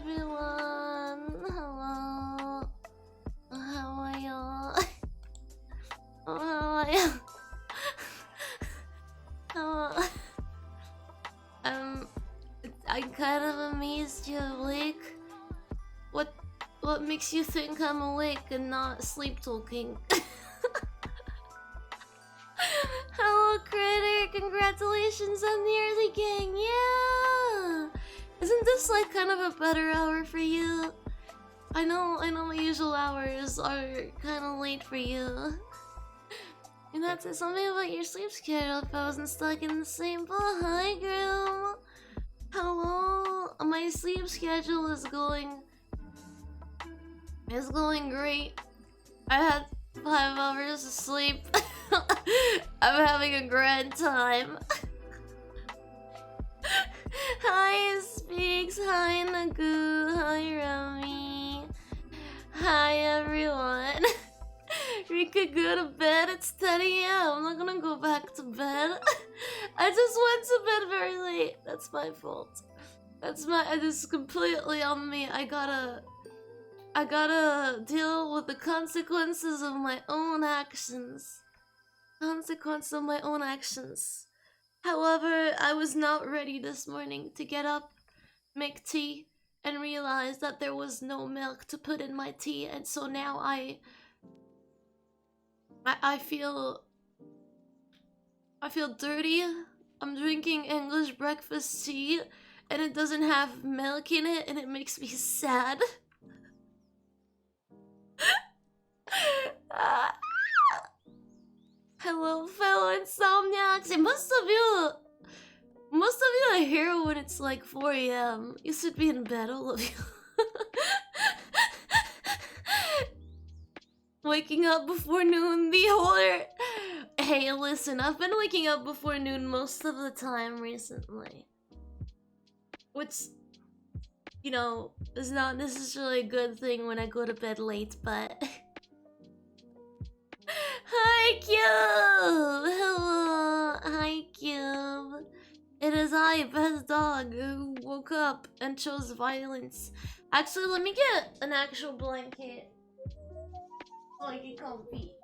everyone. Hello. How are y'all? Oh, how are you? Hello. I'm kind of amazed you're awake. What makes you think I'm awake and not sleep talking? Hello, Critter! Congratulations on the early gang! Yeah! Isn't this like kind of a better hour for you? I know my usual hours are kind of late for you. And that's something about your sleep schedule if I wasn't stuck in the same boat. Hi, Grim! Hello! My sleep schedule is going great. I had 5 hours of sleep. I'm having a grand time. Hi, Speaks. Hi, Nagu. Hi, Rami. Hi, everyone. Rika, go to bed. It's 10 AM. I'm not gonna go back to bed. I just went to bed very late. That's my fault. This is completely on me. I gotta deal with the consequences of my own actions. However, I was not ready this morning to get up, make tea, and realize that there was no milk to put in my tea, and so now I feel dirty. I'm drinking English breakfast tea, and it doesn't have milk in it, and it makes me sad. Hello, fellow insomniacs. And most of you are here when it's like 4 AM. You should be in bed, all of you. Waking up before noon, the horror. Hey, listen, I've been waking up before noon most of the time recently. Which, you know, is not necessarily a good thing when I go to bed late, but... Hi, Cube! Hello! Hi, Cube! It is I, Best Dog, who woke up and chose violence. Actually, let me get an actual blanket so I can comfy.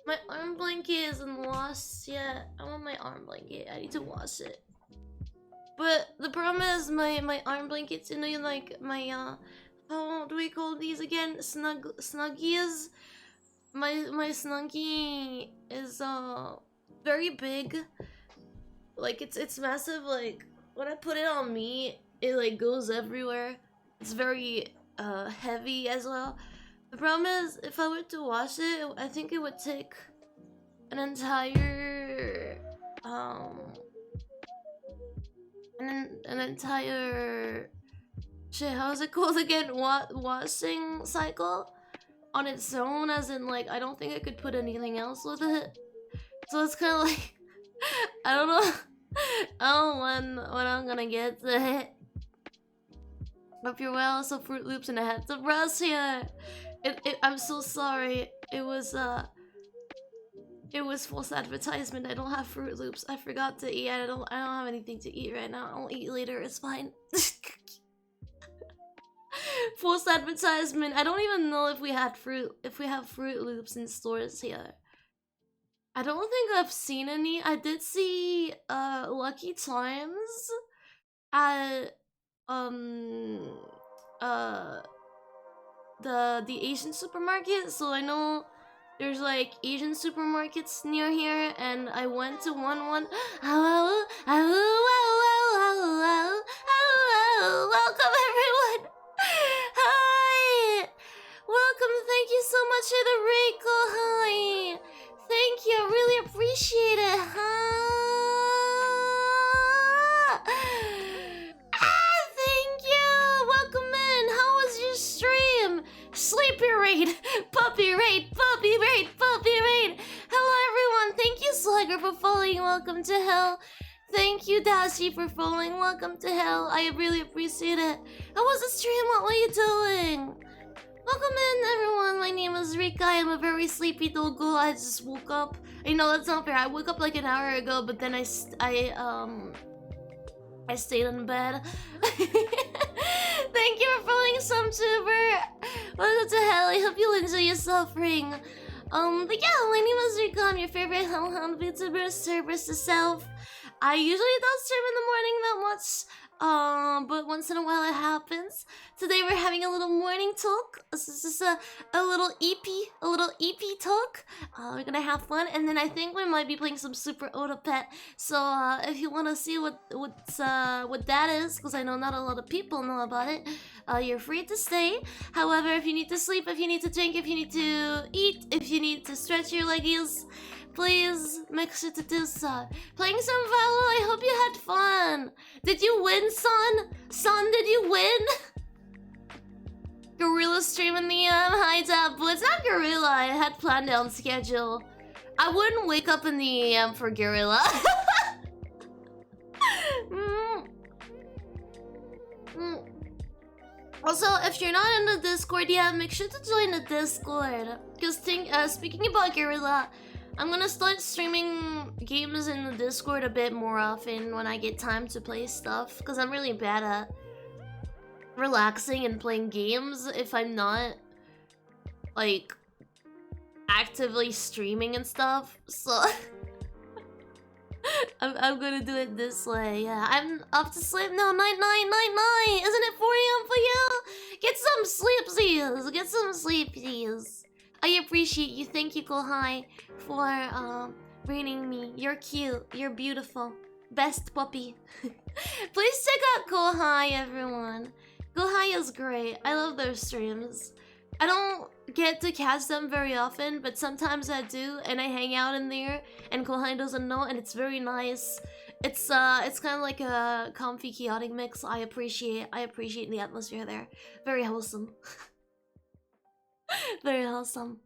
My arm blanket isn't washed yet. I want my arm blanket. I need to wash it. But the problem is my arm blankets, you know, like my how do we call these again? Snuggies. My snuggie is very big. Like it's massive. Like when I put it on me, it like goes everywhere. It's very heavy as well. The problem is, if I were to wash it, I think it would take an entire an entire shit, how's it called again? Washing cycle on its own, as in like I don't think I could put anything else with it. So it's kind of like I don't know. I don't know when I'm gonna get to it. Hope you're well. So Fruit Loops and a heads up Russ here. I'm so sorry. It was false advertisement. I don't have Fruit Loops. I forgot to eat. I don't have anything to eat right now. I'll eat later. It's fine. False advertisement. I don't even know if we have Fruit Loops in stores here. I don't think I've seen any. I did see Lucky Charms at the Asian supermarket, so I know there's like Asian supermarkets near here, and I went to one. Welcome everyone. Hi, welcome. Thank you so much for the Rika. Hi, thank you. I really appreciate it. Thank you. Welcome in. How was your stream? Sleepy raid, puppy raid, puppy raid, puppy raid. Hello everyone. Thank you, Slugger, for following. Welcome to hell. Thank you, Dashi, for following. Welcome to hell. I really appreciate it. How was the stream? What were you doing? Welcome in, everyone. My name is Rika. I am a very sleepy doggo. I just woke up. You know, that's not fair. I woke up like an hour ago, but then I I stayed in bed. Thank you for following Tuber. Welcome to hell. I hope you'll enjoy your suffering. But yeah, my name is Rika. I'm your favorite hellhound VTuber, service to self. I usually don't stream in the morning that much, but once in a while it happens. Today we're having a little morning talk. This is just a little EP talk. We're gonna have fun, and then I think we might be playing some Super Otopet. So if you want to see what that is, because I know not a lot of people know about it, you're free to stay. However, if you need to sleep, if you need to drink, if you need to eat, if you need to stretch your leggies, please make sure to do so. Playing some Valo, I hope you had fun. Did you win, son? Son, did you win? Gorilla stream in the hideout, but it's not Gorilla. I had planned it on schedule. I wouldn't wake up in the AM for Gorilla. Also, if you're not in the Discord yet, make sure to join the Discord. Because speaking about Gorilla, I'm gonna start streaming games in the Discord a bit more often when I get time to play stuff. Because I'm really bad at relaxing and playing games if I'm not, like, actively streaming and stuff. So I'm gonna do it this way. Yeah, I'm off to sleep now. Night. Isn't it 4 AM for you? Get some sleepsies. Get some sleepies. I appreciate you. Thank you, Kohai, for reading me. You're cute. You're beautiful. Best puppy. Please check out Kohai, everyone. Kohai is great. I love their streams. I don't get to catch them very often, but sometimes I do, and I hang out in there, and Kohai doesn't know, and it's very nice. It's kind of like a comfy, chaotic mix. I appreciate the atmosphere there. Very wholesome. Very wholesome.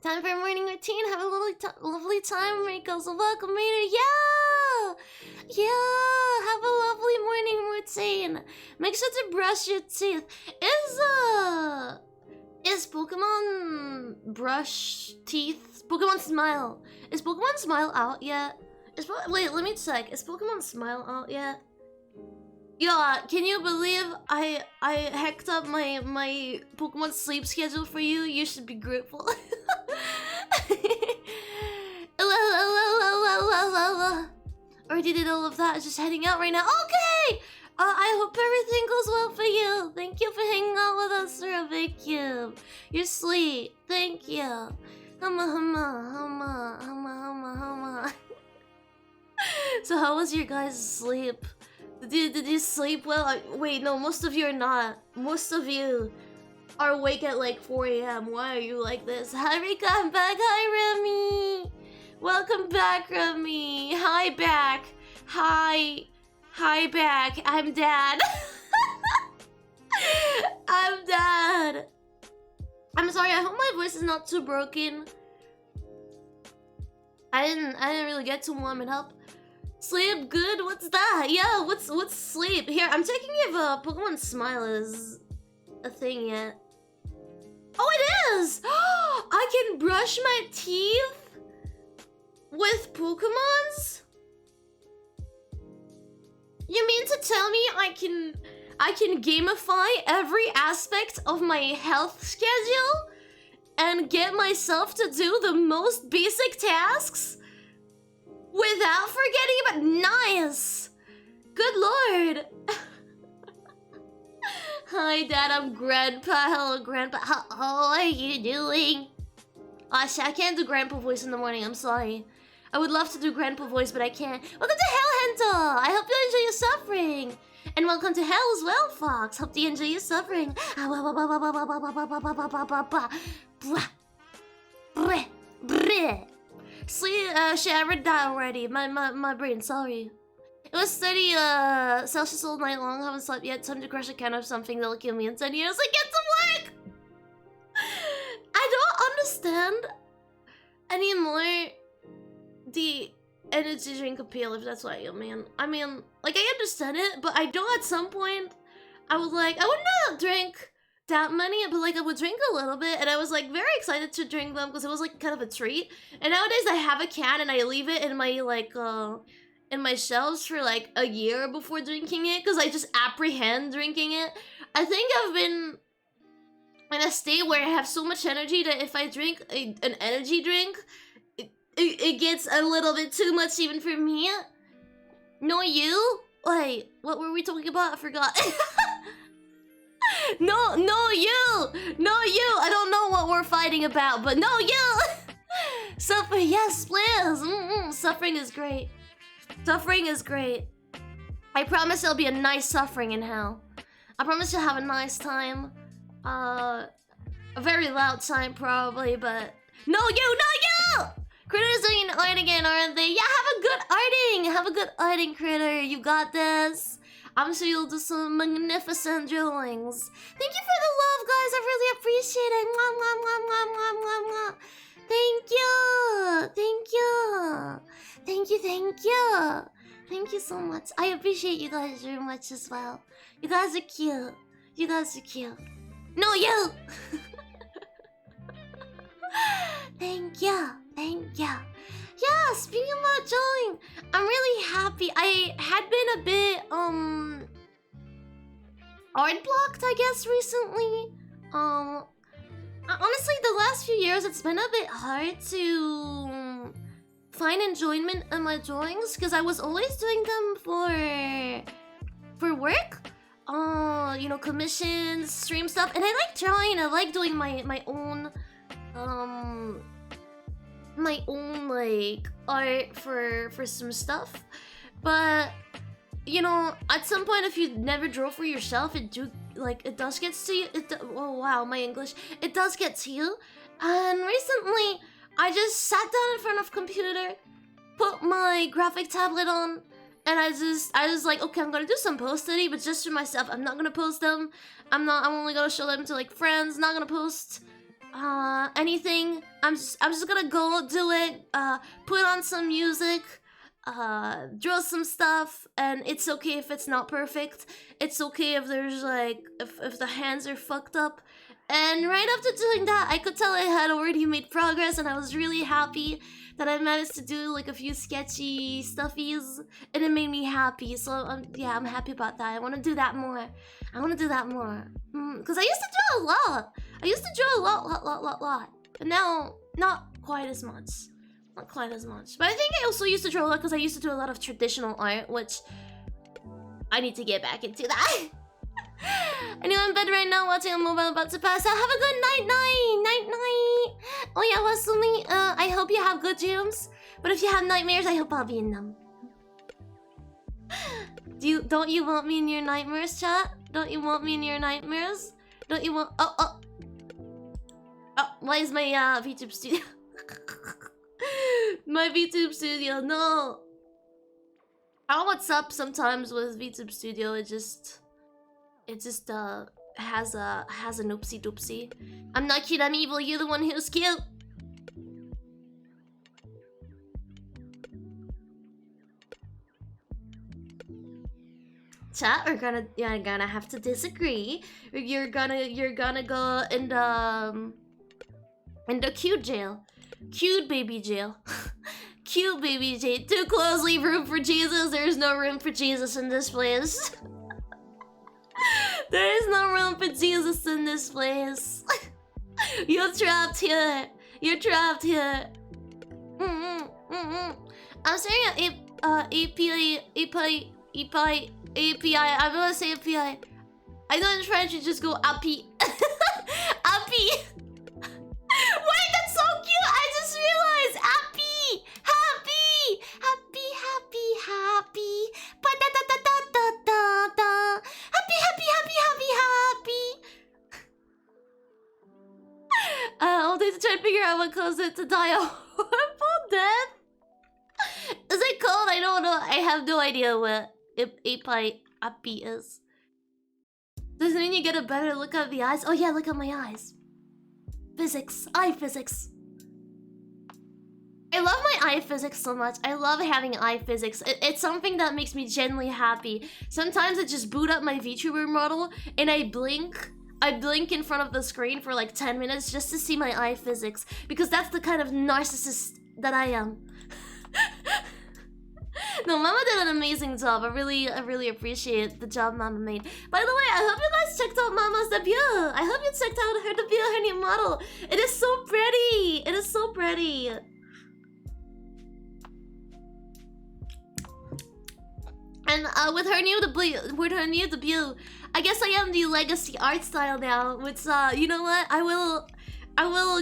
Time for a morning routine. Have a lovely time, Rika. So welcome, Rita. Yeah. Have a lovely morning routine. Make sure to brush your teeth. Is Pokemon Brush Teeth? Pokemon Smile. Is Pokemon Smile out yet? Wait, let me check. Is Pokemon Smile out yet? Yeah, can you believe I hacked up my Pokemon sleep schedule for you? You should be grateful. Already did all of that. Just heading out right now. Okay! I hope everything goes well for you. Thank you for hanging out with us for a big cube. You're sweet. Thank you. Hama. So how was your guys' sleep? Did you sleep well? Wait, no, most of you are not. Most of you are awake at like 4 AM. Why are you like this? Hi, Rika, I'm back. Hi, Remy. Welcome back, Remy. Hi, back. Hi, back. I'm Dad. I'm Dad. I'm sorry, I hope my voice is not too broken. I didn't really get to warm it up. Sleep good? What's that? Yeah, what's sleep? Here, I'm checking if Pokemon Smile is a thing yet. Oh, it is! I can brush my teeth with Pokemons? You mean to tell me I can gamify every aspect of my health schedule and get myself to do the most basic tasks without forgetting about nice? Good lord. Hi, Dad, I'm Grandpa. Hello, Grandpa. How are you doing? I can't do Grandpa voice in the morning. I'm sorry. I would love to do Grandpa voice, but I can't. Welcome to Hell, Hento. I hope you enjoy your suffering. And welcome to Hell as well, Fox. Hope you enjoy your suffering. Sleep, shit, I read that already. My brain, sorry. It was 30 Celsius all night long. Haven't slept yet. Time to crush a can of something that'll kill me in 10 years. Like, get to work! I don't understand anymore the energy drink appeal, if that's what you mean. I mean, like, I understand it, but I don't at some point. I was like, I would not drink that many, but like I would drink a little bit, and I was like very excited to drink them because it was like kind of a treat. And nowadays I have a can and I leave it in my like in my shelves for like a year before drinking it because I just apprehend drinking it. I think I've been in a state where I have so much energy that if I drink an energy drink, it gets a little bit too much even for me. No, you? Wait, what were we talking about? I forgot. No, you! No, you! I don't know what we're fighting about, but no, you! Suffering, yes, please! Suffering is great. Suffering is great. I promise there'll be a nice suffering in hell. I promise you'll have a nice time. A very loud time, probably, but... No, you! Critter's doing art again, aren't they? Yeah, have a good arting! Have a good arting, Critter. You got this. I'm sure you'll do some magnificent drawings. Thank you for the love, guys. I really appreciate it. Mwah, mwah, mwah, mwah, mwah, mwah, mwah. Thank you. Thank you. Thank you, thank you. Thank you so much. I appreciate you guys very much as well. You guys are cute. You guys are cute. No, you! Thank you. Thank you. Yeah, speaking about drawing, I'm really happy. I had been a bit, art blocked, I guess, recently. Honestly, the last few years, it's been a bit hard to find enjoyment in my drawings because I was always doing them for work. You know, commissions, stream stuff, and I like drawing. I like doing my own like art for some stuff. But you know, at some point, if you never draw for yourself, it does get to you. Oh wow, my English. It does get to you. And recently, I just sat down in front of a computer, put my graphic tablet on, and I was like, okay, I'm gonna do some posts today, but just for myself. I'm not gonna post them. I'm only gonna show them to like friends. Not gonna post anything. I'm just gonna go do it. Put on some music. Draw some stuff, and it's okay if it's not perfect. It's okay if there's like if the hands are fucked up. And right after doing that, I could tell I had already made progress, and I was really happy that I managed to do like a few sketchy stuffies, and it made me happy. So yeah, I'm happy about that. I want to do that more. Because I used to draw a lot. I used to draw a lot. But now, not quite as much. Not quite as much. But I think I also used to draw a lot because I used to do a lot of traditional art, which I need to get back into that. Anyway, I'm in bed right now watching a mobile about to pass out. Have a good night. Oh yeah, Wasumi, I hope you have good dreams. But if you have nightmares, I hope I'll be in them. Don't you want me in your nightmares, chat? Don't you want me in your nightmares? Don't you want... Oh, why is my VTube studio? My VTube studio, no. I don't know what's up sometimes with VTube studio. It just has an oopsie doopsie. I'm not cute, I'm evil. You're the one who's cute. Chat, you're gonna have to disagree. You're gonna go in the cute jail. Cute baby jail. Cute baby jail. Too close, leave room for Jesus. There is no room for Jesus in this place. There is no room for Jesus in this place. You're trapped here. You're trapped here. I'm saying API. I'm gonna say API. I know in French you just go API. API. Wait, that's so cute! I just realized! Happy! Pa-da-da-da-da-da-da! Happy! I'll need to try and figure out what caused it to die a horrible death. Is it cold? I don't know. I have no idea what API is. Does it mean you get a better look at the eyes? Oh yeah, look at my eyes. Eye physics. I love my eye physics so much. I love having eye physics. It's something that makes me genuinely happy. Sometimes I just boot up my Vtuber model and I blink in front of the screen for like 10 minutes just to see my eye physics. Because that's the kind of narcissist that I am. No, Mama did an amazing job. I really appreciate the job Mama made. By the way, I hope you guys checked out Mama's debut. I hope you checked out her debut, her new model. It is so pretty. It is so pretty. And with her new debut, I guess I am the legacy art style now. Which you know what? I will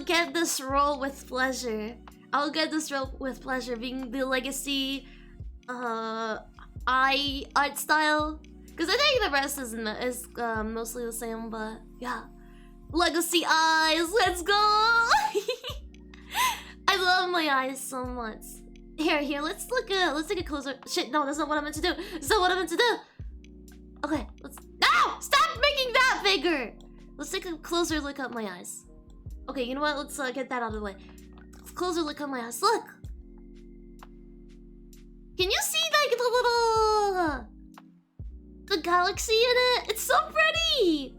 get this role with pleasure. I'll get this role with pleasure, being the legacy art style. Because I think the rest is mostly the same, but yeah. Legacy eyes, let's go! I love my eyes so much. Here, let's take a closer. Shit, no, that's not what I meant to do. That's not what I meant to do. Okay, no! Stop making that bigger! Let's take a closer look at my eyes. Okay, you know what? Let's get that out of the way. Closer look at my eyes. Look! Can you see like the galaxy in it? It's so pretty!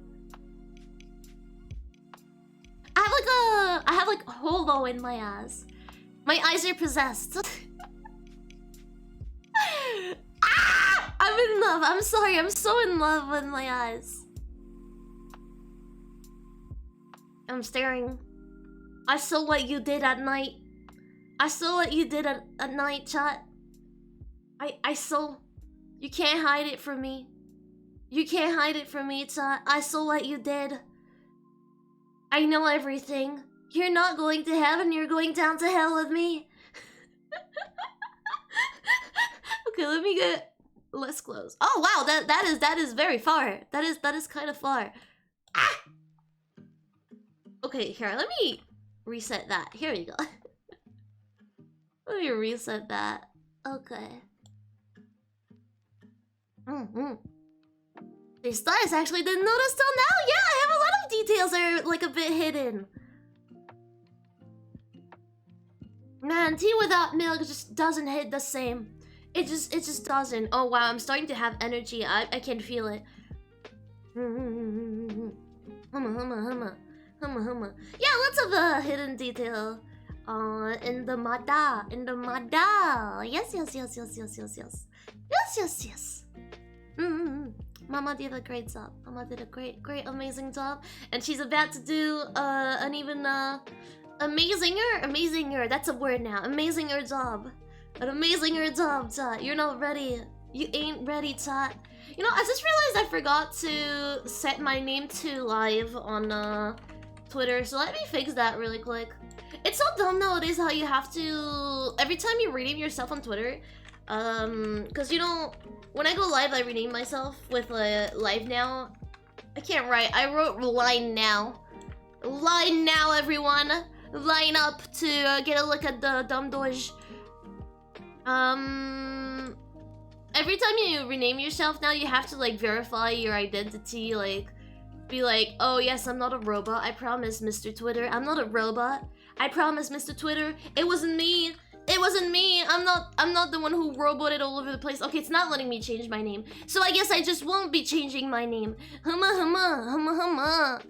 I have like holo in my eyes. My eyes are possessed. Ah! I'm in love. I'm sorry. I'm so in love with my eyes. I'm staring. I saw what you did at night. I saw what you did at night, chat. I saw. You can't hide it from me. You can't hide it from me, chat. I saw what you did. I know everything. You're not going to heaven, you're going down to hell with me. Okay, let me get less close. Oh wow, that is very far. That is kind of far. Ah! Okay, here, let me reset that. Here we go. Let me reset that. Okay. These stars actually didn't notice till now. Yeah, I have a lot of details that are like a bit hidden. Man, tea without milk just doesn't hit the same. It just doesn't. Oh wow, I'm starting to have energy. I can feel it. Humma. Yeah, lots of hidden detail. In the mada. Yes. Mama did a great job. Mama did a great, amazing job. And she's about to do an even amazinger. That's a word now. Amazinger job. An amazinger job, chat. You're not ready. You ain't ready, chat. You know, I just realized I forgot to set my name to live on Twitter. So let me fix that really quick. It's so dumb nowadays how you have to... Every time you rename yourself on Twitter, because you know, when I go live, I rename myself with live now. I can't write. I wrote line now. Line now, everyone. Line up to get a look at the dumb doge. Every time you rename yourself now, you have to like verify your identity. Like, be like, oh yes, I'm not a robot. I promise, Mr. Twitter. I'm not a robot. I promise, Mr. Twitter. It wasn't me. It wasn't me. I'm not the one who roboted all over the place. Okay, it's not letting me change my name. So I guess I just won't be changing my name. Humma.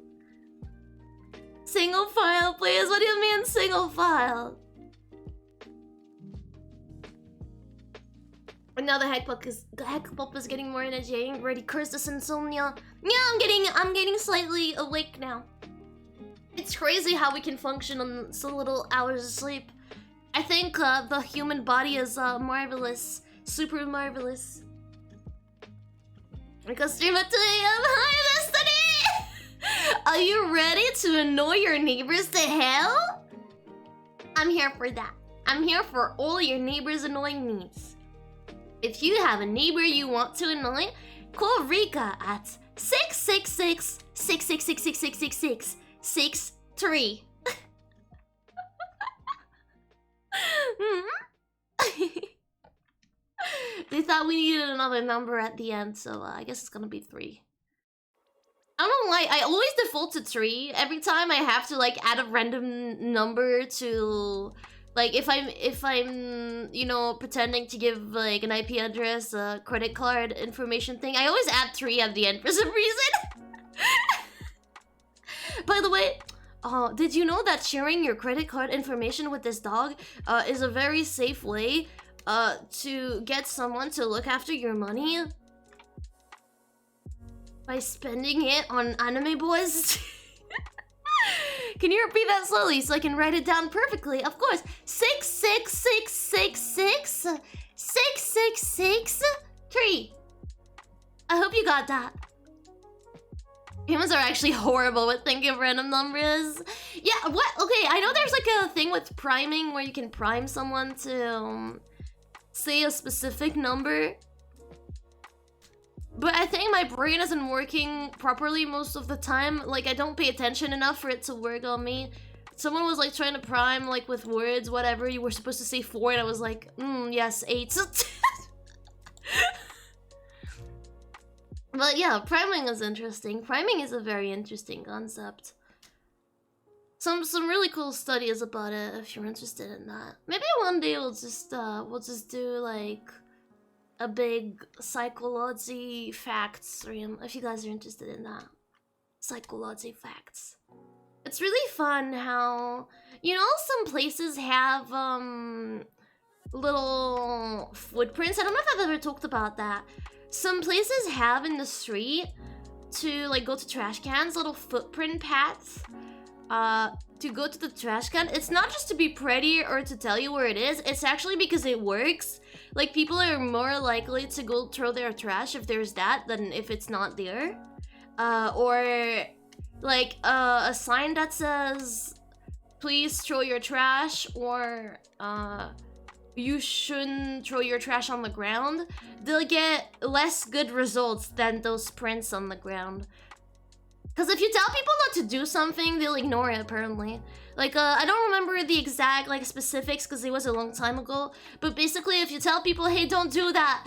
Single file, please. What do you mean single file? And now the heck pop is getting more energy. I ain't ready. Curse this insomnia. Yeah, I'm getting slightly awake now. It's crazy how we can function on so little hours of sleep. I think the human body is marvelous. Super marvelous. Because stream at 2 AM. Hi, Destiny! Are you ready to annoy your neighbors to hell? I'm here for that. I'm here for all your neighbors' annoying needs. If you have a neighbor you want to annoy, call Rika at 666-666-666-663. They thought we needed another number at the end, so I guess it's gonna be 3. I don't know why, I always default to 3. Every time I have to like add a random number to... Like, if I'm, you know, pretending to give, like, an IP address, a credit card information thing, I always add 3 at the end for some reason. By the way, did you know that sharing your credit card information with this dog is a very safe way to get someone to look after your money by spending it on anime boys? Can you repeat that slowly so I can write it down perfectly? Of course. 666666663. I hope you got that. Humans are actually horrible with thinking of random numbers. Yeah, what? Okay, I know there's like a thing with priming where you can prime someone to say a specific number. But I think my brain isn't working properly most of the time. Like, I don't pay attention enough for it to work on me. Someone was like trying to prime, like with words, whatever. You were supposed to say 4, and I was like, yes, 8. But yeah, priming is interesting. Priming is a very interesting concept. Some really cool studies about it if you're interested in that. Maybe one day we'll just do like a big psychology facts stream if you guys are interested in that. Psychology facts. It's really fun how, you know, some places have little footprints. I don't know if I've ever talked about that. Some places have in the street to like go to trash cans, little footprint paths to go to the trash can. It's not just to be pretty or to tell you where it is. It's actually because it works. Like, people are more likely to go throw their trash if there's that than if it's not there. Or like a sign that says please throw your trash, or you shouldn't throw your trash on the ground. They'll get less good results than those prints on the ground. Because if you tell people not to do something, they'll ignore it, apparently. Like, I don't remember the exact, like, specifics because it was a long time ago. But basically, if you tell people, hey, don't do that,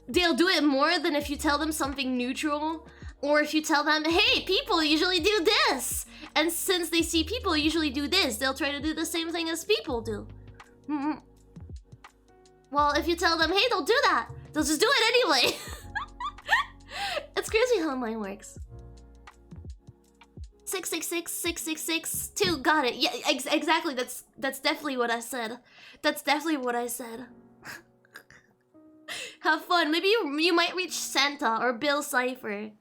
they'll do it more than if you tell them something neutral. Or if you tell them, hey, people usually do this. And since they see people usually do this, they'll try to do the same thing as people do. Well, if you tell them, hey, don't do that, they'll just do it anyway. It's crazy how mine works. 6666662, got it. Yeah, exactly. That's definitely what I said. That's definitely what I said. Have fun. Maybe you might reach Santa or Bill Cipher.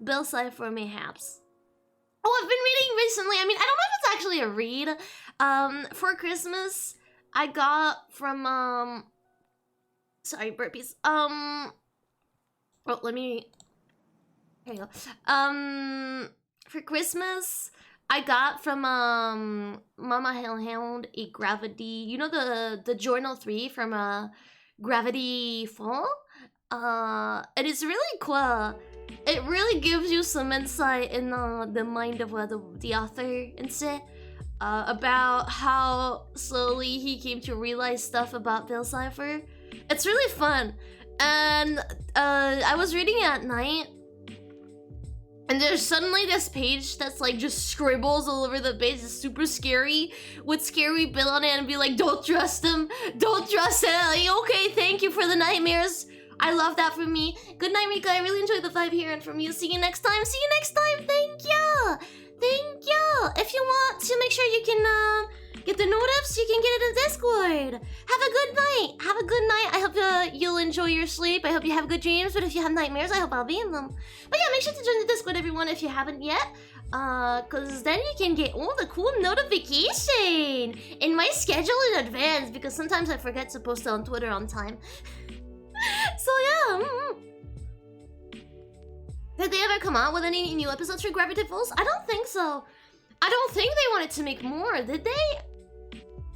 Bill Cipher, mayhaps. Oh, I've been reading recently. I mean, I don't know if it's actually a read. For Christmas, I got from sorry, burpees. Oh, let me. Here you go. For Christmas, I got from Mama Hellhound a Gravity. You know the Journal 3 from Gravity Fall. It is really cool. It really gives you some insight in the mind of the author and shit. About how slowly he came to realize stuff about Bill Cipher. It's really fun. And I was reading it at night. And there's suddenly this page that's like just scribbles all over the page. It's super scary with scary Bill on it and be like, don't trust him. Don't trust him. Like, okay, thank you for the nightmares. I love that from me. Good night, Rika. I really enjoyed the vibe hearing from you. See you next time. See you next time. Thank you. Thank you. If you want to make sure you can get the notifs, you can get it in Discord. Have a good night. Have a good night. I hope you'll enjoy your sleep. I hope you have good dreams. But if you have nightmares, I hope I'll be in them. But yeah, make sure to join the Discord, everyone, if you haven't yet. Cause then you can get all the cool notification in my schedule in advance. Because sometimes I forget to post it on Twitter on time. So yeah. Did they ever come out with any new episodes for Gravity Falls? I don't think so. I don't think they wanted to make more, did they?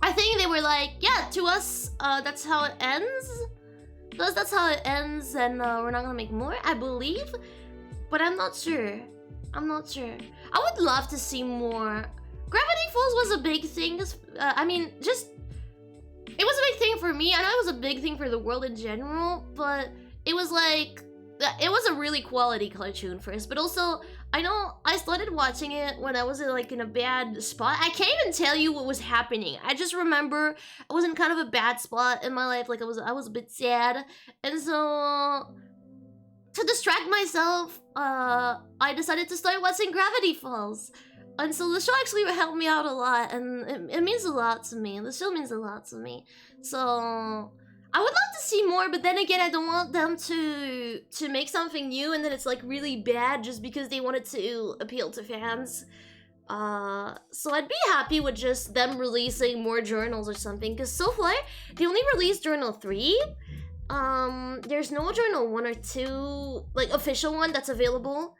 I think they were like, yeah, to us, that's how it ends. To us, that's how it ends, and we're not gonna make more, I believe. But I'm not sure. I'm not sure. I would love to see more. Gravity Falls was a big thing. I mean, just... It was a big thing for me. I know it was a big thing for the world in general, but it was like... It was a really quality cartoon first, but also, I know I started watching it when I was like in a bad spot. I can't even tell you what was happening. I just remember I was in kind of a bad spot in my life, like I was a bit sad, and so to distract myself, I decided to start watching Gravity Falls. And so the show actually helped me out a lot, and it means a lot to me. The show means a lot to me. So I would love to see more, but then again, I don't want them to make something new and then it's like really bad just because they wanted to appeal to fans. So I'd be happy with just them releasing more journals or something, because so far they only released journal 3. There's no journal 1 or 2, like official one that's available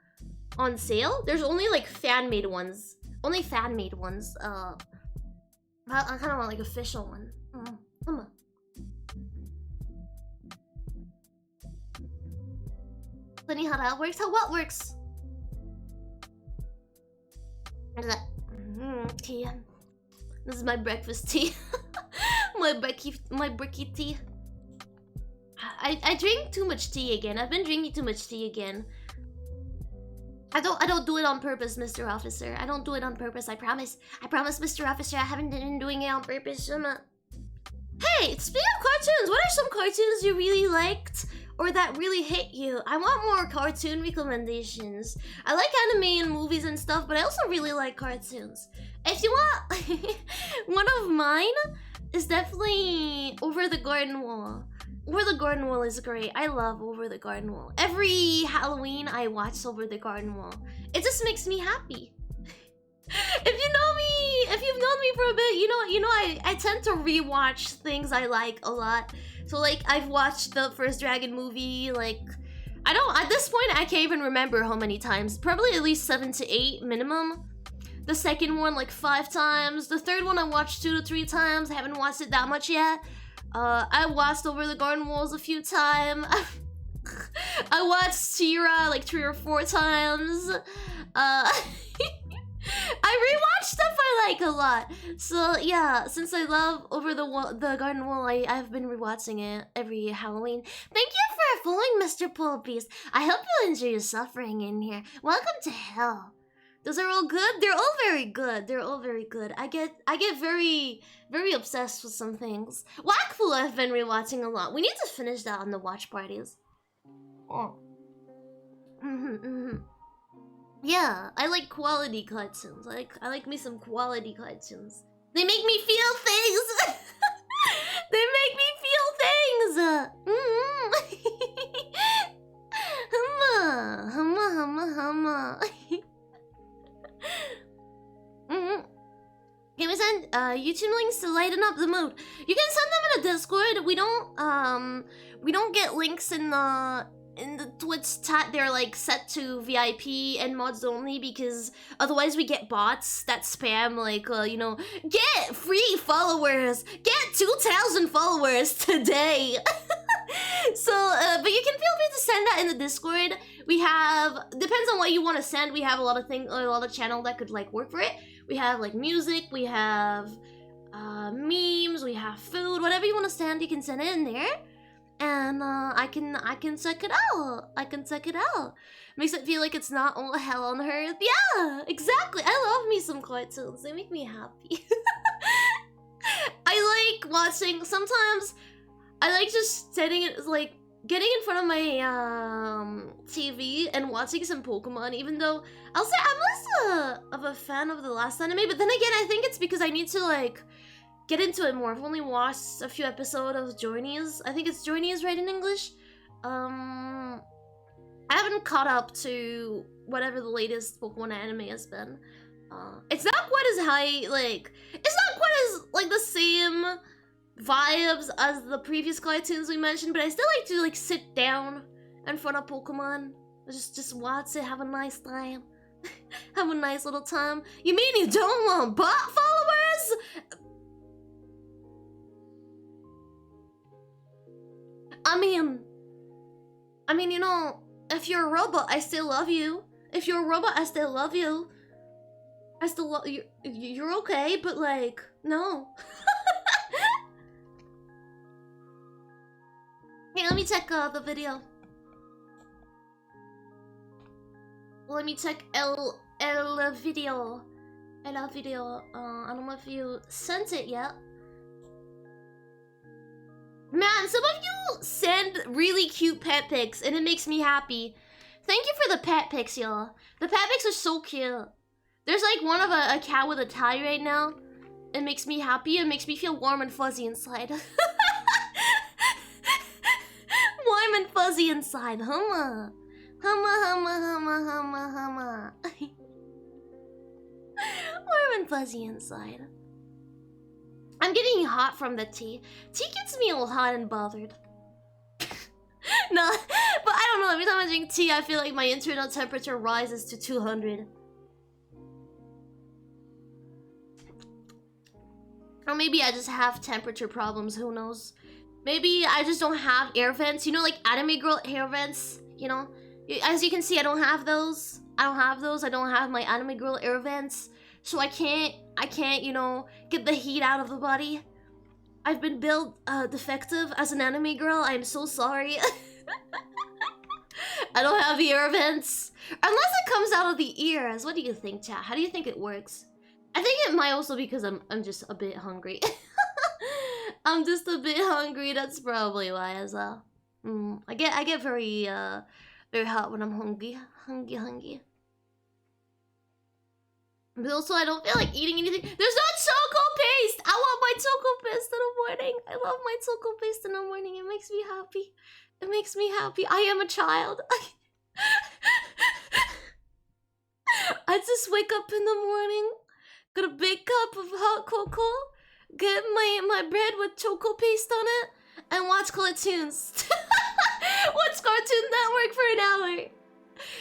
on sale. There's only like fan-made ones. Only fan-made ones. I kind of want like official one. Come on. Funny how that works. How what works? Tea. This is my breakfast tea. my bricky tea. I drink too much tea again. I've been drinking too much tea again. I don't do it on purpose, Mr. Officer. I don't do it on purpose. I promise. I promise, Mr. Officer. I haven't been doing it on purpose. Hey, speaking of cartoons, what are some cartoons you really liked or that really hit you? I want more cartoon recommendations. I like anime and movies and stuff, but I also really like cartoons. If you want, one of mine is definitely Over the Garden Wall. Over the Garden Wall is great. I love Over the Garden Wall. Every Halloween, I watch Over the Garden Wall. It just makes me happy. If you know me, if you've known me for a bit, you know I tend to rewatch things I like a lot. So like I've watched the first Dragon movie, like at this point I can't even remember how many times. Probably at least 7 to 8 minimum. The second one like 5 times. The third one I watched 2 to 3 times. I haven't watched it that much yet. I watched Over the Garden Walls a few times. I watched Tira like 3 or 4 times. I rewatch stuff I like a lot. So yeah, since I love Over the Garden Wall, I've been rewatching it every Halloween. Thank you for following, Mr. Pole Beast. I hope you enjoy your suffering in here. Welcome to hell. Those are all good? They're all very good. They're all very good. I get very, very obsessed with some things. Wakfu I've been rewatching a lot. We need to finish that on the watch parties. Oh. Yeah, I like quality cartoons. I like me some quality cartoons. They make me feel things. They make me feel things. Humma. Can we send YouTube links to lighten up the mood? You can send them in a Discord. We don't get links in the Twitch chat. They're like set to VIP and mods only, because otherwise we get bots that spam like get free followers, get 2,000 followers today. So but you can feel free to send that in the Discord. We have, depends on what you want to send, we have a lot of channel that could like work for it. We have like music, we have memes, we have food, whatever you want to send, you can send it in there. And I can check it out. Makes it feel like it's not all hell on earth. Yeah, exactly. I love me some cartoons. They make me happy. I like watching. Sometimes I like just getting in front of my TV and watching some Pokemon. Even though I'll say I'm less of a fan of the last anime, but then again, I think it's because I need to like get into it more. I've only watched a few episodes of Journeys. I think it's Journeys, right, in English? I haven't caught up to whatever the latest Pokemon anime has been. It's not quite as high, like, it's not quite as, like, the same vibes as the previous cartoons we mentioned, but I still like to, like, sit down in front of Pokemon. Just watch it, have a nice time. Have a nice little time. You mean you don't want bot followers? I mean, you know, if you're a robot, I still love you. If you're a robot, I still love you. I still love you. You're okay, but like, no. Hey, let me check the video. Let me check el video. I don't know if you sent it yet. Man, some of you send really cute pet pics, and it makes me happy. Thank you for the pet pics, y'all. The pet pics are so cute. There's like one of a cat with a tie right now. It makes me happy. It makes me feel warm and fuzzy inside. warm and fuzzy inside. Humma. Humma, humma, humma, humma, humma. Warm and fuzzy inside. I'm getting hot from the tea. Tea gets me all hot and bothered. No, but I don't know. Every time I drink tea, I feel like my internal temperature rises to 200. Or maybe I just have temperature problems. Who knows? Maybe I just don't have air vents. You know, like anime girl hair vents. You know, as you can see, I don't have those. I don't have my anime girl air vents. So I can't, you know, get the heat out of the body. I've been built defective as an anime girl. I'm so sorry. I don't have the air vents. Unless it comes out of the ears. What do you think, chat? How do you think it works? I think it might also because I'm just a bit hungry. I'm just a bit hungry. That's probably why as well. I get very hot when I'm hungry. Hungry. But also, I don't feel like eating anything. There's no choco paste! I want my choco paste in the morning. I love my choco paste in the morning. It makes me happy. It makes me happy. I am a child. I just wake up in the morning, get a big cup of hot cocoa, get my bread with choco paste on it, and watch cartoons. Watch Cartoon Network for an hour.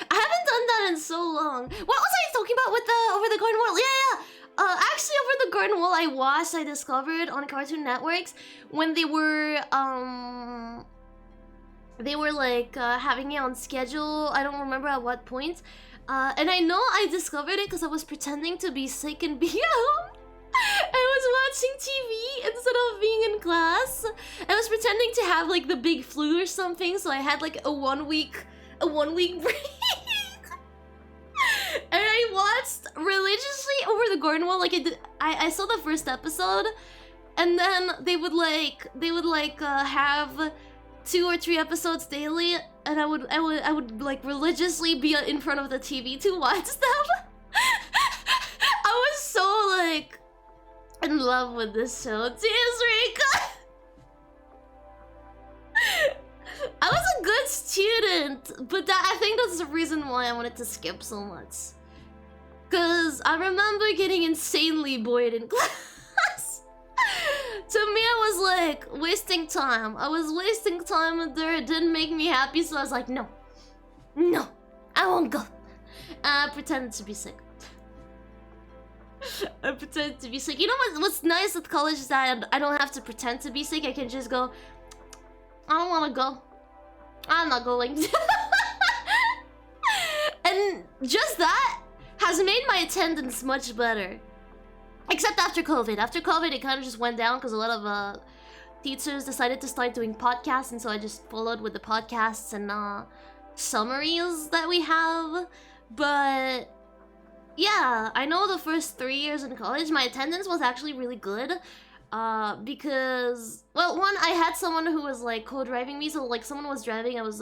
I haven't done that in so long. What was I talking about with the Over the Garden Wall? Yeah. Actually, Over the Garden Wall, I discovered on Cartoon Networks when they were like having it on schedule. I don't remember at what point. And I know I discovered it because I was pretending to be sick and be at home. I was watching TV instead of being in class. I was pretending to have like the big flu or something, so I had like a one week break. And I watched religiously Over the Garden Wall. Like I saw the first episode, and then they would have 2 or 3 episodes daily, and I would like religiously be in front of the TV to watch them. I was so like in love with this show. Cheers, Rika. I was a good student, but I think that's the reason why I wanted to skip so much. Cause I remember getting insanely bored in class. To me, I was like wasting time. I was wasting time and there. It didn't make me happy, so I was like, no, I won't go. I pretended to be sick. I pretended to be sick. You know what's nice at college is that I don't have to pretend to be sick. I can just go, I don't want to go. I'm not going. And just that has made my attendance much better. Except after COVID. After COVID, it kind of just went down because a lot of teachers decided to start doing podcasts, and so I just followed with the podcasts and summaries that we have. But yeah, I know the first 3 years in college, my attendance was actually really good. Because, well, one, I had someone who was like co-driving me, so like someone was driving, I was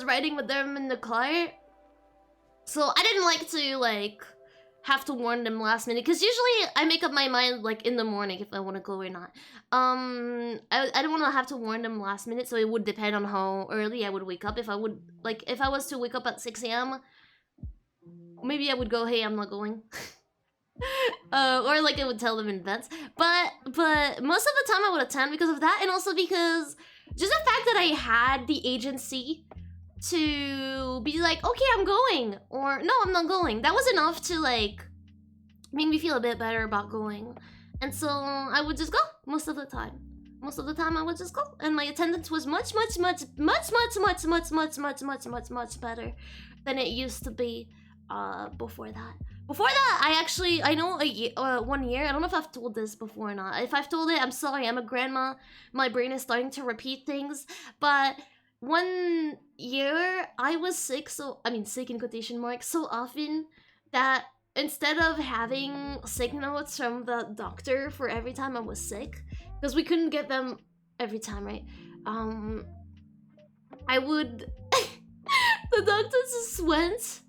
riding with them in the car. So I didn't like to like have to warn them last minute, because usually I make up my mind like in the morning if I want to go or not. I don't want to have to warn them last minute, so it would depend on how early I would wake up. If I was to wake up at 6 a.m, maybe I would go, hey, I'm not going. Or like I would tell them in advance. But most of the time I would attend because of that, and also because just the fact that I had the agency to be like, okay, I'm going, or no, I'm not going. That was enough to like make me feel a bit better about going. And so I would just go most of the time. Most of the time I would just go, and my attendance was much better than it used to be before that. Before that, I know 1 year, I don't know if I've told this before or not. If I've told it, I'm sorry, I'm a grandma. My brain is starting to repeat things. But 1 year, I was sick, sick in quotation marks, so often that instead of having sick notes from the doctor for every time I was sick, because we couldn't get them every time, right? I would... The doctor just went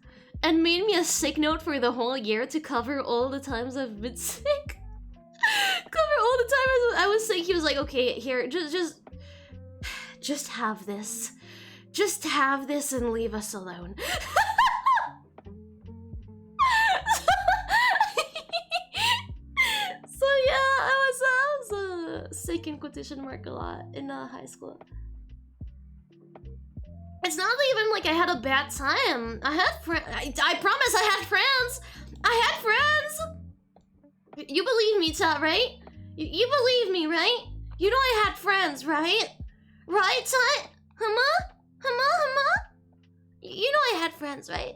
and made me a sick note for the whole year to cover all the times I've been sick. Cover all the times I was sick. He was like, okay, here, just just have this. Just have this and leave us alone. So yeah, I was sick in quotation mark a lot in high school. It's not even like I had a bad time. I had friends. I promise I had friends. I had friends. You believe me, Tot, right? You believe me, right? You know I had friends, right? Right, Tot? Hama? You know I had friends, right?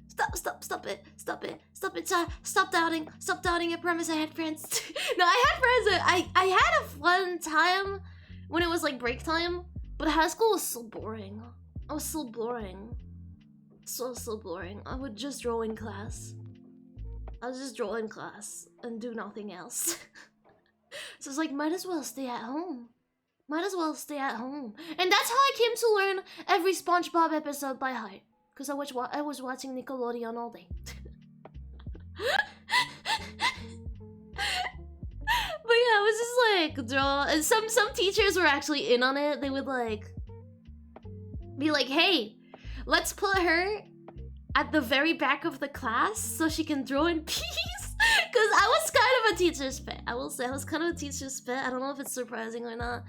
Stop it, Tot. Stop doubting, I promise I had friends. No, I had friends. I had a fun time when it was like break time, but high school was so boring. I was so boring. So boring. I would just draw in class. I would just draw in class and do nothing else. So it's like, might as well stay at home. Might as well stay at home. And that's how I came to learn every SpongeBob episode by heart. Because I was watching Nickelodeon all day. But yeah, I was just like, draw. And some teachers were actually in on it. They would like be like, hey, let's put her at the very back of the class so she can draw in peace. Because I was kind of a teacher's pet. I will say I was kind of a teacher's pet. I don't know if it's surprising or not.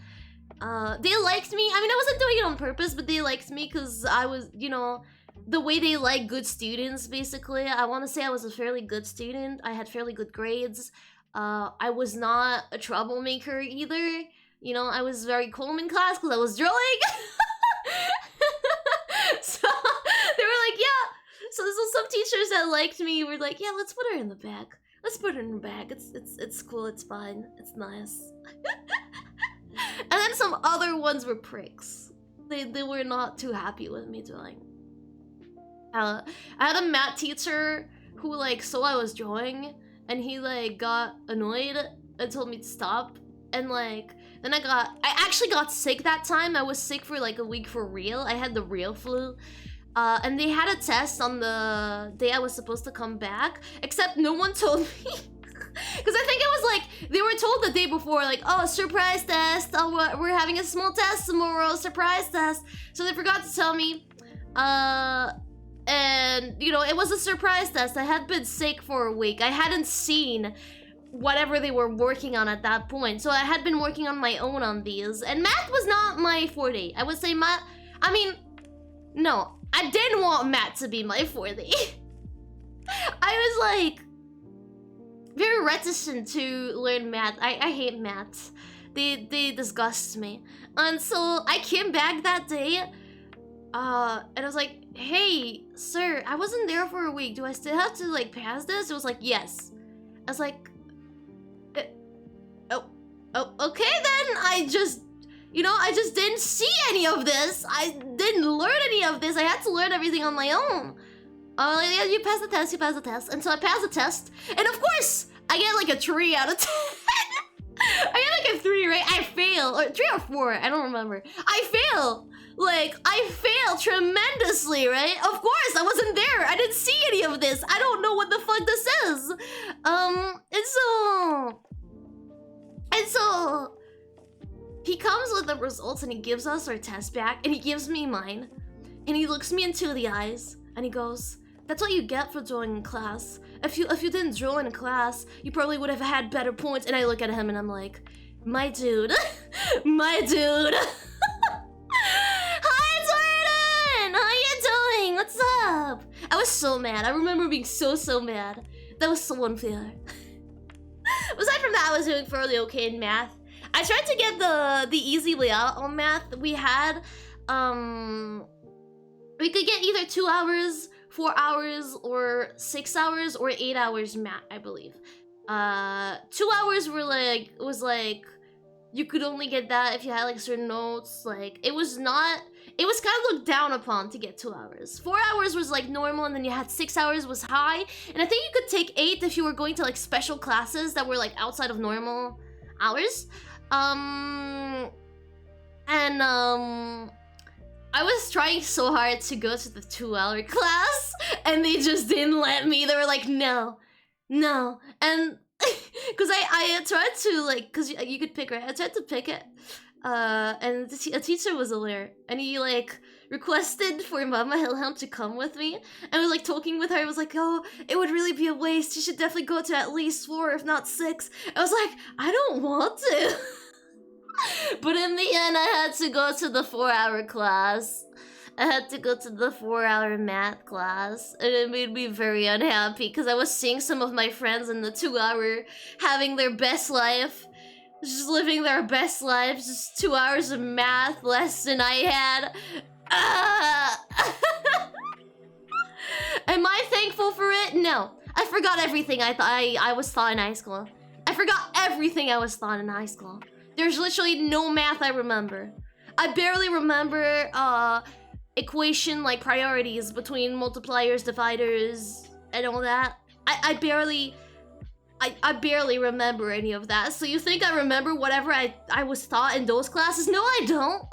They liked me. I mean, I wasn't doing it on purpose, but they liked me because I was, you know, the way they like good students, basically. I want to say I was a fairly good student. I had fairly good grades. I was not a troublemaker either. You know, I was very calm in class because I was drawing. So they were like, yeah. So some teachers that liked me were like, yeah, let's put her in the back. Let's put her in the back. It's cool. It's fine. It's nice. And then some other ones were pricks. They were not too happy with me drawing. I had a math teacher who like saw I was drawing, and he like got annoyed and told me to stop. And like then I actually got sick that time. I was sick for like a week for real. I had the real flu. And they had a test on the day I was supposed to come back, except no one told me. Because I think it was like, they were told the day before, like, oh, surprise test, oh, we're having a small test tomorrow, surprise test. So they forgot to tell me. And, you know, it was a surprise test. I had been sick for a week. I hadn't seen whatever they were working on at that point. So I had been working on my own on these. And math was not my forte. I would say math, I mean, no. I didn't want math to be my forte. I was like very reticent to learn math. I hate math. They disgust me. And so I came back that day, and I was like, hey, sir, I wasn't there for a week. Do I still have to like pass this? It was like, yes. I was like, oh, okay then. I just didn't see any of this. I didn't learn any of this. I had to learn everything on my own. Yeah, you passed the test, And so I passed the test. And of course, I get like a 3 out of 10. I get like a 3, right? I fail. Or 3 or 4, I don't remember. I fail. Like, I fail tremendously, right? Of course, I wasn't there. I didn't see any of this. I don't know what the fuck this is. And so he comes with the results and he gives us our test back and he gives me mine. And he looks me into the eyes and he goes, that's what you get for drawing in class. If you didn't draw in class, you probably would have had better points. And I look at him and I'm like, my dude, my dude. Hi, Jordan! How you doing? What's up? I was so mad. I remember being so mad. That was so unfair. Aside from that, I was doing fairly okay in math. I tried to get the easy way out on math. We had, we could get either 2 hours, 4 hours, or 6 hours, or 8 hours math, I believe. 2 hours was like, you could only get that if you had like certain notes. Like, it was kind of looked down upon to get 2 hours. 4 hours was like normal, and then you had 6 hours was high. And I think you could take 8 if you were going to like special classes that were like outside of normal hours. I was trying so hard to go to the 2-hour class, and they just didn't let me. They were like, no. And because I tried to like, because you could pick, right? I tried to pick it, And a teacher was there, and he like requested for Mama Hilham to come with me, and was like talking with her. I was like, oh, it would really be a waste. You should definitely go to at least 4, if not 6. I was like, I don't want to. But in the end, I had to go to the 4-hour class. I had to go to the 4-hour math class, and it made me very unhappy because I was seeing some of my friends in the 2-hour having their best life, just living their best lives, just 2 hours of math less than I had. Am I thankful for it? No. I forgot everything I was taught in high school. I forgot everything I was taught in high school. There's literally no math I remember. I barely remember, equation like priorities between multipliers, dividers, and all that. I barely remember any of that. So you think I remember whatever I was taught in those classes? No, I don't.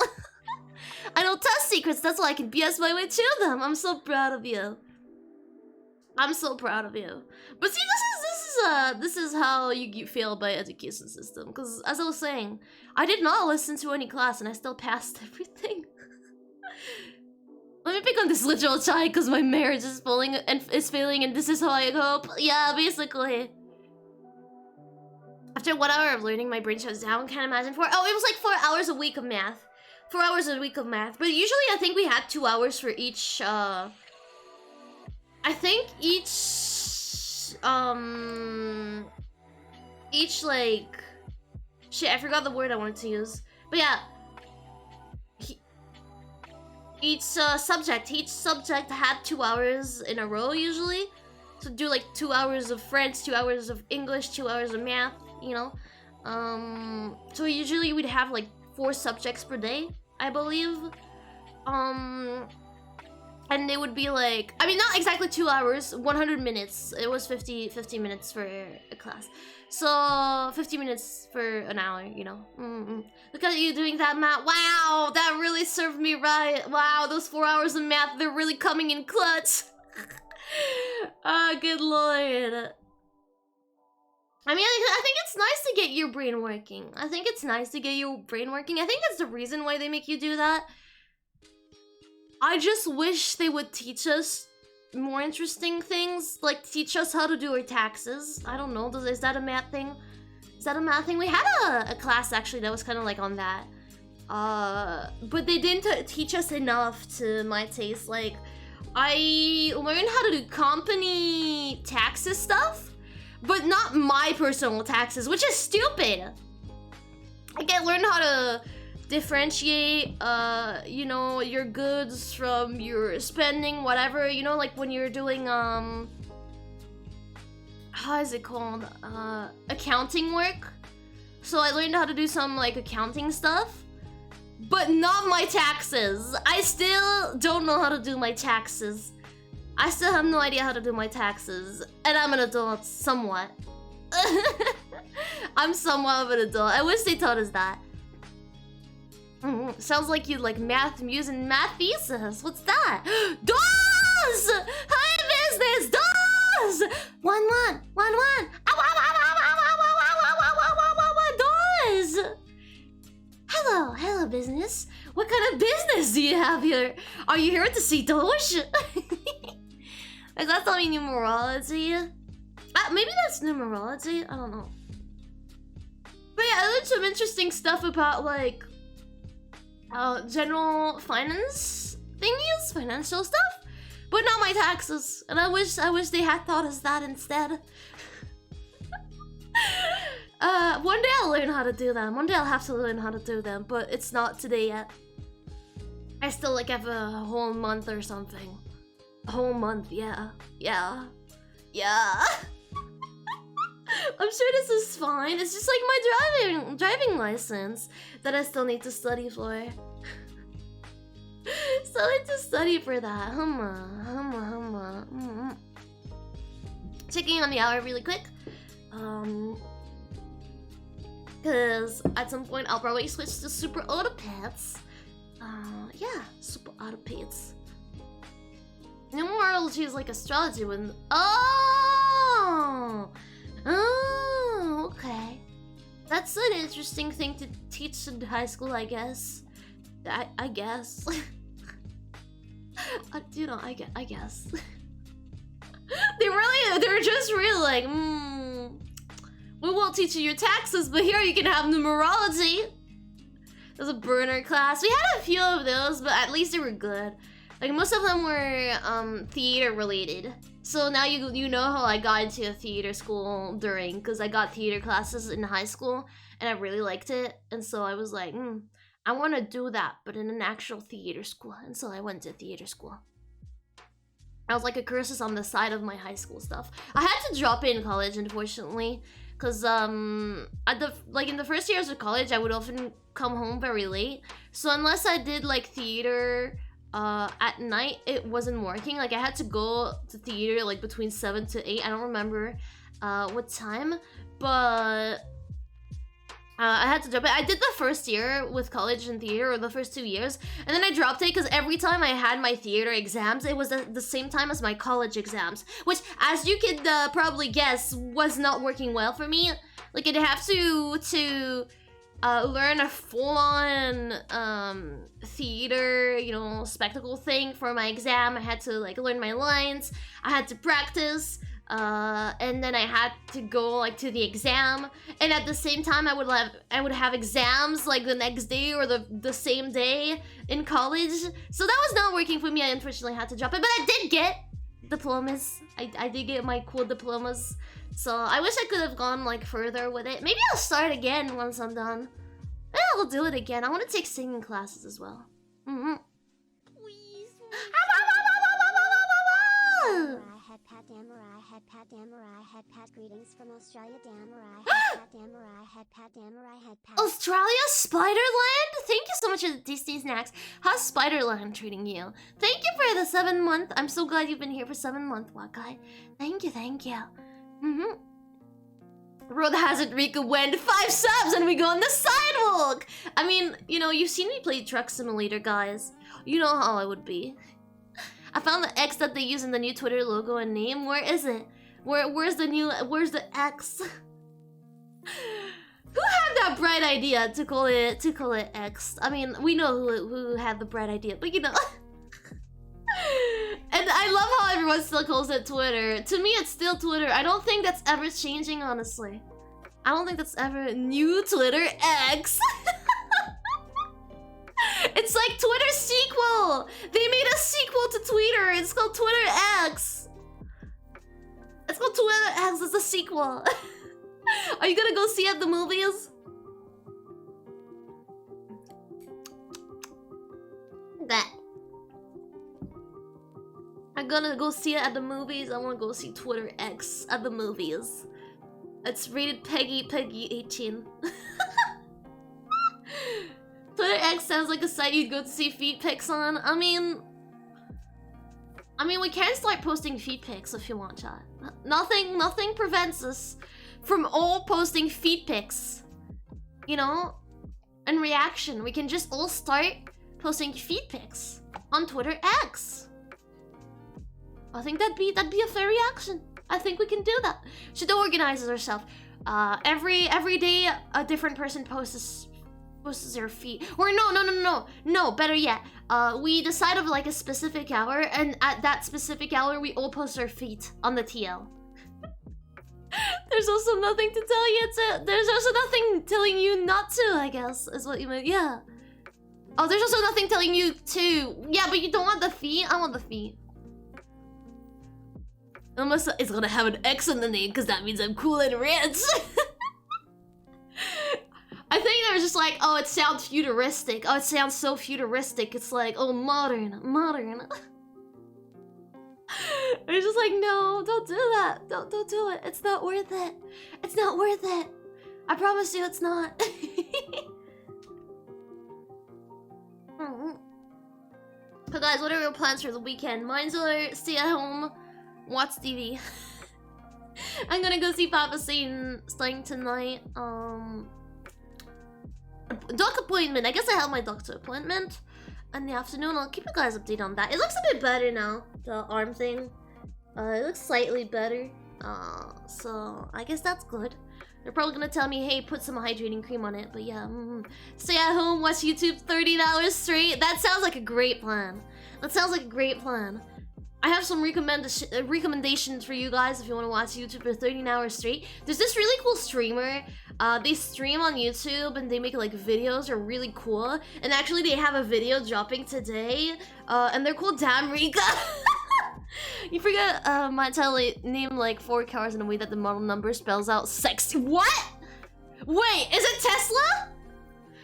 I know test secrets. That's why I can BS my way to them. I'm so proud of you. I'm so proud of you. But see, this is how you feel by education system. Because as I was saying, I did not listen to any class and I still passed everything. Let me pick on this literal child because my marriage is failing, and this is how I hope. Yeah, basically. After 1 hour of learning, my brain shuts down. Can't imagine 4. Oh, it was like 4 hours a week of math. 4 hours a week of math. But usually, I think we had 2 hours for each. I think each like. Shit, I forgot the word I wanted to use. But yeah. Each subject had 2 hours in a row usually. So do like 2 hours of French, 2 hours of English, 2 hours of math, you know. So usually we'd have like 4 subjects per day, I believe. And they would be like, I mean, not exactly 2 hours, 100 minutes. It was 50 minutes for a class. So 50 minutes for an hour, you know. Look at you doing that math. Wow, that really served me right. Wow, those 4 hours of math, they're really coming in clutch. Good lord. I mean, I think it's nice to get your brain working. I think it's nice to get your brain working. I think that's the reason why they make you do that. I just wish they would teach us more interesting things, like teach us how to do our taxes. I don't know, is that a math thing? Is that a math thing? We had a class actually that was kind of like on that. But they didn't teach us enough to my taste. Like, I learned how to do company taxes stuff, but not my personal taxes, which is stupid. Like, I learned how to differentiate, you know, your goods from your spending, whatever, you know, like when you're doing, how is it called? Accounting work. So I learned how to do some, like, accounting stuff, but not my taxes. I still don't know how to do my taxes. I still have no idea how to do my taxes, and I'm an adult, somewhat. I'm somewhat of an adult. I wish they taught us that. Sounds like you like math, music, and math thesis. What's that? DOS! Hi, business! DOS! 1 1 1 1. DOS! Hello, business. What kind of business do you have here? Are you here to see Doge? Is that something numerology? Maybe that's numerology. I don't know. But yeah, I learned some interesting stuff about like general finance thingies, financial stuff, but not my taxes. And I wish they had taught us that instead. One day I'll learn how to do them. One day I'll have to learn how to do them, but it's not today yet. I still like have a whole month or something. A whole month, yeah. I'm sure this is fine. It's just like my driving license that I still need to study for. Still need to study for that. Checking on the hour really quick. Cause at some point I'll probably switch to super autopets. Yeah, super autopets. Numerology is like astrology when. Oh, okay. That's an interesting thing to teach in high school, I guess. I guess. You know, I guess. They're just really like, we won't teach you your taxes, but here you can have numerology. There's a burner class. We had a few of those, but at least they were good. Like, most of them were theater related. So now you know how I got into a theater school during, because I got theater classes in high school, and I really liked it. And so I was like, I want to do that, but in an actual theater school. And so I went to theater school. I was like a cursus on the side of my high school stuff. I had to drop in college, unfortunately, because in the first years of college, I would often come home very late. So unless I did like theater at night, it wasn't working. Like, I had to go to theater like between 7 to 8. I don't remember what time, but I had to drop it. I did the first year with college and theater, or the first 2 years, and then I dropped it because every time I had my theater exams, it was the same time as my college exams, which, as you could probably guess, was not working well for me. Like, I'd have to learn a full-on theater, you know, spectacle thing for my exam. I had to like learn my lines. I had to practice. And then I had to go like to the exam, and at the same time I would have exams like the next day or the same day in college. So that was not working for me. I unfortunately had to drop it, but I did get diplomas. I did get my cool diplomas. So I wish I could have gone like further with it. Maybe I'll start again once I'm done. Maybe I'll do it again. I want to take singing classes as well. Greetings from Australia, Australia, Spiderland? Thank you so much for the tasty snacks. How's Spiderland treating you? Thank you for the 7 month. I'm so glad you've been here for 7 months, Wakai. Thank you. Road Hazard Rika went 5 subs and we go on the sidewalk. I mean, you know, you've seen me play Truck Simulator, guys. You know how I would be. I found the X that they use in the new Twitter logo and name. Where is it? Where's the X? Who had that bright idea to call it X? I mean, we know who had the bright idea, but you know. And I love how everyone still calls it Twitter. To me, it's still Twitter. I don't think that's ever changing, honestly. I don't think that's ever new Twitter X. It's like Twitter's sequel. They made a sequel to Twitter. It's called Twitter X. It's called Twitter X. It's a sequel. Are you gonna go see it at the movies? That. I'm gonna go see it at the movies. I wanna go see Twitter X at the movies. It's rated Peggy 18. Twitter X sounds like a site you'd go to see feet pics on. I mean, we can start posting feet pics if you want, chat. Nothing prevents us from all posting feet pics. You know? In reaction, we can just all start posting feet pics on Twitter X. I think that'd be a fair reaction. I think we can do that. Should organize ourselves. Every day a different person posts their feet. Or no, better yet. We decide of like a specific hour, and at that specific hour we all post our feet on the TL. There's also nothing to tell you to. There's also nothing telling you not to, I guess, is what you meant. Yeah. Oh, there's also nothing telling you to. Yeah, but you don't want the feet? I want the feet. Unless it's gonna have an X in the name, because that means I'm cool and rich. I think they're just like, oh, it sounds futuristic. Oh, it sounds so futuristic. It's like, oh, modern. They're just like, no, don't do that. Don't do it. It's not worth it. It's not worth it. I promise you it's not. But guys, what are your plans for the weekend? Mine's are stay at home, watch TV. I'm gonna go see Papa Satan starting tonight. Doc appointment. I guess I have my doctor appointment in the afternoon. I'll keep you guys updated on that. It looks a bit better now, the arm thing. It looks slightly better. So I guess that's good. They're probably gonna tell me, hey, put some hydrating cream on it, but yeah. Stay at home, watch YouTube 13 hours straight. That sounds like a great plan. That sounds like a great plan. I have some recommendations for you guys if you want to watch YouTube for 13 hours straight. There's this really cool streamer. They stream on YouTube and they make like videos are really cool. And actually they have a video dropping today. And they're called Damn Rika. You forget my name like 4 cars in a way that the model number spells out sexy. What? Wait, is it Tesla?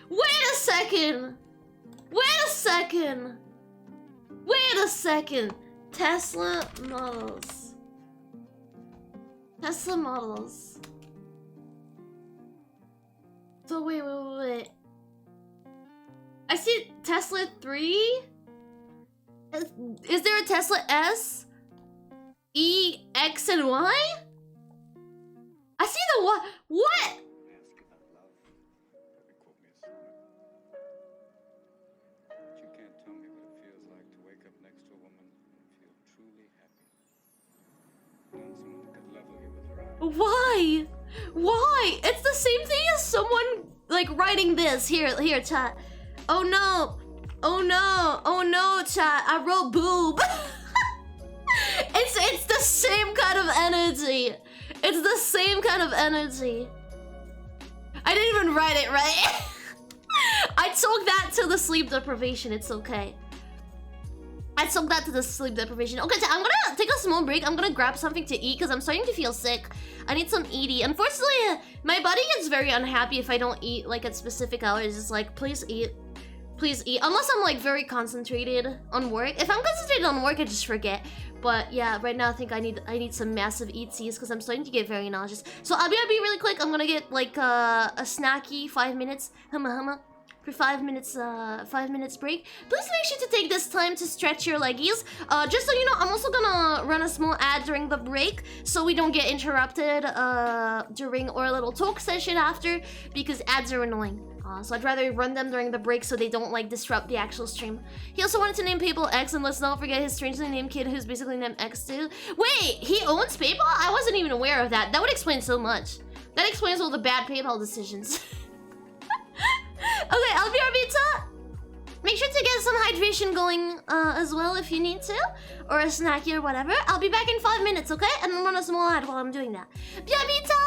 Wait a second. Wait a second. Wait a second. Tesla models. Tesla models. So wait. I see Tesla 3. Is there a Tesla S? E, X, and Y? I see the Y. What? Why? Why? It's the same thing as someone like writing this. Here, chat. Oh no. Oh no, chat. I wrote boob. It's the same kind of energy. It's the same kind of energy. I didn't even write it right. I took that to the sleep deprivation. It's okay. I took that to the sleep deprivation. Okay, so I'm gonna take a small break. I'm gonna grab something to eat because I'm starting to feel sick. I need some ED. Unfortunately, my body gets very unhappy if I don't eat like at specific hours. It's like, please eat. Please eat. Unless I'm like very concentrated on work. If I'm concentrated on work, I just forget. But yeah, right now I think I need some massive eatsies because I'm starting to get very nauseous. So I'll be really quick. I'm gonna get like a snacky 5 minutes. For 5 minutes, 5 minutes break. Please make sure to take this time to stretch your leggies. Just so you know, I'm also gonna run a small ad during the break so we don't get interrupted during our little talk session after because ads are annoying. So I'd rather run them during the break so they don't like disrupt the actual stream. He also wanted to name PayPal X, and let's not forget his strangely named kid who's basically named X too. Wait, he owns PayPal? I wasn't even aware of that. That would explain so much. That explains all the bad PayPal decisions. Okay, I'll be Arbita. Make sure to get some hydration going as well if you need to. Or a snacky or whatever. I'll be back in 5 minutes, okay? And I'll run a small ad while I'm doing that. Biabita!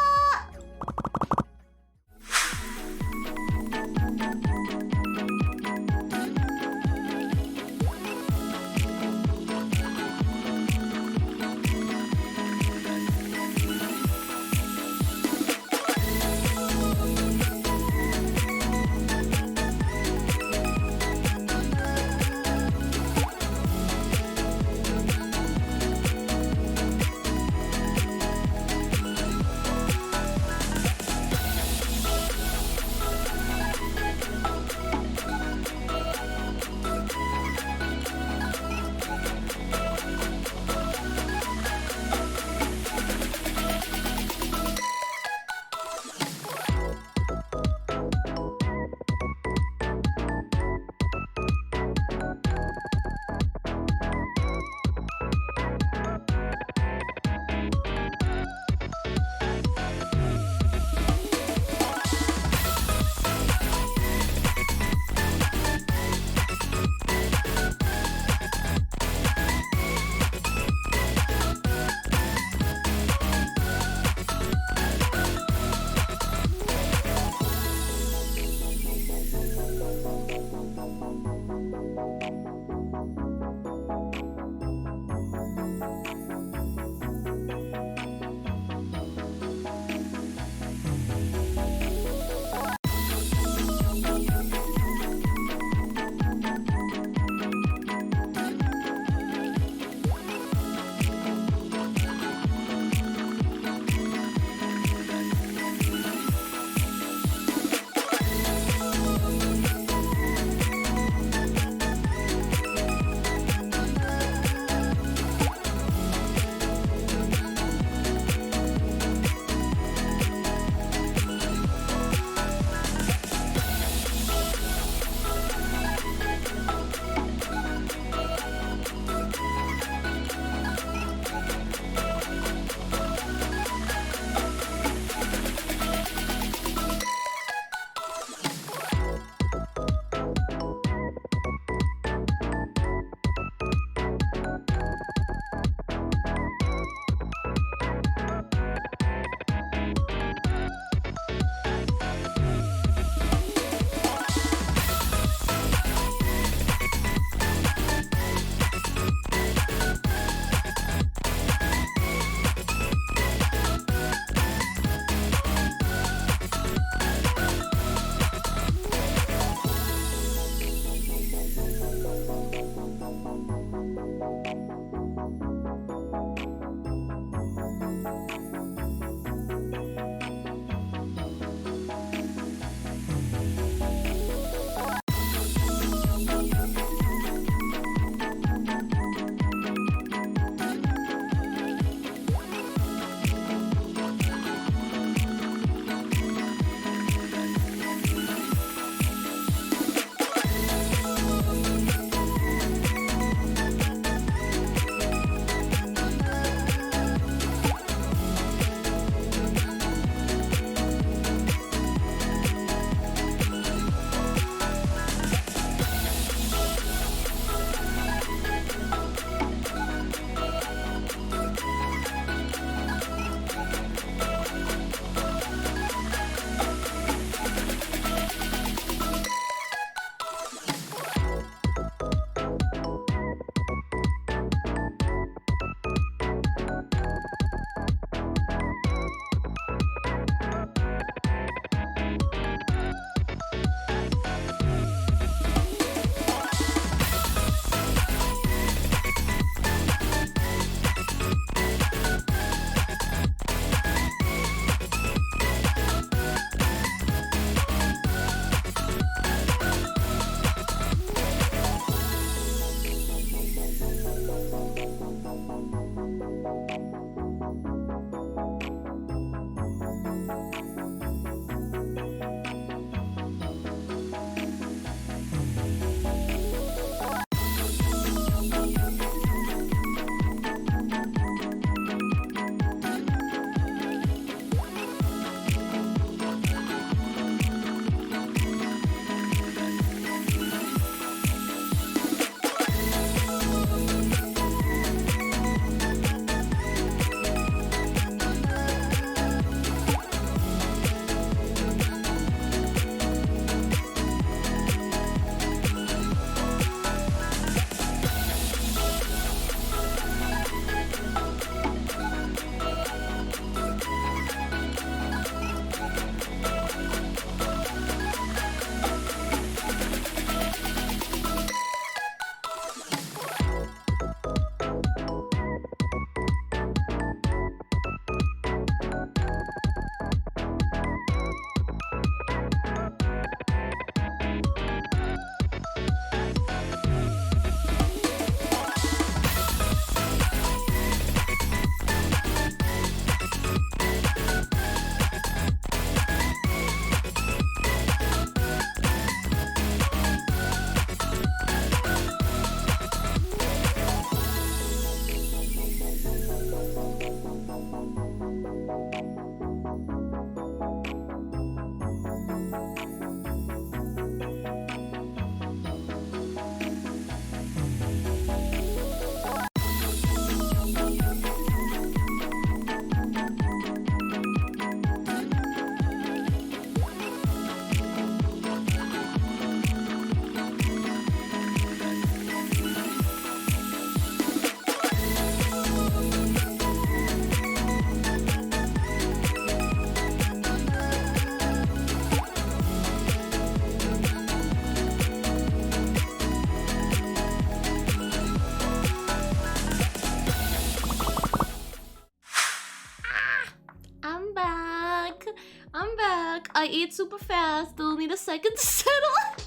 I'm back. I ate super fast. Don't need a second to settle.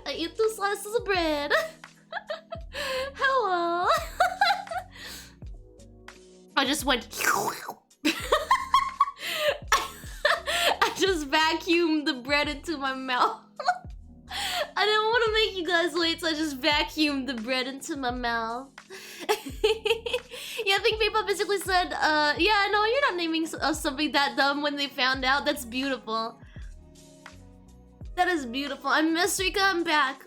I ate 2 slices of bread. Hello. I just went. I just vacuumed the bread into my mouth. I didn't want to make you guys wait, so I just vacuumed the bread into my mouth. Yeah, I think people basically said, yeah, no, you're not naming something that dumb when they found out. That's beautiful. That is beautiful. I miss Rika. I'm back.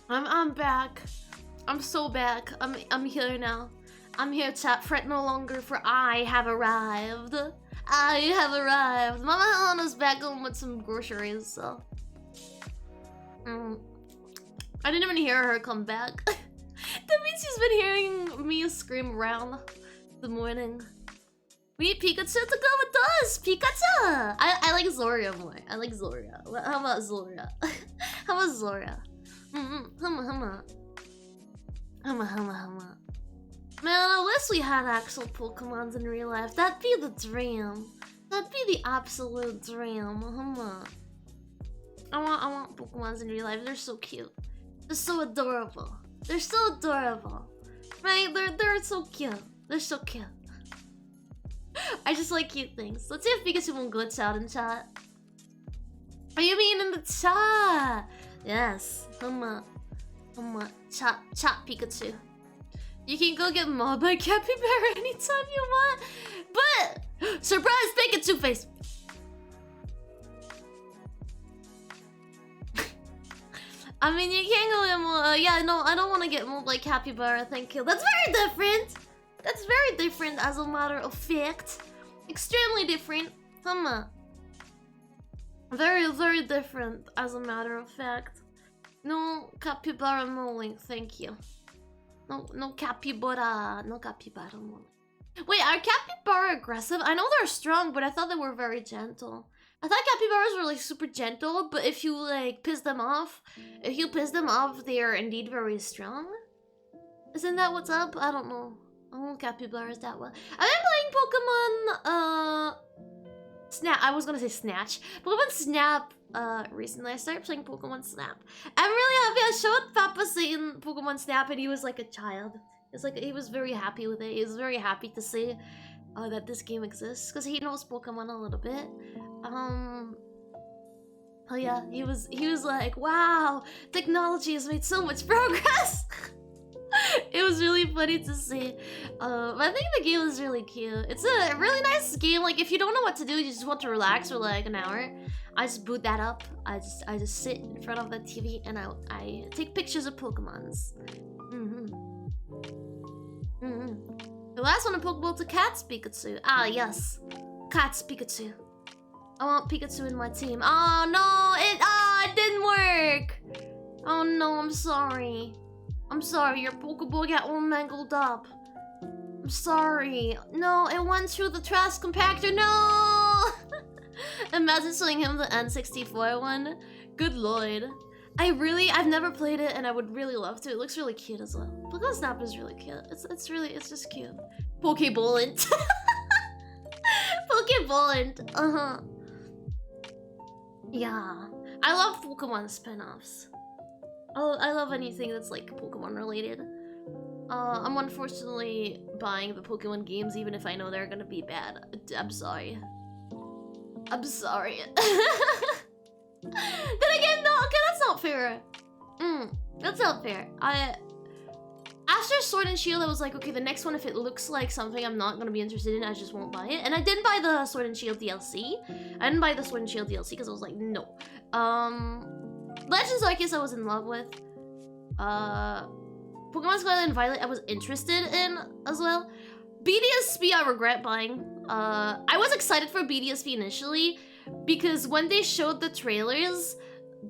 I'm back. I'm so back. I'm here now. I'm here, chat. Fret no longer, for I have arrived. I have arrived. Mama Helena's back home with some groceries, so. I didn't even hear her come back. That means she's been hearing me scream around the morning. We need Pikachu to go with us! Pikachu! I like Zoria more. I like Zoria. How about Zoria? How about Zoria? Humma. Man, I wish we had actual Pokemons in real life. That'd be the dream. That'd be the absolute dream. I want Pokemons in real life. They're so cute. They're so adorable. They're so adorable. Right? They're so cute. They're so cute. I just like cute things. Let's see if Pikachu won't glitch out in chat. Are you mean in the chat? Yes. Chat Pikachu. You can go get mauled by Capybara anytime you want. But surprise Pikachu face. I mean, you can't go get mauled. Yeah, no, I don't want to get mauled by Capybara. Thank you. That's very different. That's very different, as a matter of fact. Extremely different. Very, very different, as a matter of fact. No Capybara mauling, thank you. No Capybara. No Capybara mauling. Wait, are Capybara aggressive? I know they're strong, but I thought they were very gentle. I thought capybaras were like super gentle, but if you like piss them off, they are indeed very strong. Isn't that what's up? I don't know. I don't know capybaras that well. I've been playing Pokemon Snap. I was gonna say Snatch. Pokemon Snap recently. I started playing Pokemon Snap. I'm really happy. I showed Papa saying Pokemon Snap and he was like a child. It's like he was very happy with it. He was very happy to see that this game exists because he knows Pokemon a little bit. Oh yeah, he was like, wow, technology has made so much progress. It was really funny to see. I think the game is really cute. It's a really nice game. Like if you don't know what to do, you just want to relax for like an hour, I just boot that up. I just sit in front of the TV and I take pictures of Pokemons. The last one in Pokeball to Cat's Pikachu. Ah yes, Cat's Pikachu. I want Pikachu in my team. Oh no, it didn't work. Oh no, I'm sorry. I'm sorry, your Pokeball got all mangled up. I'm sorry. No, it went through the trash compactor. No! Imagine showing him the N64 one. Good lord. I've never played it and I would really love to. It looks really cute as well. Pokemon Snap is really cute. It's just cute. Pokeballant. Pokeballant. Yeah. I love Pokemon spin-offs. Oh, I love anything that's like Pokemon related. I'm unfortunately buying the Pokemon games even if I know they're gonna be bad. I'm sorry. I'm sorry. Then again, no, okay, that's not fair. That's not fair. After Sword and Shield, I was like, okay, the next one, if it looks like something I'm not gonna be interested in, I just won't buy it. And I didn't buy the Sword and Shield DLC. I didn't buy the Sword and Shield DLC because I was like, no. Legends Arceus I was in love with. Pokemon Scarlet and Violet I was interested in as well. BDSP I regret buying. I was excited for BDSP initially because when they showed the trailers,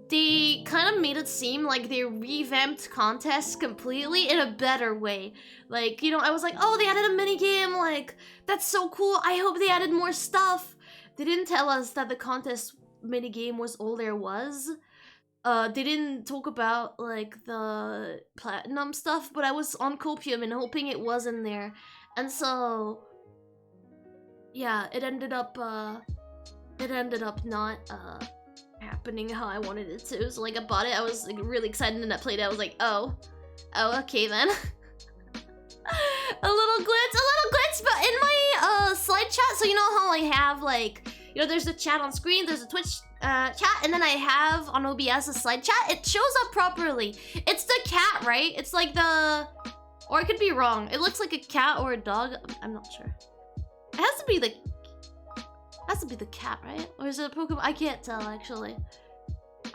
they kind of made it seem like they revamped contests completely in a better way. Like, you know, I was like, oh, they added a minigame, like, that's so cool. I hope they added more stuff. They didn't tell us that the contest minigame was all there was. They didn't talk about, like, the platinum stuff, but I was on Copium and hoping it was in there. And so, yeah, it ended up, it ended up not happening how I wanted it to. So like I bought it, I was like really excited, and I played it. I was like, oh okay then. a little glitch, but in my slide chat, so you know how I have like, you know, there's a chat on screen, there's a Twitch chat, and then I have on OBS a slide chat. It shows up properly. It's the cat, right? It's like the, or I could be wrong. It looks like a cat or a dog. I'm not sure. It has to be the cat, right? Or is it a Pokemon? I can't tell actually.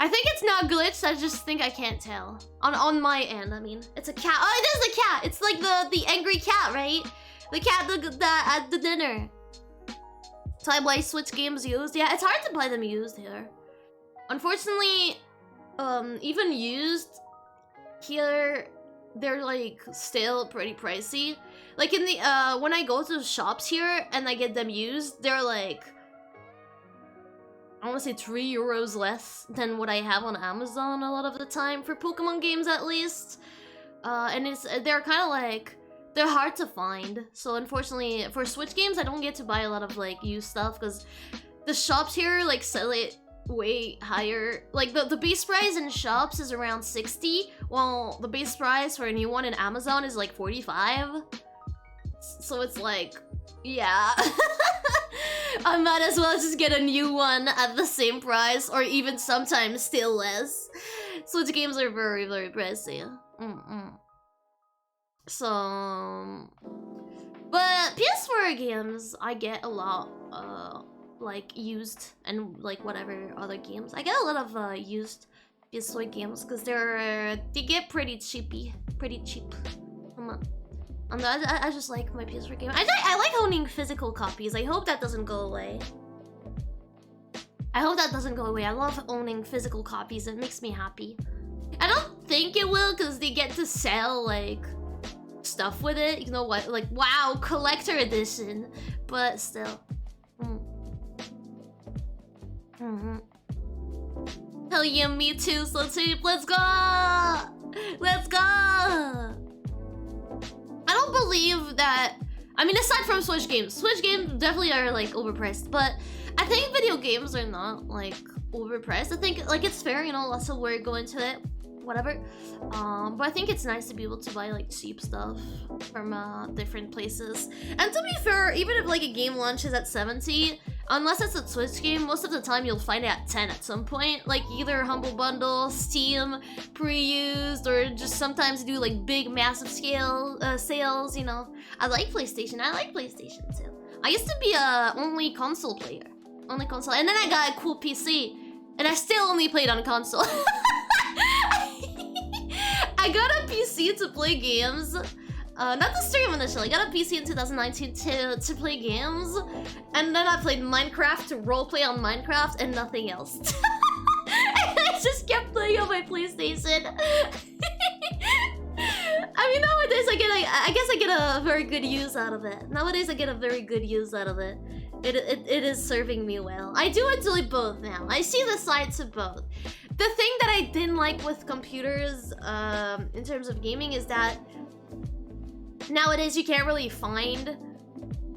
I think it's not glitched. I just think I can't tell. On my end, I mean, it's a cat. Oh, it is a cat. It's like the angry cat, right? The cat at the dinner. Time why Switch games used. Yeah, it's hard to play them used here. Unfortunately, even used here, they're like still pretty pricey. Like in the when I go to the shops here and I get them used, they're like, I want to say €3 less than what I have on Amazon a lot of the time for Pokemon games at least. And they're kind of like, they're hard to find. So unfortunately for Switch games, I don't get to buy a lot of like used stuff because the shops here like sell it way higher. Like the base price in shops is around 60, while the base price for a new one in Amazon is like 45. So it's like, yeah. I might as well just get a new one at the same price, or even sometimes still less. Switch games are very, very pricey. So, but PS4 games, I get a lot, like used and like whatever other games. I get a lot of used PS4 games because they get pretty cheap. I just like my PS4 game. I like owning physical copies. I hope that doesn't go away. I love owning physical copies. It makes me happy. I don't think it will because they get to sell like stuff with it. You know what? Like, wow, collector edition. But still. Hell yeah, me too, so cheap. Let's go! Let's go! I don't believe that. I mean, aside from Switch games definitely are like overpriced, but I think video games are not like overpriced. I think like it's fair, you know, lots of work go into it, whatever. But I think it's nice to be able to buy like cheap stuff from different places. And to be fair, even if like a game launches at 70, unless it's a Switch game, most of the time you'll find it at 10 at some point. Like either Humble Bundle, Steam, pre-used, or just sometimes do like big massive scale sales, you know. I like PlayStation too. I used to be a only console player. And then I got a cool PC, and I still only played on console. I got a PC to play games. Not to stream initially. I got a PC in 2019 to play games, and then I played Minecraft to roleplay on Minecraft and nothing else. I just kept playing on my PlayStation. I mean, nowadays I guess I get a very good use out of it. It is serving me well. I do enjoy both now. I see the sides of both. The thing that I didn't like with computers, in terms of gaming, is that nowadays you can't really find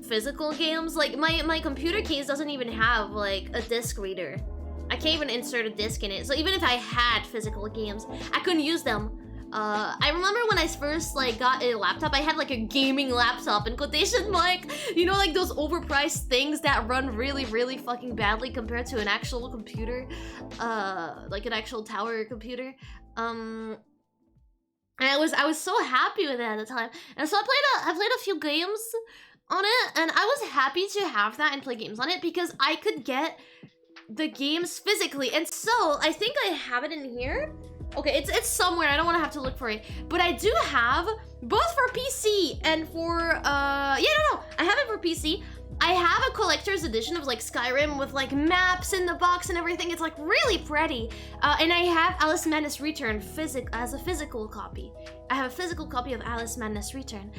physical games. Like my computer case doesn't even have like a disc reader. I can't even insert a disc in it. So even if I had physical games, I couldn't use them. I remember when I first like got a laptop, I had like a gaming laptop in quotation mark. You know, like those overpriced things that run really, really fucking badly compared to an actual computer, like an actual tower computer. And I was so happy with it at the time, and so I played a few games on it, and I was happy to have that and play games on it because I could get the games physically. And so I think I have it in here. Okay, it's somewhere. I don't want to have to look for it, but I do have both for PC and for I have it for PC. I have a collector's edition of like Skyrim with like maps in the box and everything. It's like really pretty. And I have Alice Madness Return as a physical copy. I have a physical copy of Alice Madness Return.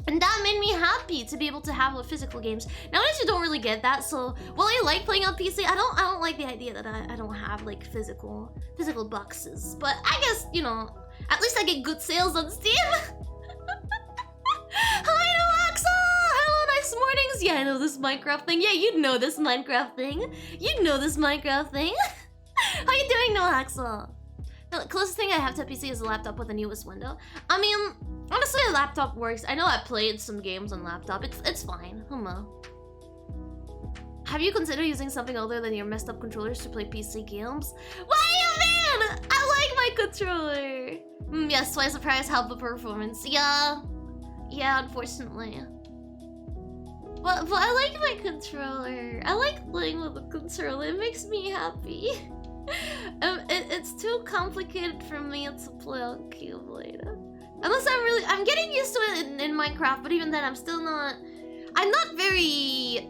And that made me happy to be able to have physical games. Nowadays you don't really get that, so while I like playing on PC, I don't like the idea that I don't have like physical boxes. But I guess, you know, at least I get good sales on Steam. Hi, Alexa! Hello, nice mornings, Minecraft? Yeah, I know this Minecraft thing. Yeah, you know this Minecraft thing. You know this Minecraft thing. How you doing, no Axel? The closest thing I have to a PC is a laptop with the newest window. I mean, honestly, a laptop works. I know I played some games on laptop. It's fine. Have you considered using something other than your messed up controllers to play PC games? What do you mean? I like my controller. Yes, twice the price, half the performance. Yeah, unfortunately. But I like my controller. I like playing with the controller. It makes me happy. It's too complicated for me to play on keyboard. Unless I'm getting used to it in Minecraft, but even then I'm not very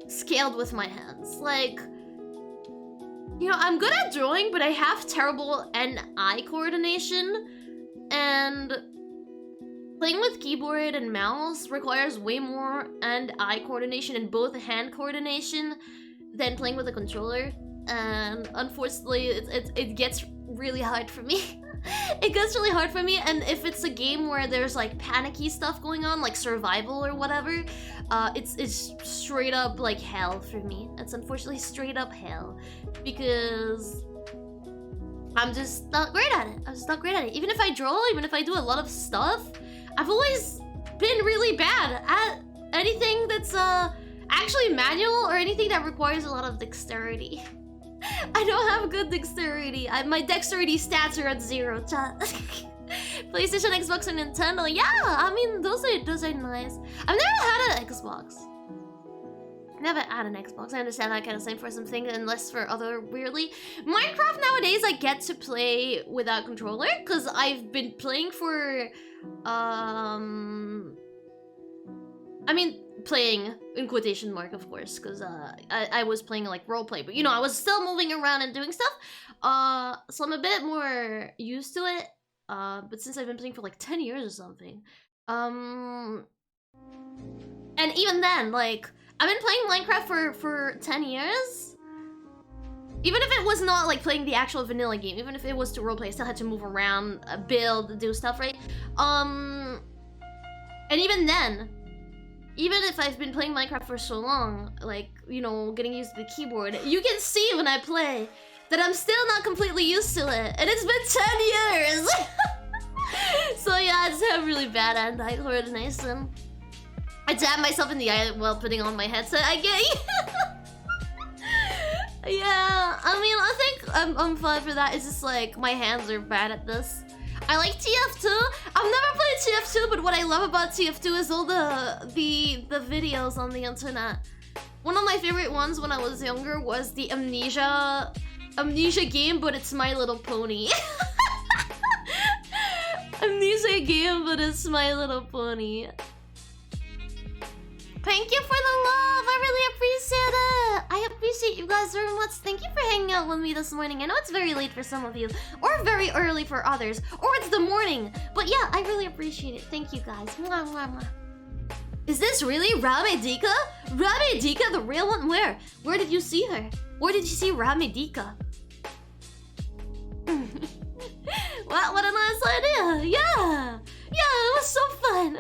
scaled with my hands. Like, you know, I'm good at drawing, but I have terrible hand-eye coordination, and playing with keyboard and mouse requires way more hand-eye coordination and both hand coordination than playing with a controller. And unfortunately, it gets really hard for me. It gets really hard for me, and if it's a game where there's like panicky stuff going on, like survival or whatever, it's straight up like hell for me. It's unfortunately straight up hell, because I'm just not great at it. Even if I draw, even if I do a lot of stuff, I've always been really bad at anything that's actually manual or anything that requires a lot of dexterity. I don't have good dexterity. My dexterity stats are at 0, chat. PlayStation, Xbox, or Nintendo. Yeah, I mean, those are nice. I've never had an Xbox. Never had an Xbox. I understand that kind of same for some things, unless for other weirdly. Minecraft nowadays, I get to play without controller, because I've been playing for, I mean, playing in quotation mark, of course, because I was playing like roleplay, but you know, I was still moving around and doing stuff, so I'm a bit more used to it, but since I've been playing for like 10 years or something, and even then, like, I've been playing Minecraft for 10 years, even if it was not like playing the actual vanilla game, even if it was to roleplay, I still had to move around, build, do stuff, right? And even then, even if I've been playing Minecraft for so long, like, you know, getting used to the keyboard, you can see when I play that I'm still not completely used to it, and it's been 10 years! So yeah, I just have really bad hand-eye coordination. I jab myself in the eye while putting on my headset, I get you! Yeah, I mean, I think I'm fine for that. It's just like, my hands are bad at this. I like TF2. I've never played TF2, but what I love about TF2 is all the videos on the internet. One of my favorite ones when I was younger was the Amnesia game, but it's My Little Pony. Amnesia game, but it's My Little Pony. Thank you for the love. I really appreciate it. I appreciate you guys very much. Thank you for hanging out with me this morning. I know it's very late for some of you, or very early for others, or it's the morning. But yeah, I really appreciate it. Thank you guys. Mwah, mwah, mwah. Is this really Ramedika? Ramedika, the real one? Where? Where did you see her? Where did you see Ramedika? What a nice idea. Yeah, it was so fun.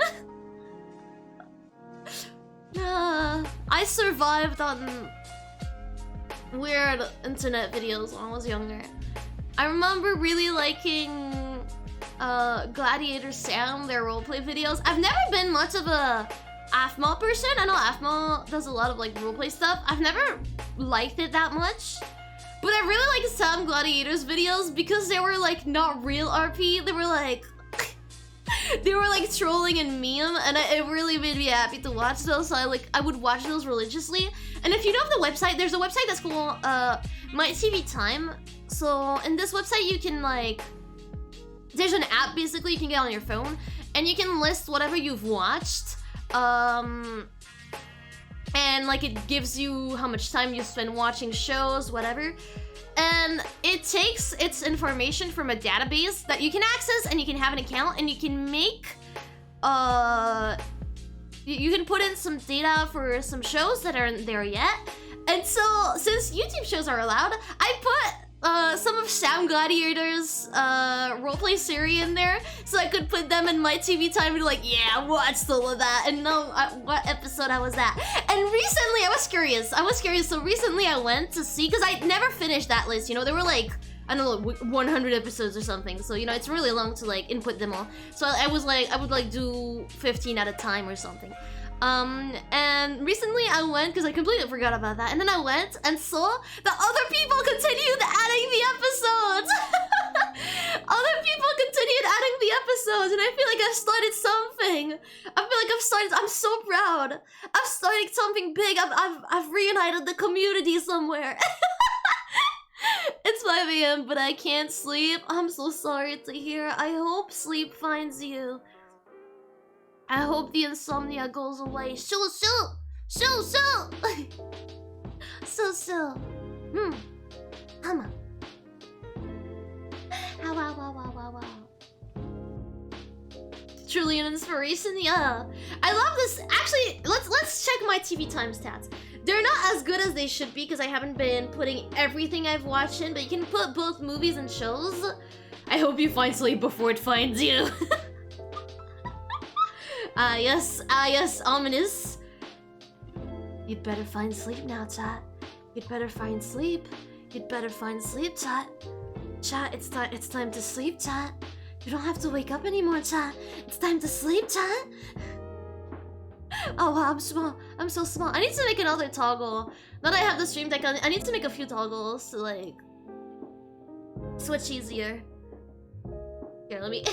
I survived on weird internet videos when I was younger. I remember really liking Gladiator Sam, their roleplay videos. I've never been much of a AFMA person. I know AFMA does a lot of like roleplay stuff. I've never liked it that much. But I really like Sam Gladiator's videos because they were like not real RP. They were like trolling and meme, and it really made me happy to watch those. So I would watch those religiously. And if you know of the website, there's a website that's called My TV Time. So in this website you can like, there's an app basically you can get on your phone, and you can list whatever you've watched, and like it gives you how much time you spend watching shows, whatever. And it takes its information from a database that you can access, and you can have an account, and you can make, you can put in some data for some shows that aren't there yet. And so, since YouTube shows are allowed, I put some of Sam Gladiator's roleplay series in there, so I could put them in my TV time and be like, yeah, I watched all of that and know what episode I was at. And recently, I was curious. So recently I went to see, because I never finished that list, you know, there were like, I don't know, 100 episodes or something, so you know, it's really long to like input them all. So I was like, I would like do 15 at a time or something. And recently I went, because I completely forgot about that, and then I went and saw that other people continued adding the episodes! Other people continued adding the episodes, and I feel like I've started something! I'm so proud! I've started something big, I've reunited the community somewhere! It's 5 AM, but I can't sleep. I'm so sorry to hear. I hope sleep finds you. I hope the insomnia goes away. So. Come on. Wow. Truly an inspiration, yeah. I love this. Actually, let's check my TV time stats. They're not as good as they should be because I haven't been putting everything I've watched in, but you can put both movies and shows. I hope you find sleep before it finds you. Yes, ominous. You'd better find sleep now, chat. You'd better find sleep. Chat. Chat, it's time to sleep, chat. You don't have to wake up anymore, chat. It's time to sleep, chat. Oh wow, I'm small. I'm so small. I need to make another toggle. Now that I have the stream deck, I need to make a few toggles to like switch easier. Here, let me.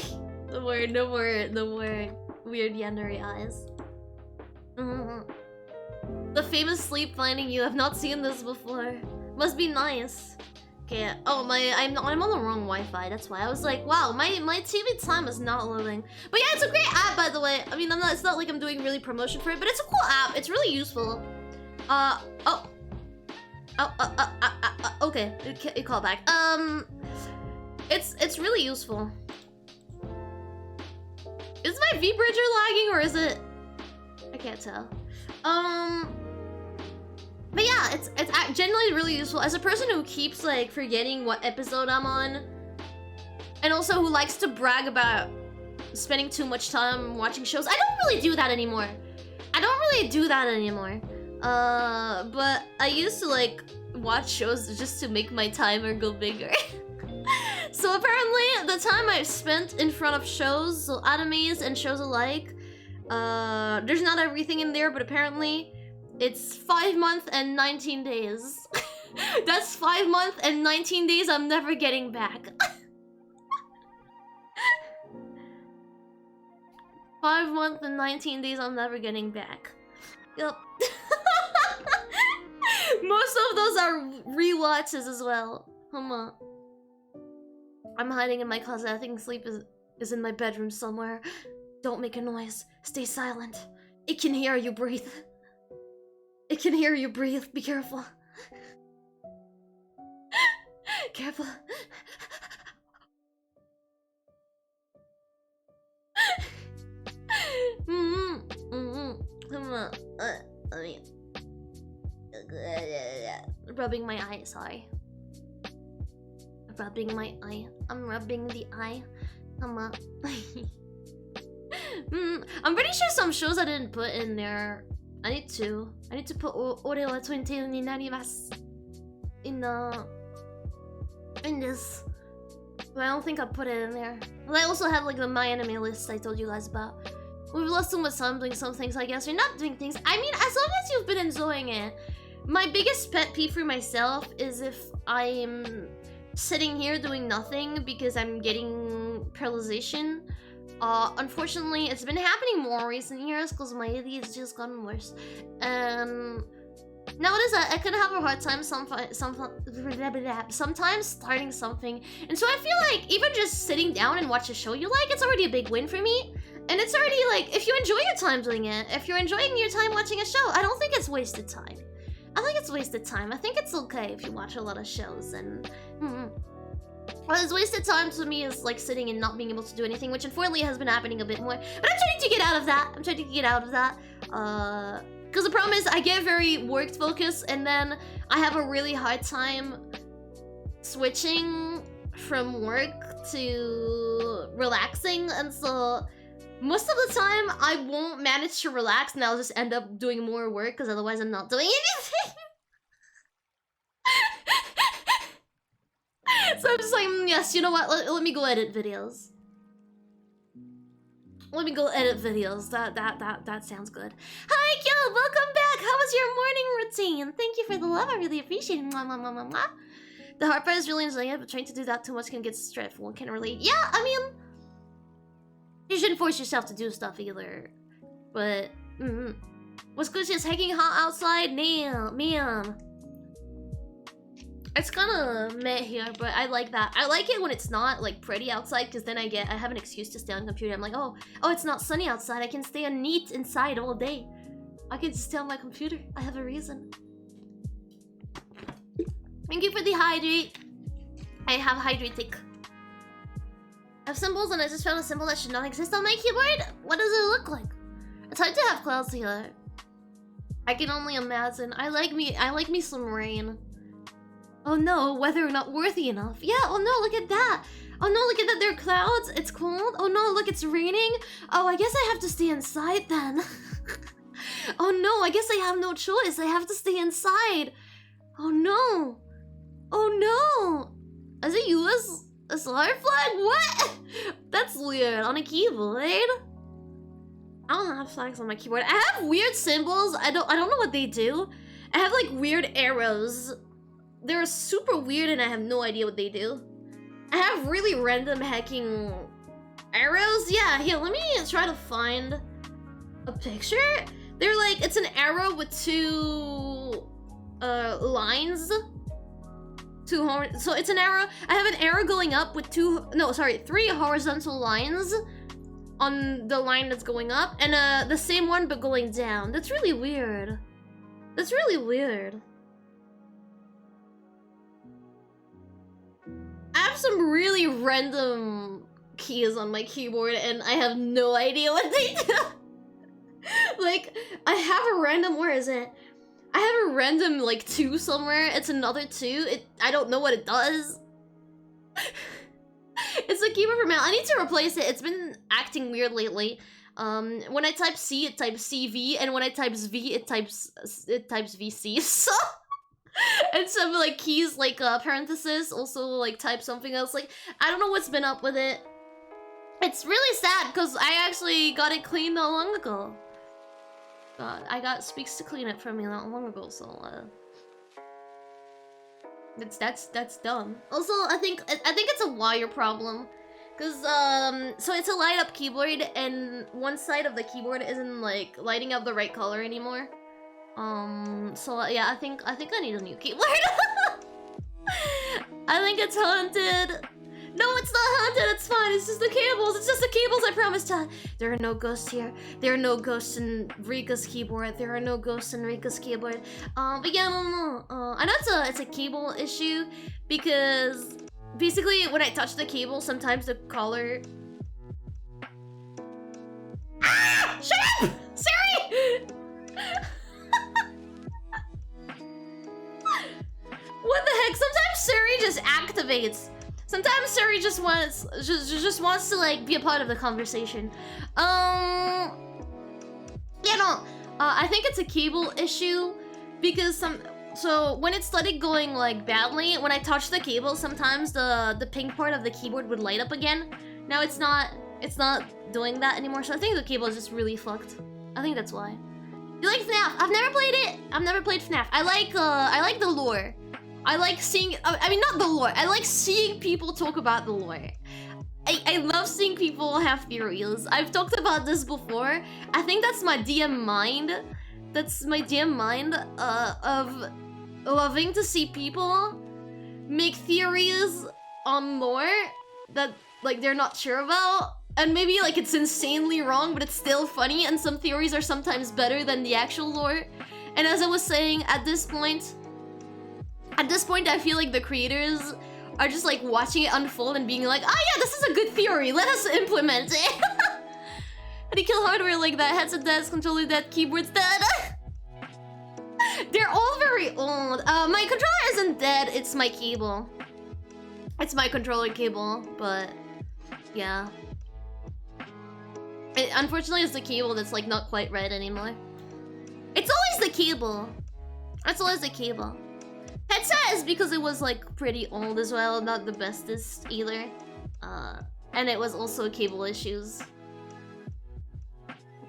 No more weird yandery eyes. The famous sleep finding you. I've not seen this before. Must be nice. Okay. Oh I'm on the wrong Wi-Fi. That's why I was like, wow, my TV time is not loading. But yeah, it's a great app, by the way. I mean, it's not like I'm doing really promotion for it, but it's a cool app. It's really useful. Okay. You call back. It's really useful. Is my V-bridger lagging or is it? I can't tell. But yeah, it's generally really useful. As a person who keeps like forgetting what episode I'm on, and also who likes to brag about spending too much time watching shows, I don't really do that anymore. But I used to like watch shows just to make my timer go bigger. So apparently, the time I've spent in front of shows, so animes and shows alike, there's not everything in there, but apparently it's 5 months and 19 days. That's 5 months and 19 days I'm never getting back. 5 months and 19 days I'm never getting back. Yup. Most of those are rewatches as well. I'm hiding in my closet. I think sleep is in my bedroom somewhere. Don't make a noise. Stay silent. It can hear you breathe. It can hear you breathe. Be careful. Careful. Let me... Rubbing my eye, sorry. Rubbing my eye. I'm rubbing the eye. I'm pretty sure some shows I didn't put in there. I need to put Ore wa 20 ni narimasu in this. But I don't think I put it in there. But I also have like the My Anime list I told you guys about. We've lost so much time doing some things, I guess. We're not doing things. I mean, as long as you've been enjoying it. My biggest pet peeve for myself is if I'm sitting here doing nothing because I'm getting paralyzation. Unfortunately, it's been happening more recent years because my ADHD has gotten worse. Nowadays, I can have a hard time sometimes starting something. And so I feel like even just sitting down and watch a show you like, it's already a big win for me. And it's already like, if you enjoy your time doing it, if you're enjoying your time watching a show, I don't think it's wasted time. I think it's wasted time. I think it's okay if you watch a lot of shows and... Well, it's wasted time to me is like sitting and not being able to do anything, which unfortunately has been happening a bit more. But I'm trying to get out of that. Because the problem is I get very work focused and then I have a really hard time switching from work to relaxing, and so most of the time I won't manage to relax and I'll just end up doing more work because otherwise I'm not doing anything. So I'm just like, yes, you know what? Let me go edit videos. Let me go edit videos. That sounds good. Hi, Gil! Welcome back! How was your morning routine? Thank you for the love. I really appreciate it. Mwah, mwah, mwah, mwah, mwah. The hard part is really enjoying it, but trying to do that too much can get stressful and can relate. Yeah, I mean, you shouldn't force yourself to do stuff either. But, what's good? Just hiking hot outside? Man. It's kind of meh here, but I like that. I like it when it's not like pretty outside, because then I have an excuse to stay on the computer. I'm like, oh, it's not sunny outside. I can stay neat inside all day. I can just stay on my computer. I have a reason. Thank you for the hydrate. I have hydratic. I have symbols and I just found a symbol that should not exist on my keyboard. What does it look like? It's hard to have clouds here. I can only imagine. I like me some rain. Oh no, weather not worthy enough. Yeah, oh no, look at that. Oh no, look at that, there are clouds. It's cold. Oh no, look, it's raining. Oh, I guess I have to stay inside then. Oh no, I guess I have no choice. I have to stay inside. Oh no. Oh no. Is it a solar flag? What? That's weird. On a keyboard? I don't have flags on my keyboard. I have weird symbols. I don't know what they do. I have like weird arrows. They're super weird and I have no idea what they do. I have really random hacking arrows. Yeah, here, let me try to find a picture. They're like, it's an arrow with two lines. So it's an arrow. I have an arrow going up with three horizontal lines on the line that's going up, and the same one but going down. That's really weird. That's really weird. I have some really random keys on my keyboard and I have no idea what they do. Like, I have a random, where is it? I have a random, like, 2 somewhere. It's another 2. I don't know what it does. It's a keyboard for mail. I need to replace it. It's been acting weird lately. When I type C, it types CV, and when I type V, it types VC. So, and some like keys, like parenthesis, also like type something else. Like, I don't know what's been up with it. It's really sad because I actually got it cleaned not long ago. I got Speaks to clean it for me not long ago, so that's dumb. Also, I think it's a wire problem, cause so it's a light up keyboard and one side of the keyboard isn't like lighting up the right color anymore. So yeah, I think I need a new keyboard. I think it's haunted. No, it's not haunted, it's fine, it's just the cables, I promise, Todd. There are no ghosts here. There are no ghosts in Rika's keyboard. There are no ghosts in Rika's keyboard. But yeah, no. I know it's a cable issue, because basically when I touch the cable, sometimes the color... Ah! Shut up! Siri! What the heck? Sometimes Siri just activates. Sometimes Siri just wants to like be a part of the conversation. I think it's a cable issue because so when it started going like badly, when I touched the cable, sometimes the pink part of the keyboard would light up again. Now it's not doing that anymore. So I think the cable is just really fucked. I think that's why. You like FNAF? I've never played it. I've never played FNAF. I like the lore. I like seeing, I mean, not the lore. I like seeing people talk about the lore. I love seeing people have theories. I've talked about this before. I think that's my DM mind. That's my DM mind of loving to see people make theories on lore that like they're not sure about. And maybe like it's insanely wrong, but it's still funny. And some theories are sometimes better than the actual lore. And as I was saying, at this point, I feel like the creators are just like watching it unfold and being like, oh yeah, this is a good theory, let us implement it. How do you kill hardware like that? Headset dead, controller dead, keyboard's dead. They're all very old. My controller isn't dead, it's my cable. It's my controller cable, but yeah. Unfortunately, it's the cable that's like not quite right anymore. It's always the cable. It's always the cable. Headset is because it was like pretty old as well, not the bestest either. And it was also cable issues.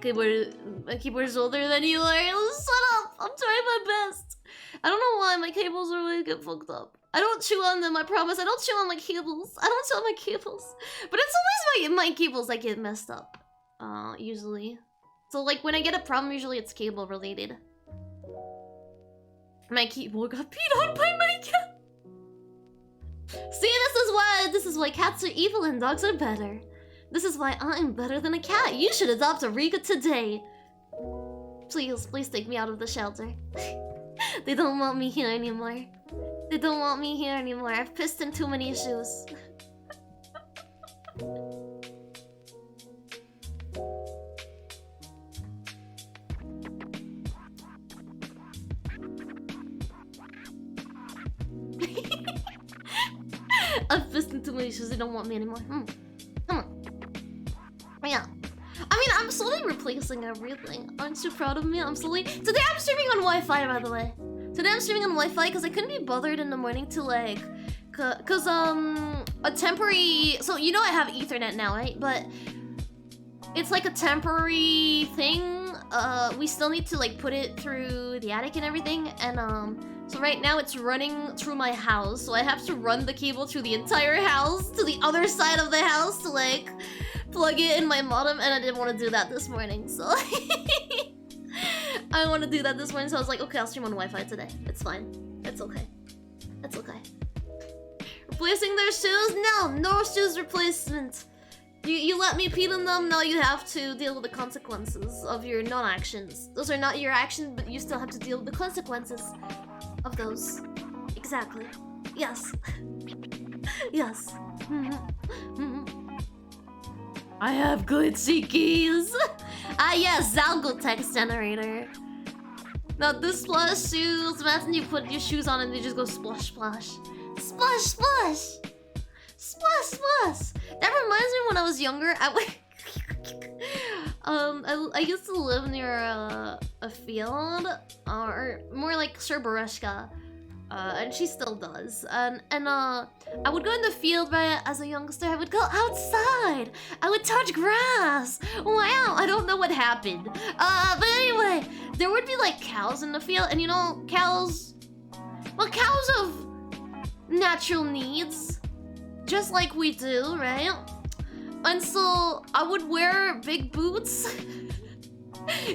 My keyboard is older than you are. Shut up! I'm trying my best. I don't know why my cables really get fucked up. I don't chew on them, I promise. I don't chew on my cables. I don't chew on my cables. But it's always my cables that get messed up. Usually. So like when I get a problem, usually it's cable related. My keyboard got peed on by my cat. See, this is why cats are evil and dogs are better. This is why I'm better than a cat. You should adopt a Rika today. Please take me out of the shelter. They don't want me here anymore. They don't want me here anymore. I've pissed in too many shoes. I've pissed in too many shoes. They don't want me anymore. Come on. Yeah. I mean, I'm slowly replacing everything. Aren't you proud of me? Today I'm streaming on Wi-Fi, by the way. Today I'm streaming on Wi-Fi because I couldn't be bothered in the morning to like... Cause a temporary... So you know I have Ethernet now, right? But it's like a temporary thing. We still need to like put it through the attic and everything. And so right now it's running through my house. So I have to run the cable through the entire house to the other side of the house to like plug it in my modem. And I didn't want to do that this morning, so... I want to do that this morning, so I was like, okay, I'll stream on Wi-Fi today. It's fine. It's okay. It's okay. Replacing their shoes? No shoes replacement. You let me pee in them, now you have to deal with the consequences of your non-actions. Those are not your actions, but you still have to deal with the consequences of those. Exactly. Yes. Yes. I have good keys. Yes, Zalgo text generator. Now this splash shoes, imagine you put your shoes on and they just go splash splash. Splash splash! Splash splash! That reminds me when I was younger, I used to live near a field, or more like Sherbareshka. And she still does. And I would go in the field, right, as a youngster. I would go outside. I would touch grass. Wow, I don't know what happened. But anyway, there would be like cows in the field, and you know, cows. Well, cows have natural needs, just like we do, right? And so I would wear big boots.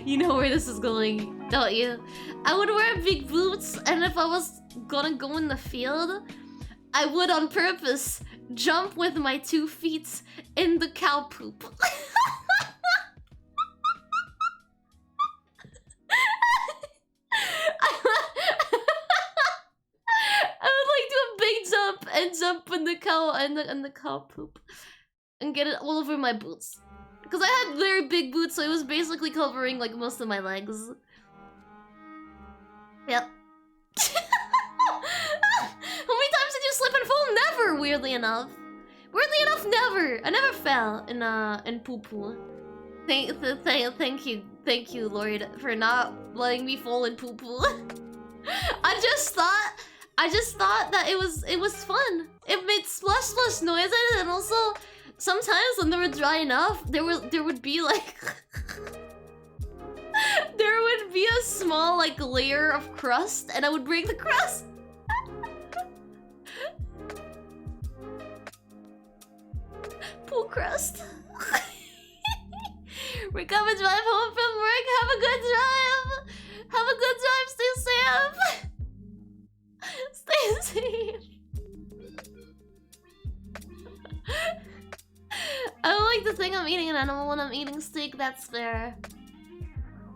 You know where this is going, don't you? I would wear big boots, and if I was gonna go in the field, I would on purpose jump with my 2 feet in the cow poop. I would like do a big jump and jump in the cow and the cow poop and get it all over my boots. Because I had very big boots, so it was basically covering like most of my legs. Yep. How many times did you slip and fall? Never, weirdly enough. Weirdly enough, never. I never fell in poo-poo. Thank you, Lord, for not letting me fall in poo-poo. I just thought that it was fun. It made splash splash noises, and also sometimes when they were dry enough, there would be like there would be a small like layer of crust, and I would break the crust. Pool crust. We're coming to drive home from work. Have a good drive. Have a good drive. Stay safe. Stay safe. I don't like to think I'm eating an animal when I'm eating steak. That's fair.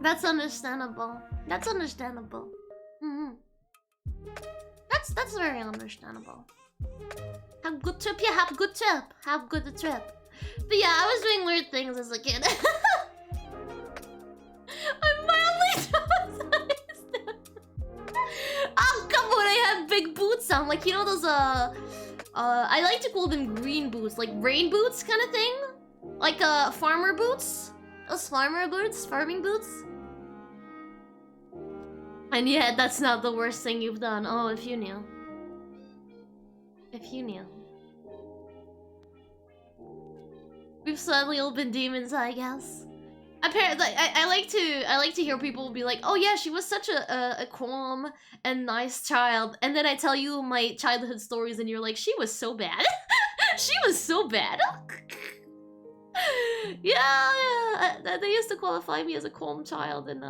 That's understandable. That's understandable. That's very understandable. Have a good trip. Yeah, have a good trip. Have a good trip. But yeah, I was doing weird things as a kid. I'm mildly traumatized. Oh, come on, I had big boots on. Like, you know those, I like to call them green boots, like rain boots kind of thing. Like farmer boots. Those farmer boots, farming boots. And yet, that's not the worst thing you've done. Oh, if you knew. If you knew. We've suddenly all been demons, I guess. Apparently, I like to hear people be like, "Oh yeah, she was such a calm and nice child," and then I tell you my childhood stories, and you're like, "She was so bad. She was so bad." Yeah, they used to qualify me as a calm child, and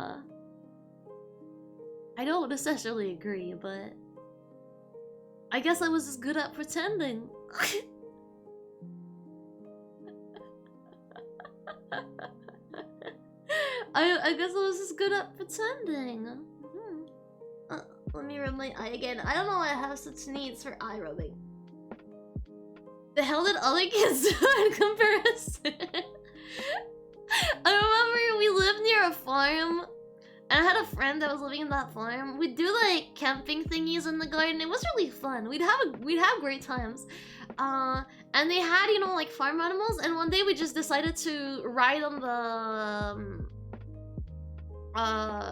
I don't necessarily agree, but I guess I was just good at pretending. I guess I was just good at pretending. Let me rub my eye again. I don't know why I have such needs for eye rubbing. The hell did other kids do in comparison? I remember we lived near a farm, and I had a friend that was living in that farm. We'd do like camping thingies in the garden. It was really fun. We'd have great times. And they had, you know, like farm animals, and one day we just decided to ride on the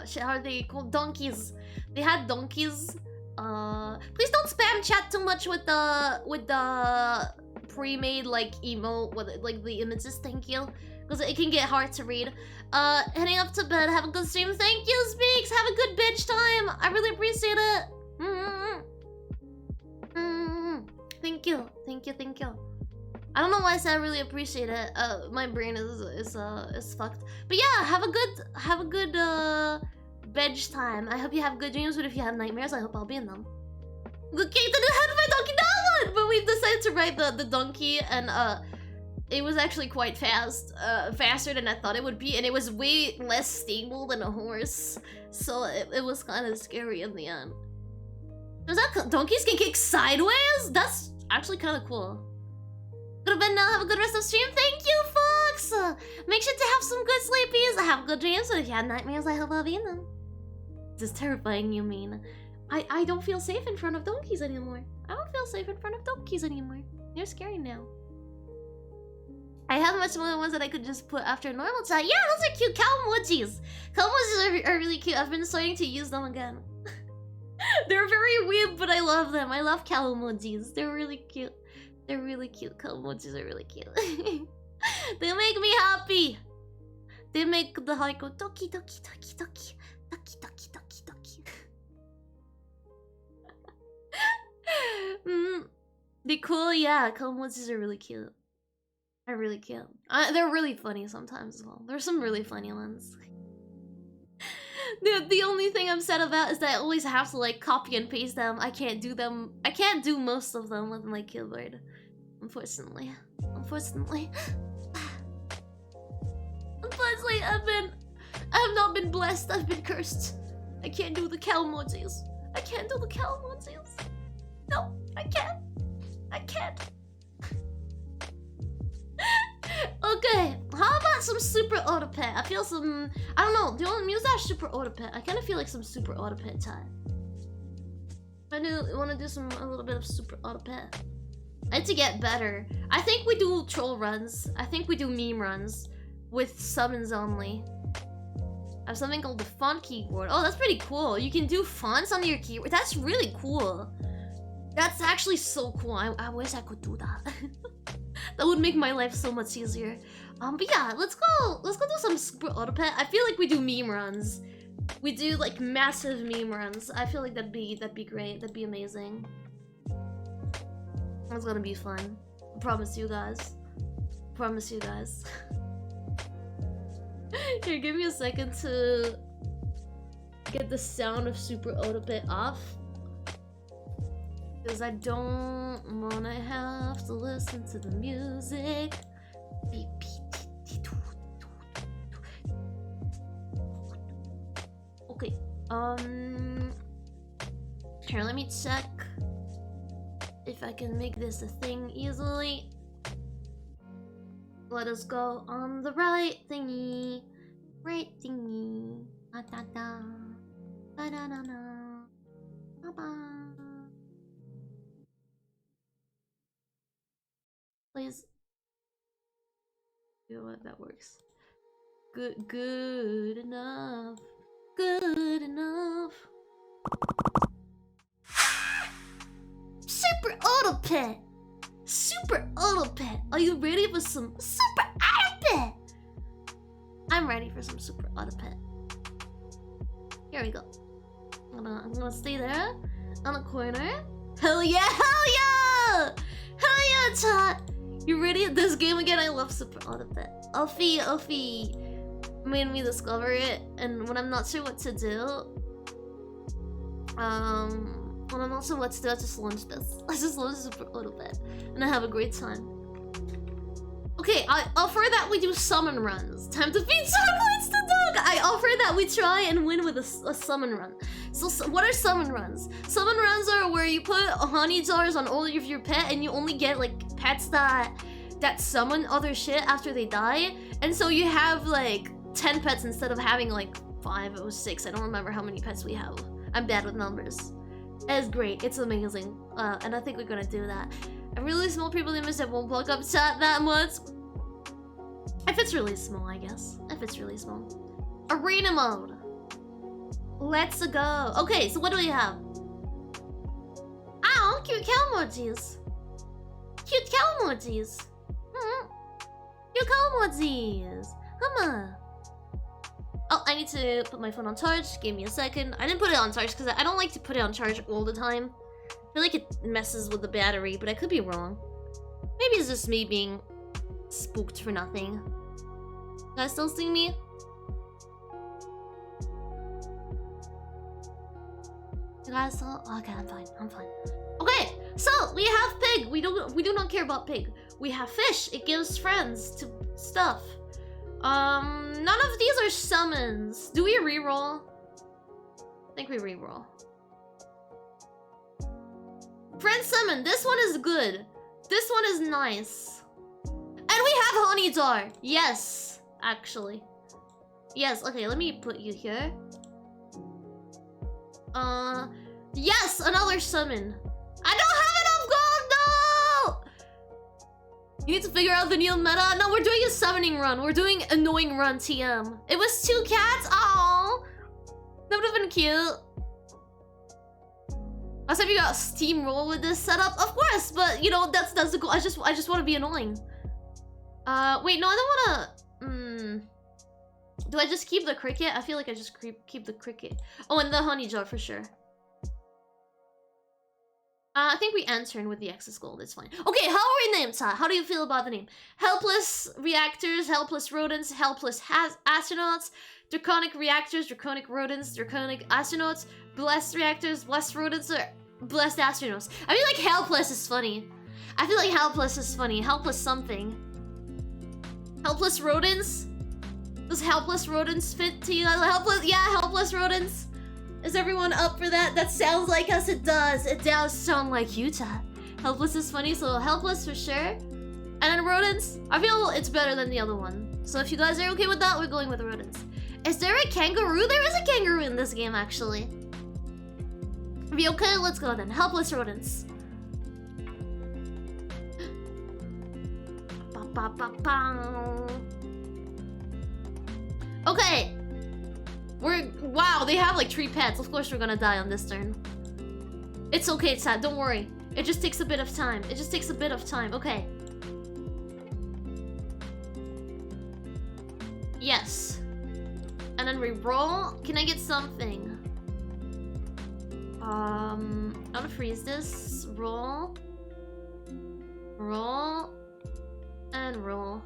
shit, how are they called? Donkeys. They had donkeys. Please don't spam chat too much with the pre-made like emote with like the images, thank you. Because it can get hard to read. Heading up to bed, have a good stream. Thank you, Speaks! Have a good bitch time! I really appreciate it! Thank you, thank you, thank you. I don't know why I said I really appreciate it. My brain is fucked. But yeah, have a good veg time. I hope you have good dreams, but if you have nightmares, I hope I'll be in them. Okay, then I had my donkey down! But we decided to ride the donkey, and it was actually quite fast. Faster than I thought it would be, and it was way less stable than a horse. So it was kind of scary in the end. Does that donkeys can kick sideways? That's actually kind of cool. Go to bed now, have a good rest of stream. Thank you, Fox! Make sure to have some good sleepies. Have good dreams, but if you have nightmares, I hope I'll be in them. This is terrifying, you mean? I don't feel safe in front of donkeys anymore. I don't feel safe in front of donkeys anymore. They're scary now. I have much more ones that I could just put after normal chat. Yeah, those are cute. Cow emojis. Cow emojis are really cute. I've been starting to use them again. They're very weird, but I love them. I love cow emojis. They're really cute. They're really cute. Cow emojis are really cute. They make me happy. They make the heart go doki doki doki doki doki doki doki doki. They're cool, yeah. Cow emojis are really cute. They're really cute. They're really funny sometimes as well. There's some really funny ones. The only thing I'm sad about is that I always have to like copy and paste them. I can't do them. I can't do most of them with my keyboard. Unfortunately. Unfortunately, I have not been blessed. I've been cursed. I can't do the cow emojis. I can't do the cow emojis. No, I can't. I can't. Okay, how about some super auto pet? I feel some. I don't know. Do you want to use that super auto pet? I kind of feel like some super auto pet time. I do want to do a little bit of super auto pet. I need to get better. I think we do troll runs. I think we do meme runs with summons only. I have something called the font keyboard. Oh, that's pretty cool. You can do fonts on your keyboard. That's really cool. That's actually so cool. I wish I could do that. That would make my life so much easier. But yeah, let's go do some super auto pet. I feel like we do meme runs. We do like massive meme runs. I feel like that'd be great. That'd be amazing. That's gonna be fun. I promise you guys. Promise you guys. Here, give me a second to get the sound of super auto pet off. Because I don't wanna have to listen to the music. Okay, here, let me check if I can make this a thing easily. Let us go on the right thingy. Right thingy. Da da da. Da da da da. Ba ba. please? You know what? That works. Good enough. Good enough. Super Auto Pet! Super Auto Pet! Are you ready for some Super Auto Pet? I'm ready for some Super Auto Pet. Here we go. I'm gonna stay there on the corner. Hell yeah! Hell yeah! Hell yeah, chat! You ready at this game again? I love Super Auto Pet. Alfie made me discover it, and when I'm not sure what to do, when I'm not sure what to do, I just launch this. I just launch Super Auto Pet, and I have a great time. Okay, I offer that we do summon runs. Time to feed chocolates to dog! I offer that we try and win with a summon run. So what are summon runs? Summon runs are where you put honey jars on all of your pet, and you only get like pets that summon other shit after they die. And so you have like 10 pets instead of having like 5 or 6. I don't remember how many pets we have. I'm bad with numbers. It's great. It's amazing. And I think we're gonna do that. A really small people image that won't plug up chat that much. If it's really small, I guess. If it's really small. Arena mode. Let's go. Okay, so what do we have? Oh, cute cow emojis. Cute cow emojis. Cute cow emojis. Come on. Oh, I need to put my phone on charge. Give me a second. I didn't put it on charge because I don't like to put it on charge all the time. I feel like it messes with the battery, but I could be wrong. Maybe it's just me being spooked for nothing. You guys still see me? You guys still? Okay, I'm fine. I'm fine. Okay, so we have pig. We do not care about pig. We have fish. It gives friends to stuff. None of these are summons. Do we reroll? I think we reroll. Friend summon. This one is good. This one is nice. And we have honey jar. Yes, actually. Yes. Okay, let me put you here. Yes, another summon. I don't have enough gold. No. You need to figure out the new meta. No, we're doing a summoning run. We're doing annoying run TM. It was 2 cats. Aww. That would have been cute. I said you got steamroll with this setup, of course, but you know that's the goal. I just want to be annoying. Wait, no, I don't wanna. Do I just keep the cricket? I feel like I just keep the cricket. Oh, and the honey jar for sure. I think we answered with the excess gold. It's fine. Okay, how are we named, Ty? How do you feel about the name? Helpless reactors, helpless rodents, helpless astronauts, draconic reactors, draconic rodents, draconic astronauts, blessed reactors, blessed rodents, or blessed astronauts. I feel like helpless is funny. I feel like helpless is funny. Helpless something. Helpless rodents? Does helpless rodents fit to you? Helpless, yeah, helpless rodents. Is everyone up for that? That sounds like us. It does. It does sound like you, chat. Helpless is funny, so helpless for sure. And then rodents, I feel it's better than the other one. So if you guys are okay with that, we're going with rodents. Is there a kangaroo? There is a kangaroo in this game, actually. Are we okay? Let's go then. Helpless rodents. Okay. Wow, they have like 3 pets. Of course we're gonna die on this turn. It's okay, chat. Don't worry. It just takes a bit of time. It just takes a bit of time. Okay. Yes. And then we roll. Can I get something? I'm gonna freeze this. Roll. Roll. And roll.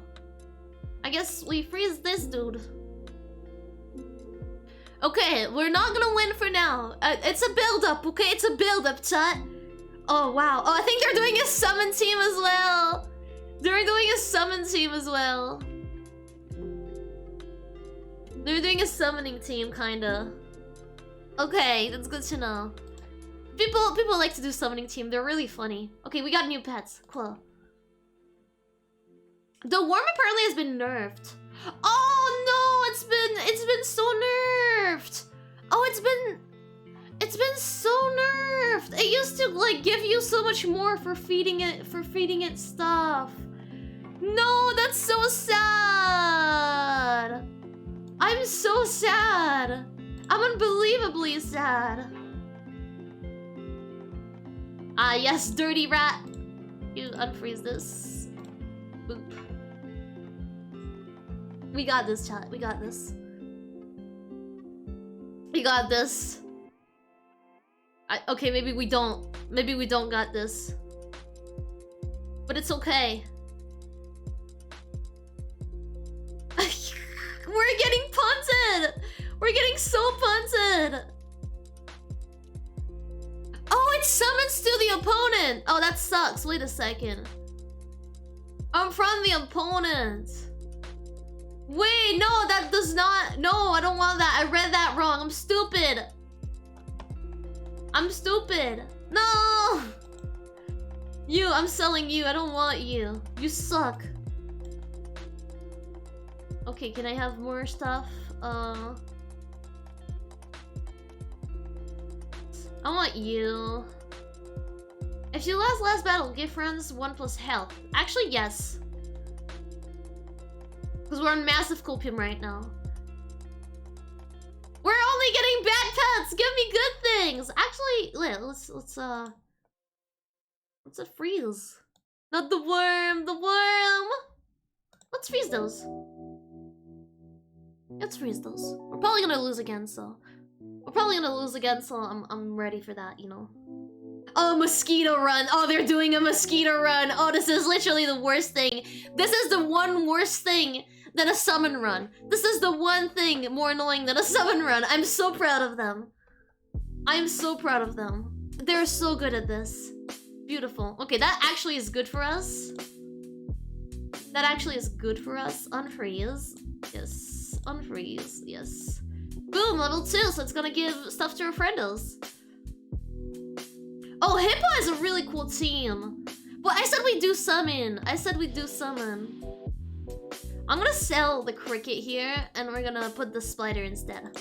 I guess we freeze this dude. Okay, we're not gonna win for now. It's a build-up, okay? It's a build-up, chat. Oh, wow. Oh, I think they're doing a summon team as well. They're doing a summon team as well. They're doing a summoning team, kinda. Okay, that's good to know. People like to do summoning team. They're really funny. Okay, we got new pets. Cool. The worm apparently has been nerfed. Oh no, it's been so nerfed. Oh, it's been so nerfed. It used to like give you so much more for feeding it stuff. No, that's so sad. I'm so sad. I'm unbelievably sad. Ah, yes, dirty rat. You unfreeze this. Boop. We got this, chat. We got this. We got this. Okay, maybe we don't. Maybe we don't got this. But it's okay. We're getting punted! We're getting so punted! Oh, it summons to the opponent! Oh, that sucks. Wait a second. I'm from the opponent. Wait, no, that does not... No, I don't want that. I read that wrong. I'm stupid. I'm stupid. No! You, I'm selling you. I don't want you. You suck. Okay, can I have more stuff? I want you. If you lost last battle, give friends 1+ health. Actually, yes. Because we're on massive copium right now. We're only getting bad pets! Give me good things! Actually, let's freeze. Not the worm, the worm! Let's freeze those. Let's freeze those. We're probably gonna lose again, so... I'm ready for that, you know. Oh, mosquito run. Oh, they're doing a mosquito run. Oh, this is literally the worst thing. This is the one worst thing than a summon run. This is the one thing more annoying than a summon run. I'm so proud of them. I'm so proud of them. They're so good at this. Beautiful. Okay, that actually is good for us. That actually is good for us. Unfreeze. Yes. Unfreeze. Yes. Boom, level 2, so it's gonna give stuff to our friendos. Oh, Hippo is a really cool team. But I said we do summon. I'm gonna sell the cricket here, and we're gonna put the spider instead.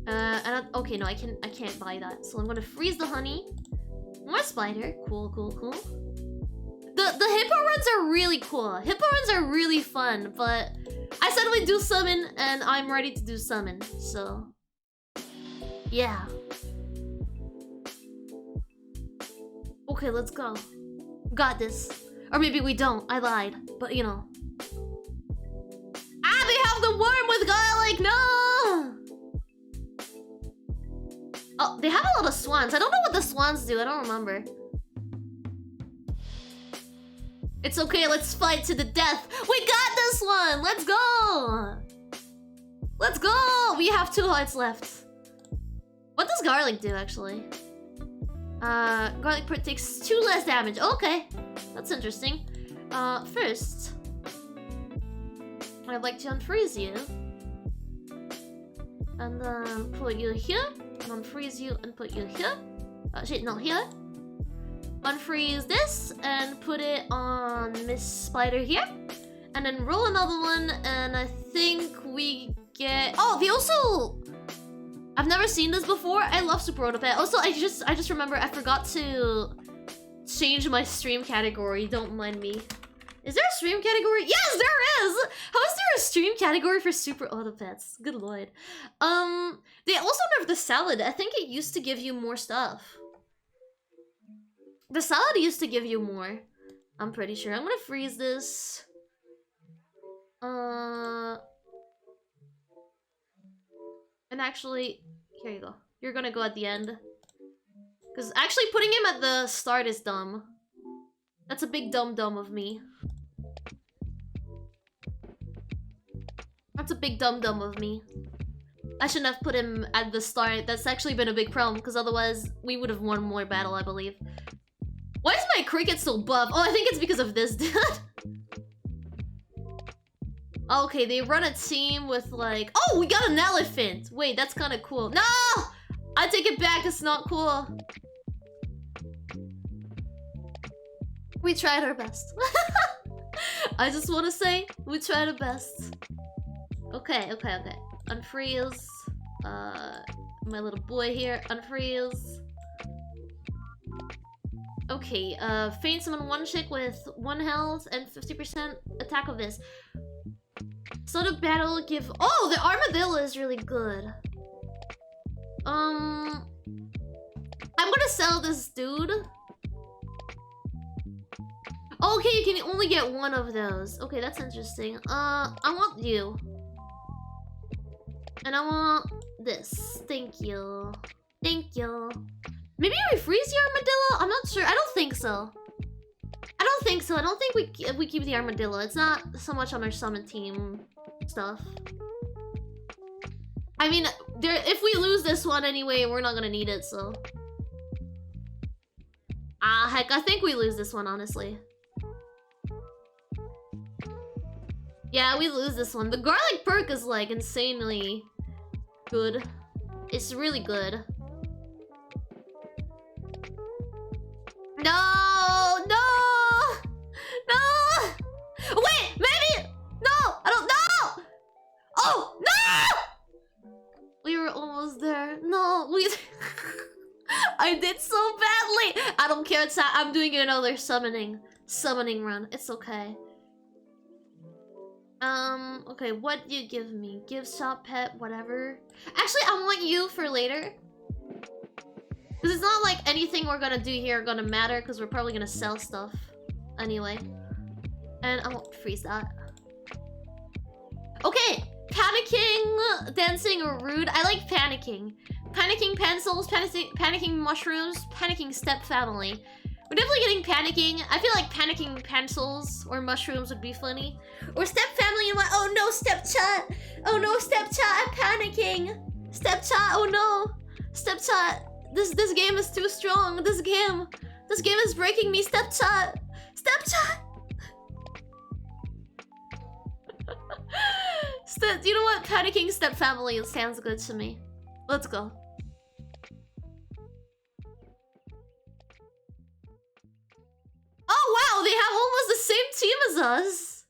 Okay, no, I can't buy that. So I'm gonna freeze the honey. More spider. Cool. The hippo runs are really cool. Hippo runs are really fun, but I said we do summon, and I'm ready to do summon, so... Yeah. Okay, let's go. Got this. Or maybe we don't. I lied. But, you know. Ah, they have the worm with garlic! No! Oh, they have a lot of swans. I don't know what the swans do. I don't remember. It's okay, let's fight to the death. We got this one! Let's go! Let's go! We have 2 hearts left. What does garlic do, actually? Garlic takes 2 less damage. Okay, that's interesting. First, I'd like to unfreeze you. And then put you here. And unfreeze you and put you here. Shit, no, here. Unfreeze this and put it on Miss Spider here. And then roll another one, and I think we get... Oh, they also... I've never seen this before. I love Super Autopet. Also, I just remember I forgot to change my stream category. Don't mind me. Is there a stream category? Yes, there is! How is there a stream category for Super Autopets? Good lord. They also nerfed the salad. I think it used to give you more stuff. The salad used to give you more. I'm pretty sure. I'm gonna freeze this. And actually, here you go. You're gonna go at the end. Because actually putting him at the start is dumb. That's a big dumb of me. That's a big dumb of me. I shouldn't have put him at the start. That's actually been a big problem, because otherwise we would have won more battle, I believe. Why is my cricket so buff? Oh, I think it's because of this dude. Okay, they run a team with like... Oh, we got an elephant! Wait, that's kind of cool. No! I take it back, it's not cool. We tried our best. I just want to say, we tried our best. Okay. Unfreeze. My little boy here, unfreeze. Okay, feign summon one chick with 1 health and 50% attack of this. Start of battle, give... Oh, the armadillo is really good. I'm gonna sell this dude. Okay, you can only get 1 of those. Okay, that's interesting. I want you. And I want this. Thank you. Thank you. Maybe we freeze the armadillo? I'm not sure. I don't think so. I don't think so. I don't think we keep the armadillo. It's not so much on our summon team stuff. I mean, if we lose this one anyway, we're not gonna need it, so... Ah, heck, I think we lose this one, honestly. Yeah, we lose this one. The garlic perk is, like, insanely good. It's really good. No! No! No! Wait! Maybe! No! I don't know! Oh! No! We were almost there. No, we... I did so badly! I don't care, I'm doing another summoning run. It's okay. Okay, what do you give me? Give shop pet, whatever. Actually, I want you for later. Because it's not like anything we're gonna do here gonna matter, because we're probably gonna sell stuff anyway. And I won't freeze that. Okay, panicking, dancing, or rude. I like panicking. Panicking pencils, panicking mushrooms, panicking step family. We're definitely getting panicking. I feel like panicking pencils or mushrooms would be funny. Or step family and what? Oh no, step chat. Oh no, step chat. I'm panicking. Step chat. Oh no, step chat. This game is too strong. This game is breaking me. Step chat. Step chat. You know what? Panicking step family sounds good to me. Let's go. Oh wow, they have almost the same team as us.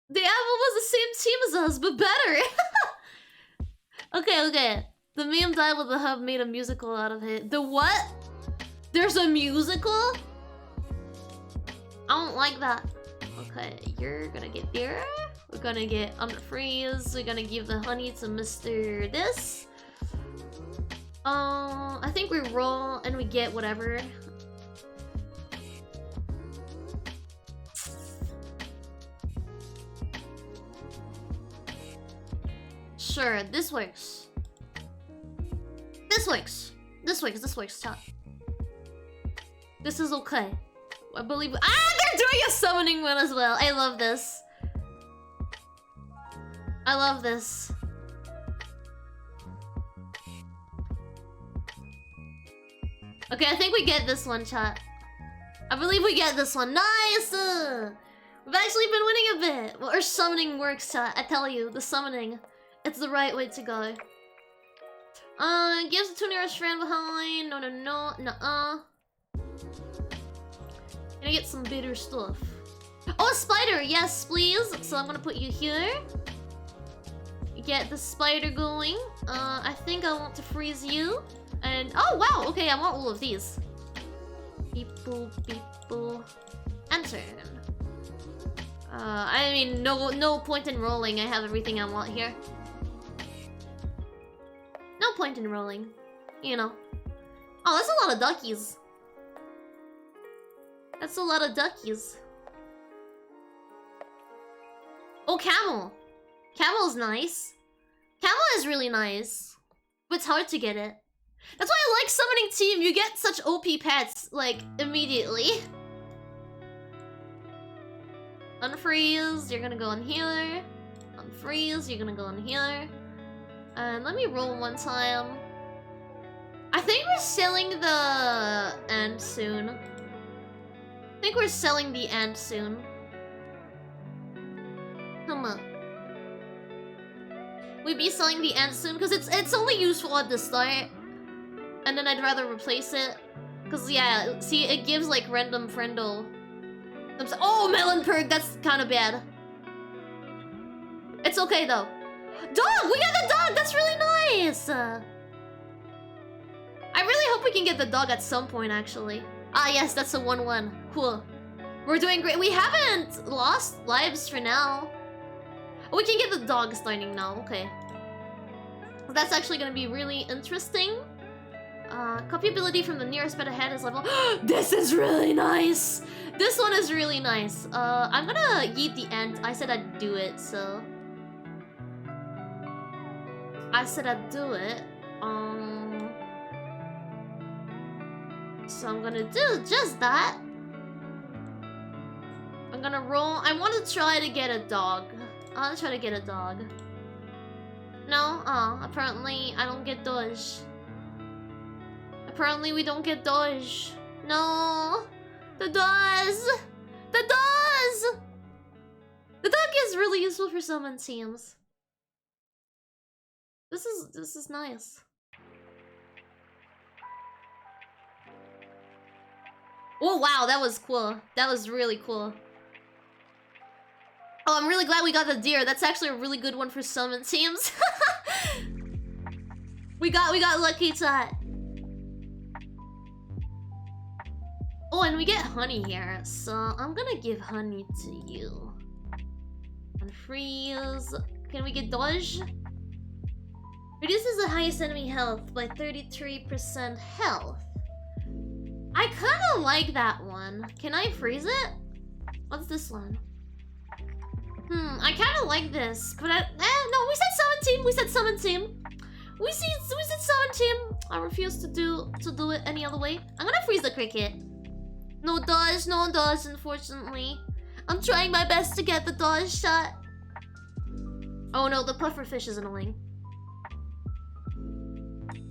They have almost the same team as us, but better. Okay. The meme died with the hub made a musical out of it. The what? There's a musical? I don't like that. Okay, you're gonna get beer. We're gonna get unfreeze. We're gonna give the honey to Mr. This. I think we roll and we get whatever. Sure, this works. This works, chat. This is okay. I believe- they're doing a summoning one as well. I love this. I love this. Okay, I think we get this one, chat. I believe we get this one. Nice! We've actually been winning a bit. Well, our summoning works, chat. I tell you, the summoning. It's the right way to go. Gives the 2 nearest friend behind. No, nuh-uh. Gonna get some bitter stuff. Oh, a spider! Yes, please. So I'm gonna put you here. Get the spider going. I think I want to freeze you. And oh wow, okay, I want all of these. Beep boop, and turn. I mean, no point in rolling. I have everything I want here. No point in rolling, you know. Oh, that's a lot of duckies. That's a lot of duckies. Oh, camel. Camel's nice. Camel is really nice, but it's hard to get it. That's why I like summoning team. You get such OP pets, like, immediately. Unfreeze, you're gonna go in here. Unfreeze, you're gonna go in here. And let me roll one time. I think we're selling the end soon. I think we're selling the end soon. Come on. We'd be selling the end soon because it's only useful at the start. And then I'd rather replace it. Because, yeah, see, it gives, like, random friendle. Oh, melon perk! That's kind of bad. It's okay, though. Dog! We got the dog! That's really nice! I really hope we can get the dog at some point, actually. Ah, yes, that's a 1-1. Cool. We're doing great. We haven't lost lives for now. We can get the dog starting now. Okay. That's actually gonna be really interesting. Copy ability from the nearest bed ahead is level. This is really nice! This one is really nice. I'm gonna yeet the end. I said I'd do it, so... I said I'd do it. So I'm gonna do just that. I'm gonna roll. I want to try to get a dog. I want to try to get a dog. No? Oh, apparently I don't get Doge. Apparently we don't get Doge. No! The Does! The Does! The dog is really useful for summon teams. This is nice. Oh wow, that was cool. That was really cool. Oh, I'm really glad we got the deer. That's actually a really good one for summon teams. we got lucky Tot. Oh, and we get honey here, so I'm gonna give honey to you. Unfreeze. Can we get dodge? Reduces the highest enemy health by 33% health. I kinda like that one. Can I freeze it? What's this one? I kinda like this, but no, we said 17. We said 17. We said 17. I refuse to do it any other way. I'm gonna freeze the cricket. No dodge, no dodge, unfortunately. I'm trying my best to get the dodge shot. Oh no, the pufferfish is annoying.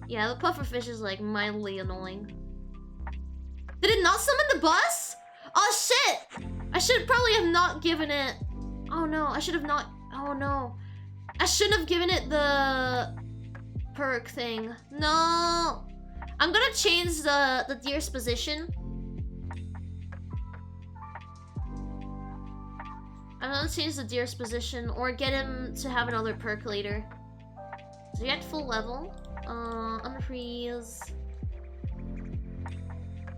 Yeah, the pufferfish is like mildly annoying. Did it not summon the bus? Oh shit! I should probably have not given it. Oh no, I should have not. Oh no. I shouldn't have given it the perk thing. No! I'm gonna change the deer's position. I'm gonna change the deer's position or get him to have another perk later. So you get full level. Unfreeze.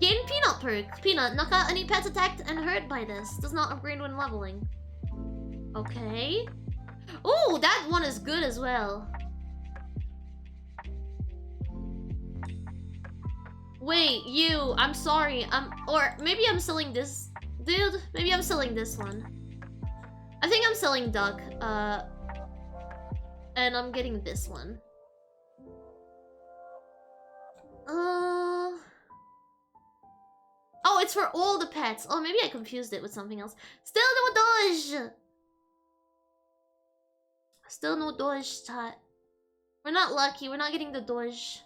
Gain Peanut perk. Peanut, knock out any pets attacked and hurt by this. Does not upgrade when leveling. Okay. Oh, that one is good as well. Wait, you. I'm sorry. Or maybe I'm selling this. Dude, maybe I'm selling this one. I think I'm selling Duck. And I'm getting this one. Oh, it's for all the pets. Oh, maybe I confused it with something else. Still no dodge. Still no dodge, Tot. We're not lucky. We're not getting the dodge.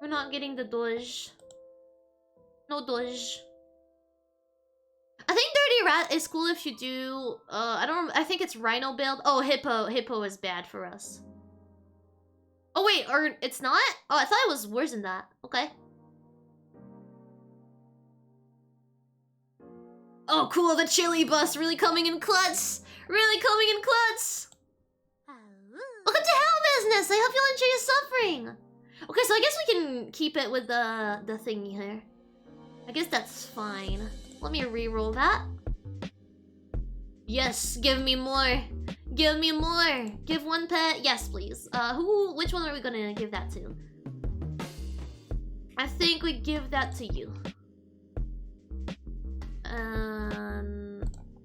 We're not getting the dodge. No dodge. I think Dirty Rat is cool if you do. I think it's Rhino build. Oh, Hippo. Hippo is bad for us. Oh wait, or it's not? Oh, I thought it was worse than that. Okay. Oh, cool. The chili bus really coming in clutch. Really coming in clutch. Welcome to Hell Business. I hope you'll enjoy your suffering. Okay, so I guess we can keep it with the thingy here. I guess that's fine. Let me re-roll that. Yes, give me more. Give me more. Give one pet. Yes, please. Which one are we gonna give that to? I think we give that to you.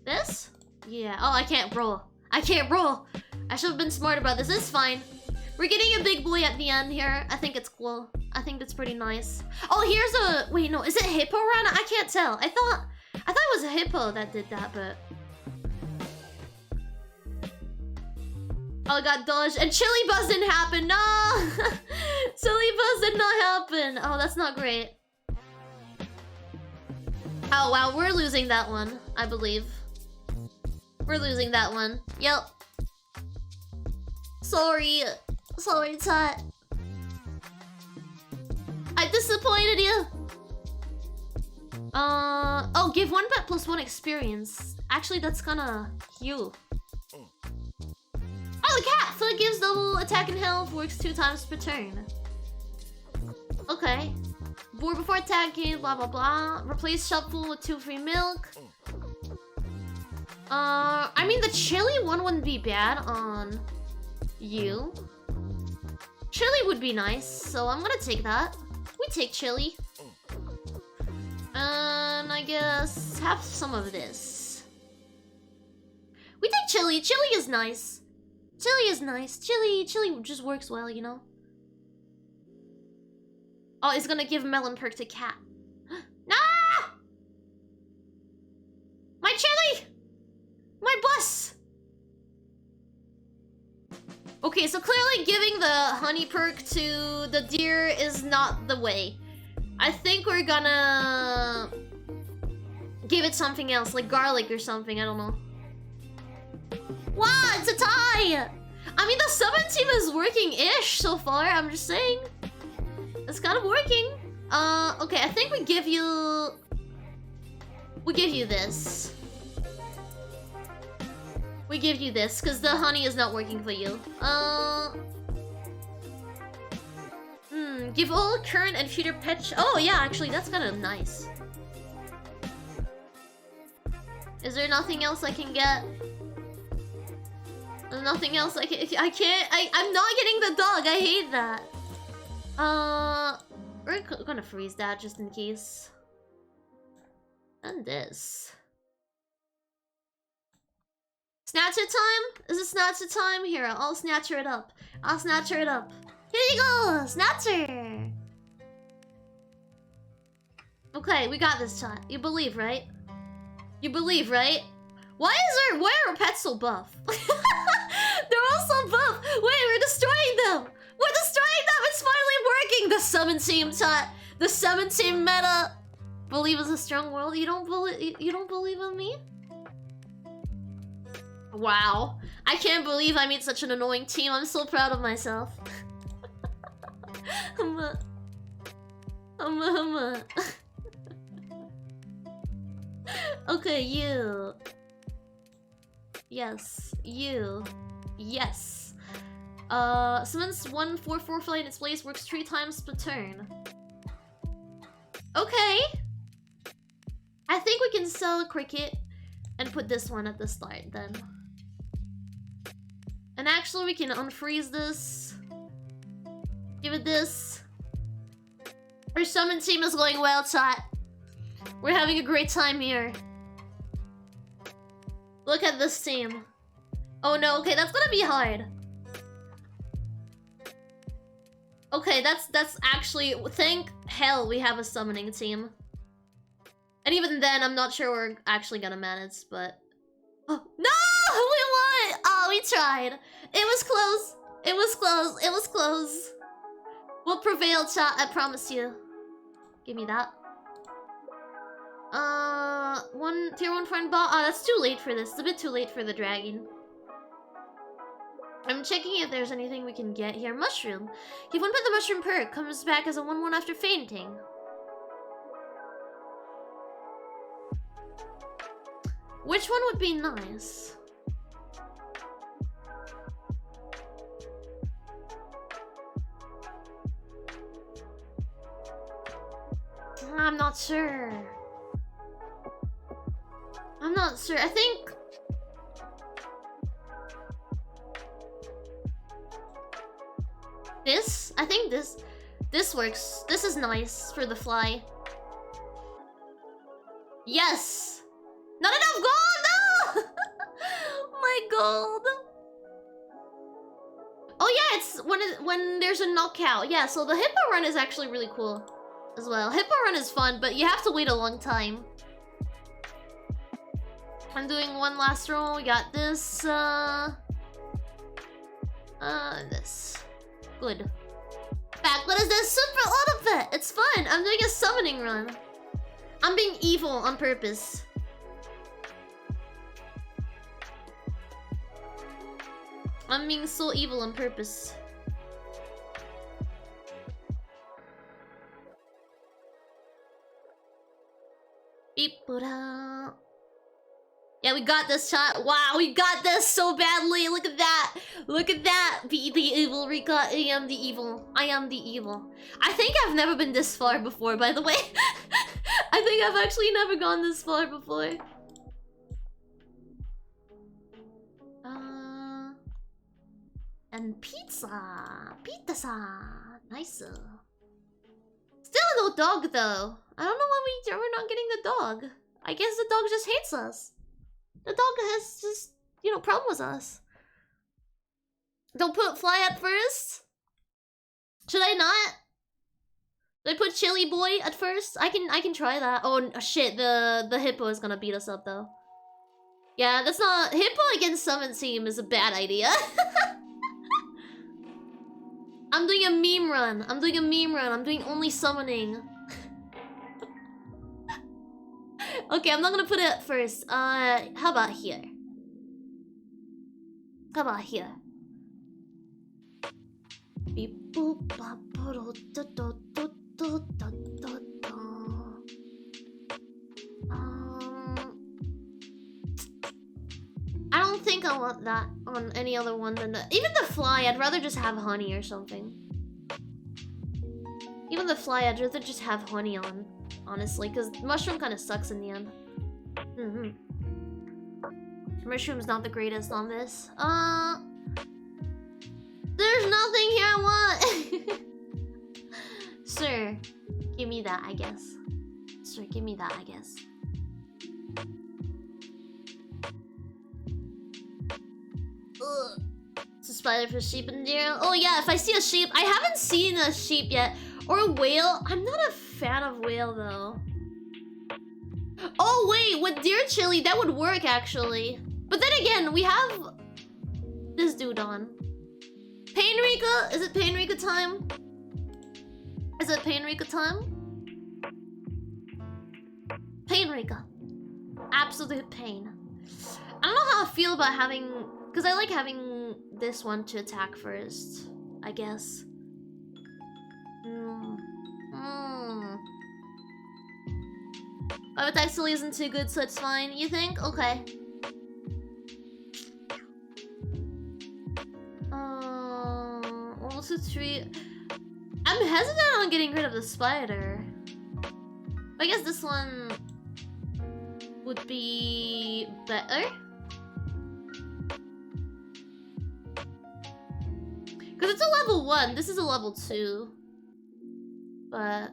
This? Yeah. Oh, I can't roll. I can't roll. I should have been smart about this. It's fine. We're getting a big boy at the end here. I think it's cool. I think that's pretty nice. Oh, here's a... Wait, no. Is it Hippo Run? I can't tell. I thought it was a hippo that did that, but... Oh, I got dodged. And Chili Buzz didn't happen. No! Chili Buzz did not happen. Oh, that's not great. Oh, wow. We're losing that one, I believe. We're losing that one. Yep. Sorry. Sorry, Tot. I disappointed you. Oh, give one pet plus one experience. Actually, that's kinda cute. Oh, the cat! So it gives double attack and health, works 2 times per turn. Okay. Board before attacking, blah blah blah. Replace shovel with 2 free milk. I mean the chili one wouldn't be bad on you. Chili would be nice, so I'm gonna take that. We take chili. And I guess have some of this. We take chili. Chili is nice. Chili is nice. Chili just works well, you know. Oh, it's gonna give melon perk to cat. Nah! My chili! My bus! Okay, so clearly giving the honey perk to the deer is not the way. I think we're gonna give it something else, like garlic or something, I don't know. Wow, it's a tie! I mean, the summon team is working-ish so far, I'm just saying. It's kind of working. Okay, I think we give you... We give you this. We give you this, because the honey is not working for you. Give all current and future pets... Oh, yeah, actually, that's kind of nice. Is there nothing else I can get? There's nothing else I can't... I'm not getting the dog, I hate that. We're gonna freeze that just in case. And this. Snatcher time? Is it snatcher time? Here, I'll snatcher it up. I'll snatcher it up. Here you go! Snatcher! Okay, we got this shot. You believe, right? You believe, right? Why are our pets so buff? They're all so buff! Wait, we're destroying them! We're destroying them! It's finally working! The summon team chat! The summon team meta! Believe is a strong world? You don't believe in me? Wow. I can't believe I made such an annoying team. I'm so proud of myself. Okay, you. Yes. You. Yes. Summons 1/4/4 flight in its place, works 3 times per turn. Okay. I think we can sell a cricket and put this one at the start then. And actually we can unfreeze this. Give it this. Our summon team is going well, chat. We're having a great time here. Look at this team. Oh no, okay, that's gonna be hard. Okay, that's actually... Thank hell we have a summoning team. And even then, I'm not sure we're actually gonna manage, but... Oh, no! We won! Oh, we tried. It was close. It was close. It was close. We'll prevail, chat. I promise you. Give me that. Tier 1 friend bot. Oh, that's too late for this. It's a bit too late for the dragon. I'm checking if there's anything we can get here. Mushroom. Give 1 pet the mushroom perk. Comes back as a 1/1 after fainting. Which one would be nice? I'm not sure. I'm not sure. I think... This? I think this works. This is nice for the fly. Yes! Not enough gold! No! My gold! Oh yeah, it's when there's a knockout. Yeah, so the hippo run is actually really cool as well. Hippo run is fun, but you have to wait a long time. I'm doing one last roll. We got this, this. Good. Back, what is this? Super Autopet! It's fun! I'm doing a summoning run. I'm being evil on purpose. I'm being so evil on purpose. Beep-ba-da. Yeah, we got this, chat. Wow, we got this so badly. Look at that. Look at that. Be the evil, Rika. I am the evil. I am the evil. I think I've never been this far before, by the way. I think I've actually never gone this far before. And pizza. Pizza. Nice. Still no dog, though. I don't know why we're not getting the dog. I guess the dog just hates us. The dog has just, you know, problem with us. Don't put fly at first. Should I not? Should I put chili boy at first? I can try that. Oh shit, the hippo is gonna beat us up though. Yeah, that's not hippo against summon team is a bad idea. I'm doing a meme run. I'm doing a meme run. I'm doing only summoning. Okay, I'm not gonna put it first. How about here? How about here? Beep boop bop boodle do do do do do do do. I don't think I want that on any other one than the... Even the fly, I'd rather just have honey or something. Even the fly, I'd rather just have honey on. Honestly, because mushroom kind of sucks in the end. Mushroom's not the greatest on this. There's nothing here I want! Sir, give me that, I guess. Sir, give me that, I guess. Ugh. It's a spider for sheep and deer. Oh yeah, if I see a sheep... I haven't seen a sheep yet. Or a whale. I'm not a fan of whale, though. Oh, wait. With deer chili, that would work, actually. But then again, we have... this dude on. Pain Rika? Is it Pain Rika time? Is it Pain Rika time? Pain Rika. Absolute pain. I don't know how I feel about having... Because I like having this one to attack first, I guess. But attack still isn't too good, so it's fine. You think? Okay. Also tree. I'm hesitant on getting rid of the spider. I guess this one would be better. Because it's a level 1. This is a level 2. But...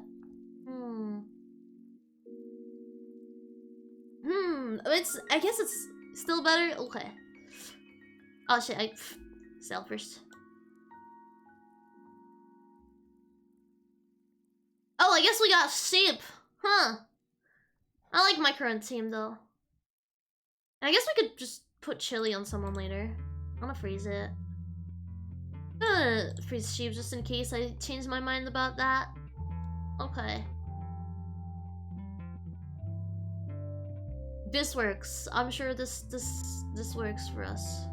I guess it's still better? Okay. Oh shit, sell first. Oh, I guess we got sheep. Huh. I like my current team, though. And I guess we could just put chili on someone later. I'm gonna freeze it. I'm gonna freeze sheep just in case I change my mind about that. Okay. This works. I'm sure this works for us.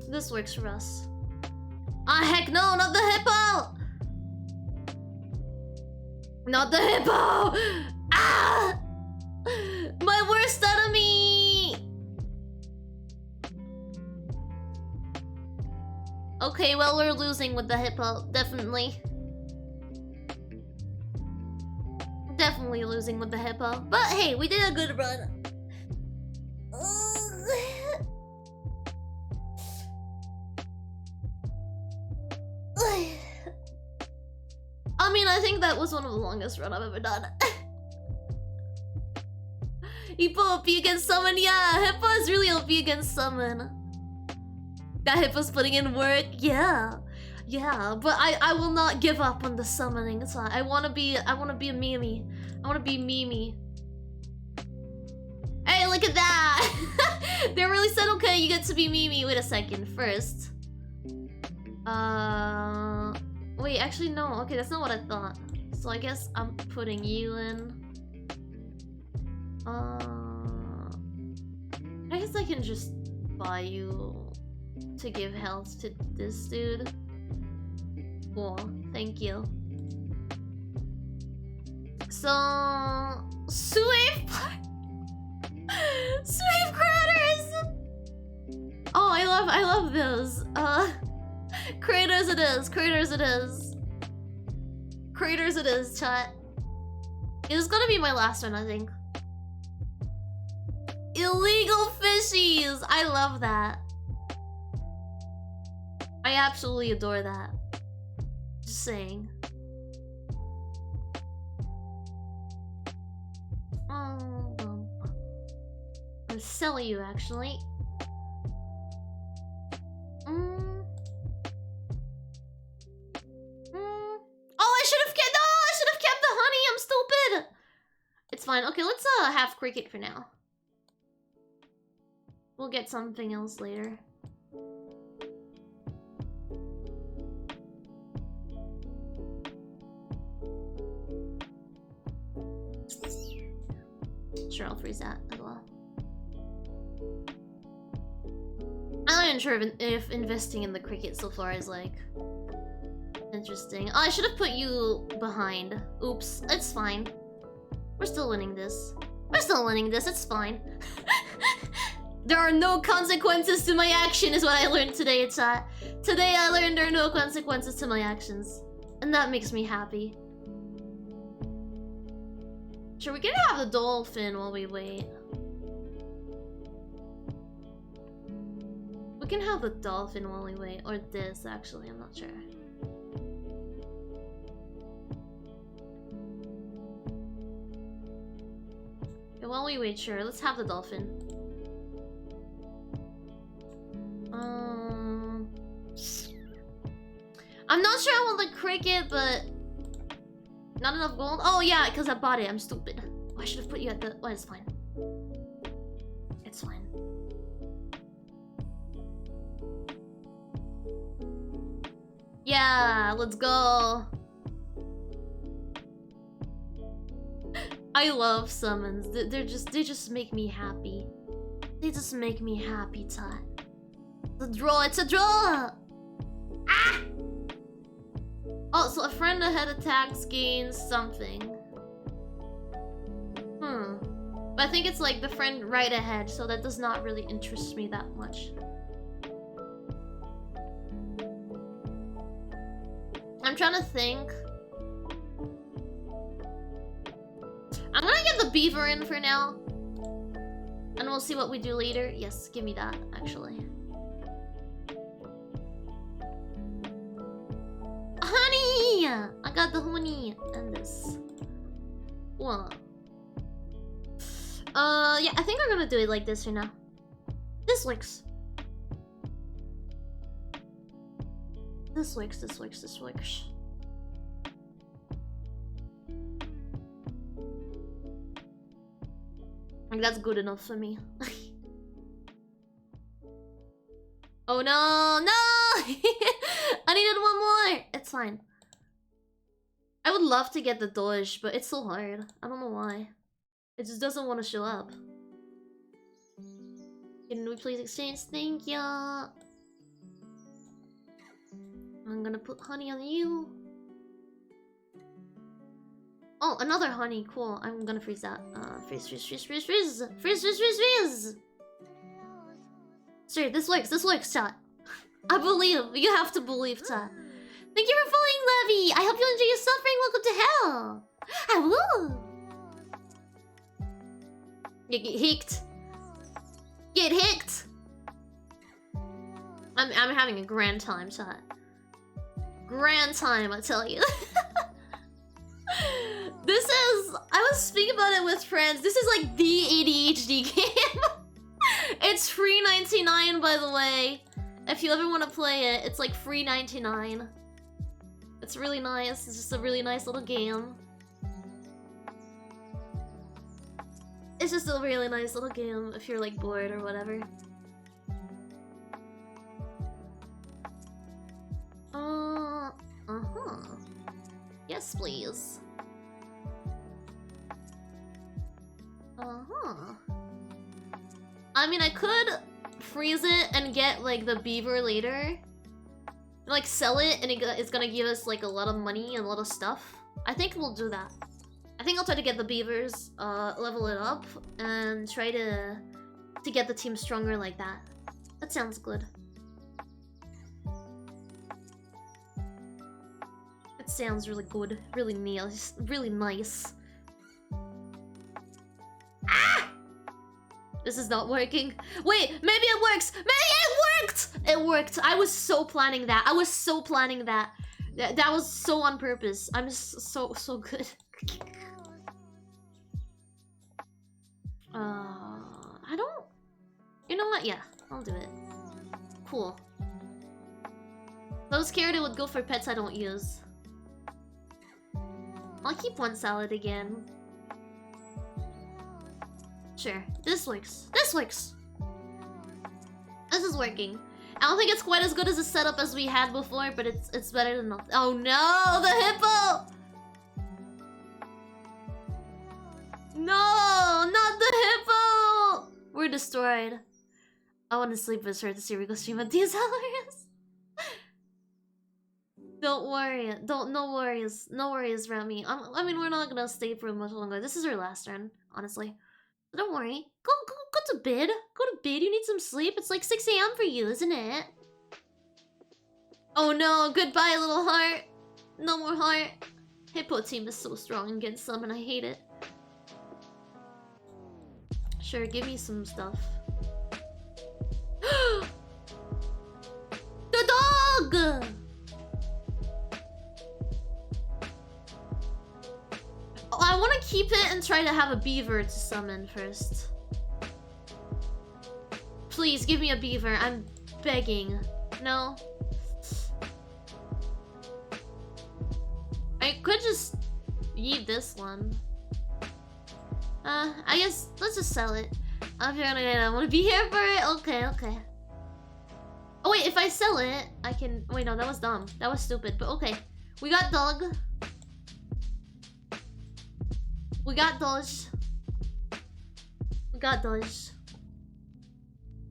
This works for us. Ah, heck no, not the hippo! Not the hippo! Ah! My worst enemy! Okay, well, we're losing with the hippo, definitely. Definitely losing with the hippo. But hey, we did a good run. I mean, I think that was one of the longest run I've ever done. Hippo OP against summon, yeah. Hippo is really OP against summon. That hippo's putting in work, yeah. Yeah, but I will not give up on the summoning. It's fine. I wanna be a Mimi. I wanna be Mimi. Hey, look at that! They really said, okay, you get to be Mimi. Wait a second, first. Wait, actually no, okay, that's not what I thought. So I guess I'm putting you in. I guess I can just buy you to give health to this dude. Cool, thank you. So Sweep! Sweep critters! Oh, I love those. Craters it is, craters it is. Craters it is, chat. This is gonna be my last one, I think. Illegal fishies! I love that. I absolutely adore that. Just saying. Oh, I'm selling you, actually. Oh, I should have kept. No, I should have kept the honey. I'm stupid. It's fine. Okay, let's have cricket for now. We'll get something else later. Sure, I'll freeze that as well. I'm not even sure if investing in the cricket so far is like interesting. Oh, I should have put you behind. Oops, it's fine. We're still winning this. We're still winning this, it's fine. There are no consequences to my action is what I learned today, chat. Today I learned there are no consequences to my actions. And that makes me happy. Sure, we can have the dolphin while we wait. We can have the dolphin while we wait. Or this, actually, I'm not sure. Okay, while we wait, sure, let's have the dolphin. I'm not sure I want the cricket, but... Not enough gold? Oh yeah, because I bought it. I'm stupid. Oh, I should have put you at the... Oh, it's fine. It's fine. Yeah, let's go. I love summons. They just make me happy. They just make me happy, Ty. It's a draw. It's a draw. Ah! Oh, so a friend ahead attacks gains something. But I think it's like the friend right ahead, so that does not really interest me that much. I'm trying to think. I'm gonna get the beaver in for now. And we'll see what we do later. Yes, give me that, actually. Honey! I got the honey and this. One. Yeah, I think we're gonna do it like this for now. This works. This works, this works, this works. Like, that's good enough for me. Oh no, no! I needed one more! It's fine. I would love to get the Doge, but it's so hard. I don't know why. It just doesn't want to show up. Can we please exchange? Thank ya! I'm gonna put honey on you. Oh, another honey. Cool. I'm gonna freeze that. Freeze, freeze, freeze, freeze, freeze! Freeze, freeze, freeze, freeze! Sure, this works, chat. I believe. You have to believe, chat. Thank you for following, Levy! I hope you enjoy your suffering. Welcome to hell! I will! You get hicked. Get hicked! I'm having a grand time, chat. Grand time, I tell you. This is... I was speaking about it with friends. This is like the ADHD game. It's free 99, by the way. If you ever want to play it, it's like free 99. It's really nice. It's just a really nice little game. It's just a really nice little game if you're like bored or whatever. Yes, please. I mean, I could freeze it and get like the beaver later. Like sell it and it's gonna give us like a lot of money and a lot of stuff. I think we'll do that. I think I'll try to get the beavers, level it up, and try to get the team stronger like that. That sounds good. It sounds really good, really nice, really nice. Ah! This is not working. Wait, maybe it works. Maybe it worked. It worked. I was so planning that. I was so planning that. That was so on purpose. I'm so good. I don't... You know what? Yeah, I'll do it. Cool. I was scared it would go for pets I don't use. I'll keep one salad again. Sure, this works. This works! This is working. I don't think it's quite as good as the setup as we had before, but it's better than nothing. Oh no, the hippo! No, not the hippo! We're destroyed. I want to sleep with her to see Rika stream at these hours. Don't worry. No worries. No worries, Remy. I mean, we're not gonna stay for much longer. This is our last run, honestly. Don't worry. Go to bed. Go to bed. You need some sleep. It's like 6 AM for you, isn't it? Oh no, goodbye, little heart. No more heart. Hippo team is so strong against some, and I hate it. Sure, give me some stuff. The dog! Oh, I want to keep it and try to have a beaver to summon first. Please, give me a beaver. I'm begging. No? I could just eat this one. I guess let's just sell it. I'm gonna want to be here for it. Okay. Oh wait, if I sell it, I can. Wait, no, that was dumb. That was stupid. But okay, we got dog. We got Doge. We got Doge.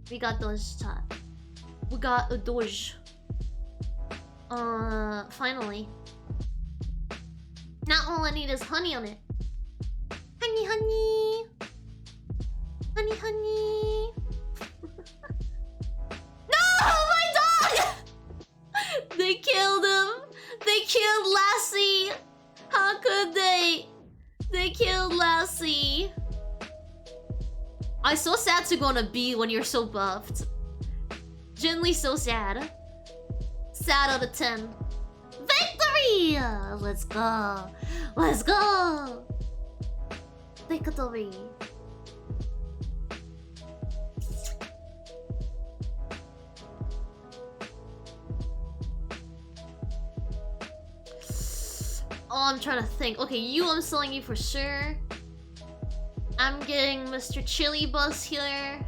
We got Doge, chat. We got a Doge. Finally. Now all I need is honey on it. Honey, honey. Honey, honey. No, my dog! They killed him. They killed Lassie. How could they? They killed Lassie. I'm so sad to go on a bee when you're so buffed. Genuinely so sad. Sad out of 10. Victory! Let's go. Let's go. Victory. Oh, I'm trying to think. Okay, I'm selling you for sure. I'm getting Mr. Chili Buzz here.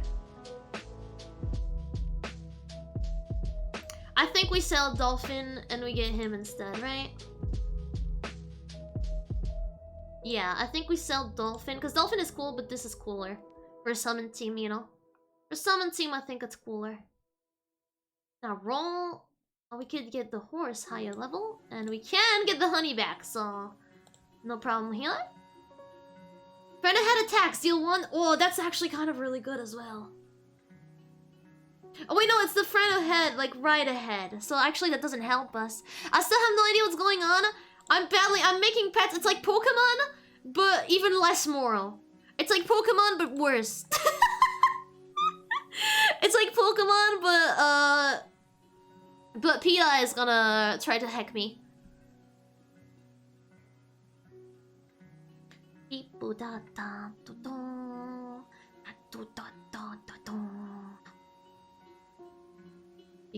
I think we sell Dolphin and we get him instead, right? Yeah, I think we sell Dolphin, because Dolphin is cool, but this is cooler. For a summon team, you know? For summon team, I think it's cooler. Now roll. Oh, we could get the horse higher level, and we can get the honey back, so no problem here. Friend ahead attacks, deal 1. Oh, that's actually kind of really good as well. Oh wait, no, it's the friend ahead, like right ahead. So actually that doesn't help us. I still have no idea what's going on. I'm making pets. It's like Pokemon, but even less moral. It's like Pokemon, but worse. It's like Pokemon, but PETA is gonna try to hack me.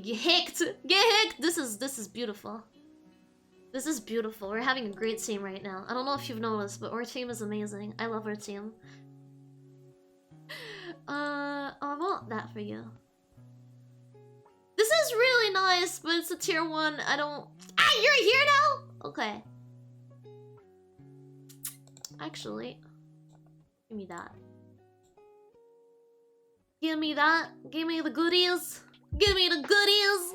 Get hacked! Get hacked! This is beautiful. This is beautiful. We're having a great team right now. I don't know if you've noticed, but our team is amazing. I love our team. I want that for you. This is really nice, but it's a tier 1. I don't... Ah, you're here now? Okay. Actually, give me that. Give me that. Give me the goodies. Give me the goodies.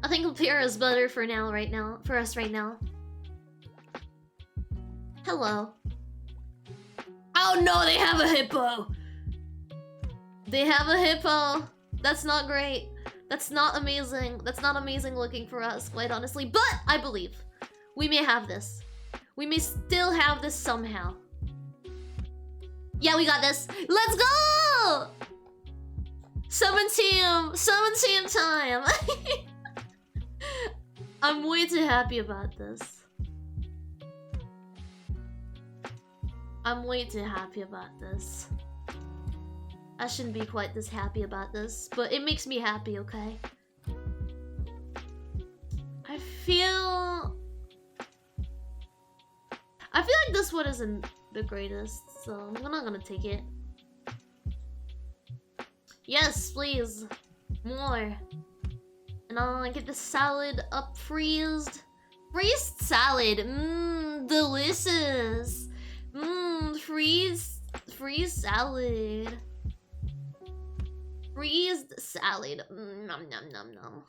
I think Vampire is better for now, right now. For us right now. Hello. Oh no, they have a hippo! They have a hippo! That's not great. That's not amazing. That's not amazing looking for us, quite honestly. But I believe we may have this. We may still have this somehow. Yeah, we got this. Let's go! Summon team time. I'm way too happy about this. I'm way too happy about this. I shouldn't be quite this happy about this, but it makes me happy, okay? I feel like this one isn't the greatest, so I'm not gonna take it. Yes, please. More. And I'll get the salad up freezed. Freezed salad. Mmm, delicious. Mmm, freeze salad. Freezed salad. Nom nom nom nom.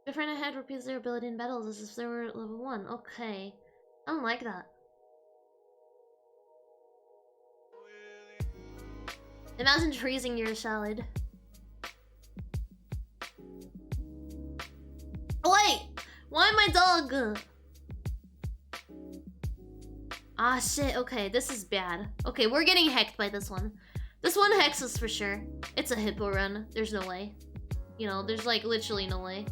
Your friend ahead repeats their ability in battles as if they were at level 1. Okay. I don't like that. Imagine freezing your salad. Oh, wait! Why my dog? Ah, shit. Okay, this is bad. Okay, we're getting hecked by this one. This one hexes us for sure. It's a hippo run. There's no way. You know, there's like literally no way.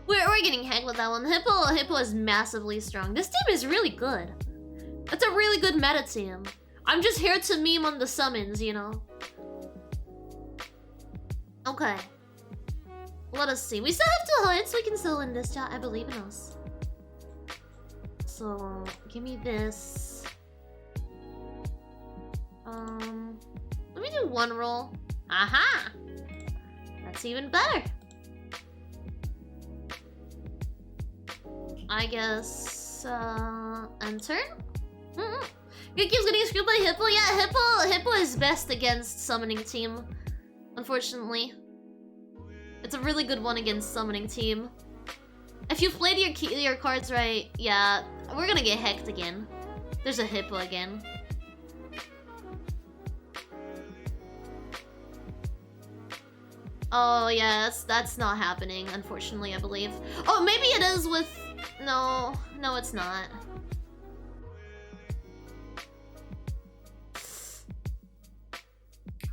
We're getting hecked with that one. Hippo is massively strong. This team is really good. That's a really good meta team. I'm just here to meme on the summons, you know. Okay. Let us see. We still have 2 hits. We can still win this, chat. I believe in us. So, give me this. Let me do 1 roll. Aha! That's even better. I guess, enter? Riki's getting screwed by Hippo? Yeah, Hippo is best against summoning team. Unfortunately. It's a really good one against summoning team. If you played your cards right, yeah, we're gonna get hecked again. There's a Hippo again. Oh yeah, that's not happening, unfortunately, I believe. Oh, maybe it is with... No, it's not.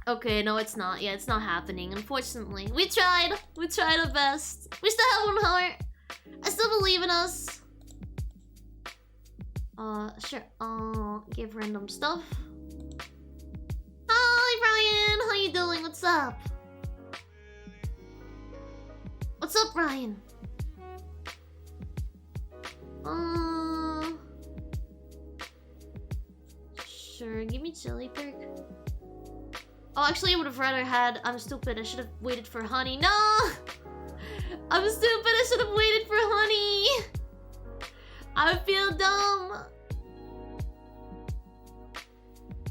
Okay, no, it's not. Yeah, it's not happening, unfortunately. We tried our best. We still have 1 heart. I still believe in us. Sure. Give random stuff. Hi, Brian. How you doing? What's up? What's up, Brian? Sure, give me chili perk. Oh, actually, I would have rather had... I'm stupid, I should have waited for honey. No! I'm stupid, I should have waited for honey! I feel dumb.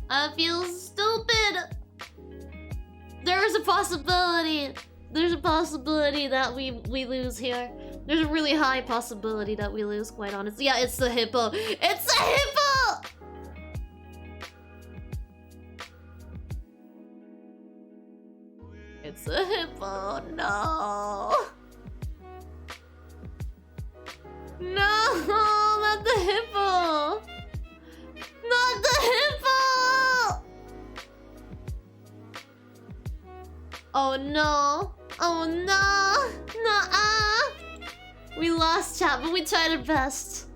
I feel stupid. There is a possibility. There's a possibility that we lose here. There's a really high possibility that we lose, quite honestly. Yeah, it's the hippo. It's the hippo! It's a hippo. No. No, not the hippo. Not the hippo. Oh no. Oh no. Nuh-uh. We lost, chat, but we tried our best.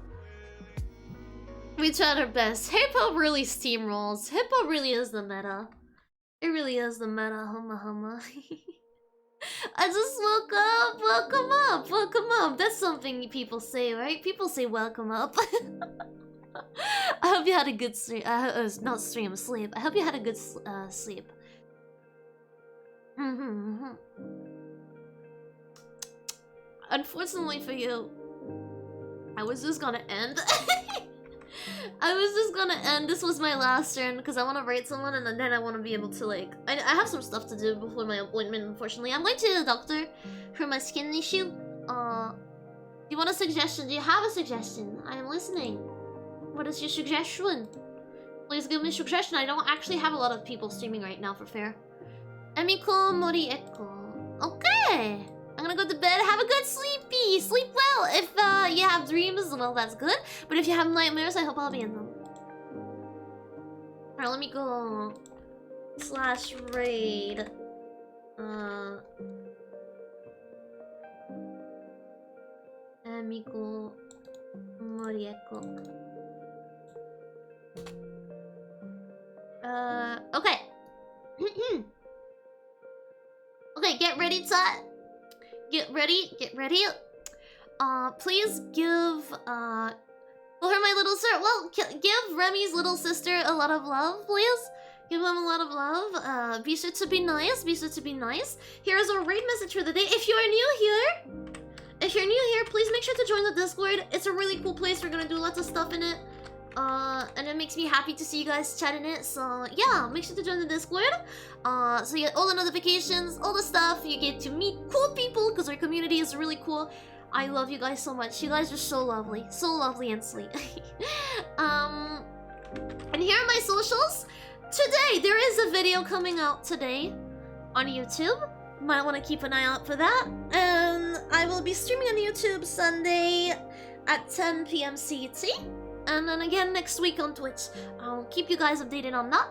We tried our best. Hippo really steamrolls. Hippo really is the meta. It really is the meta. Humma humma. I just woke up. Welcome up. Welcome up. That's something people say, right? People say welcome up. I hope you had a good sleep. Not stream, sleep. I hope you had a good sleep. Unfortunately for you, I was just gonna end. This was my last turn because I want to rate someone and then I want to be able to, like... I have some stuff to do before my appointment, unfortunately. I'm going to the doctor for my skin issue. you want a suggestion? Do you have a suggestion? I am listening. What is your suggestion? Please give me a suggestion. I don't actually have a lot of people streaming right now, for fair. Emiko Morieko. Okay. I'm gonna go to bed. Have a good sleepy. Sleep well. If you have dreams, well, that's good. But if you have nightmares, I hope I'll be in them. Alright, let me go. /raid. Emiko Morieko. Okay. Okay, get ready, chat. Get ready, get ready. Please give, for her, my little sir. Well, give Remy's little sister a lot of love, please. Give him a lot of love. Be sure to be nice. Be sure to be nice. Here's our raid message for the day. If you're new here, please make sure to join the Discord. It's a really cool place. We're gonna do lots of stuff in it. And it makes me happy to see you guys chat in it. So yeah, make sure to join the Discord. So you get all the notifications, all the stuff. You get to meet cool people because our community is really cool. I love you guys so much. You guys are so lovely and sweet. And here are my socials. Today there is a video coming out today on YouTube. Might want to keep an eye out for that. And I will be streaming on YouTube Sunday at 10 p.m. CET. And then again next week on Twitch. I'll keep you guys updated on that.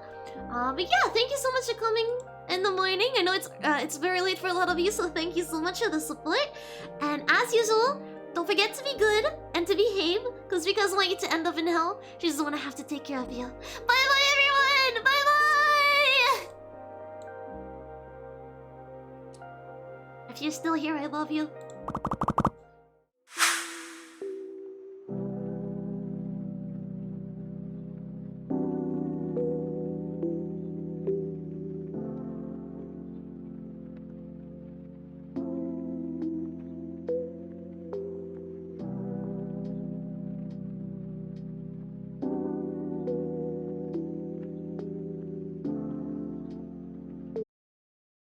But yeah, thank you so much for coming in the morning. I know it's very late for a lot of you, so thank you so much for the support. And as usual, don't forget to be good and to behave, because Rika doesn't want you to end up in hell. She doesn't want to have to take care of you. Bye-bye, everyone! Bye-bye! If you're still here, I love you.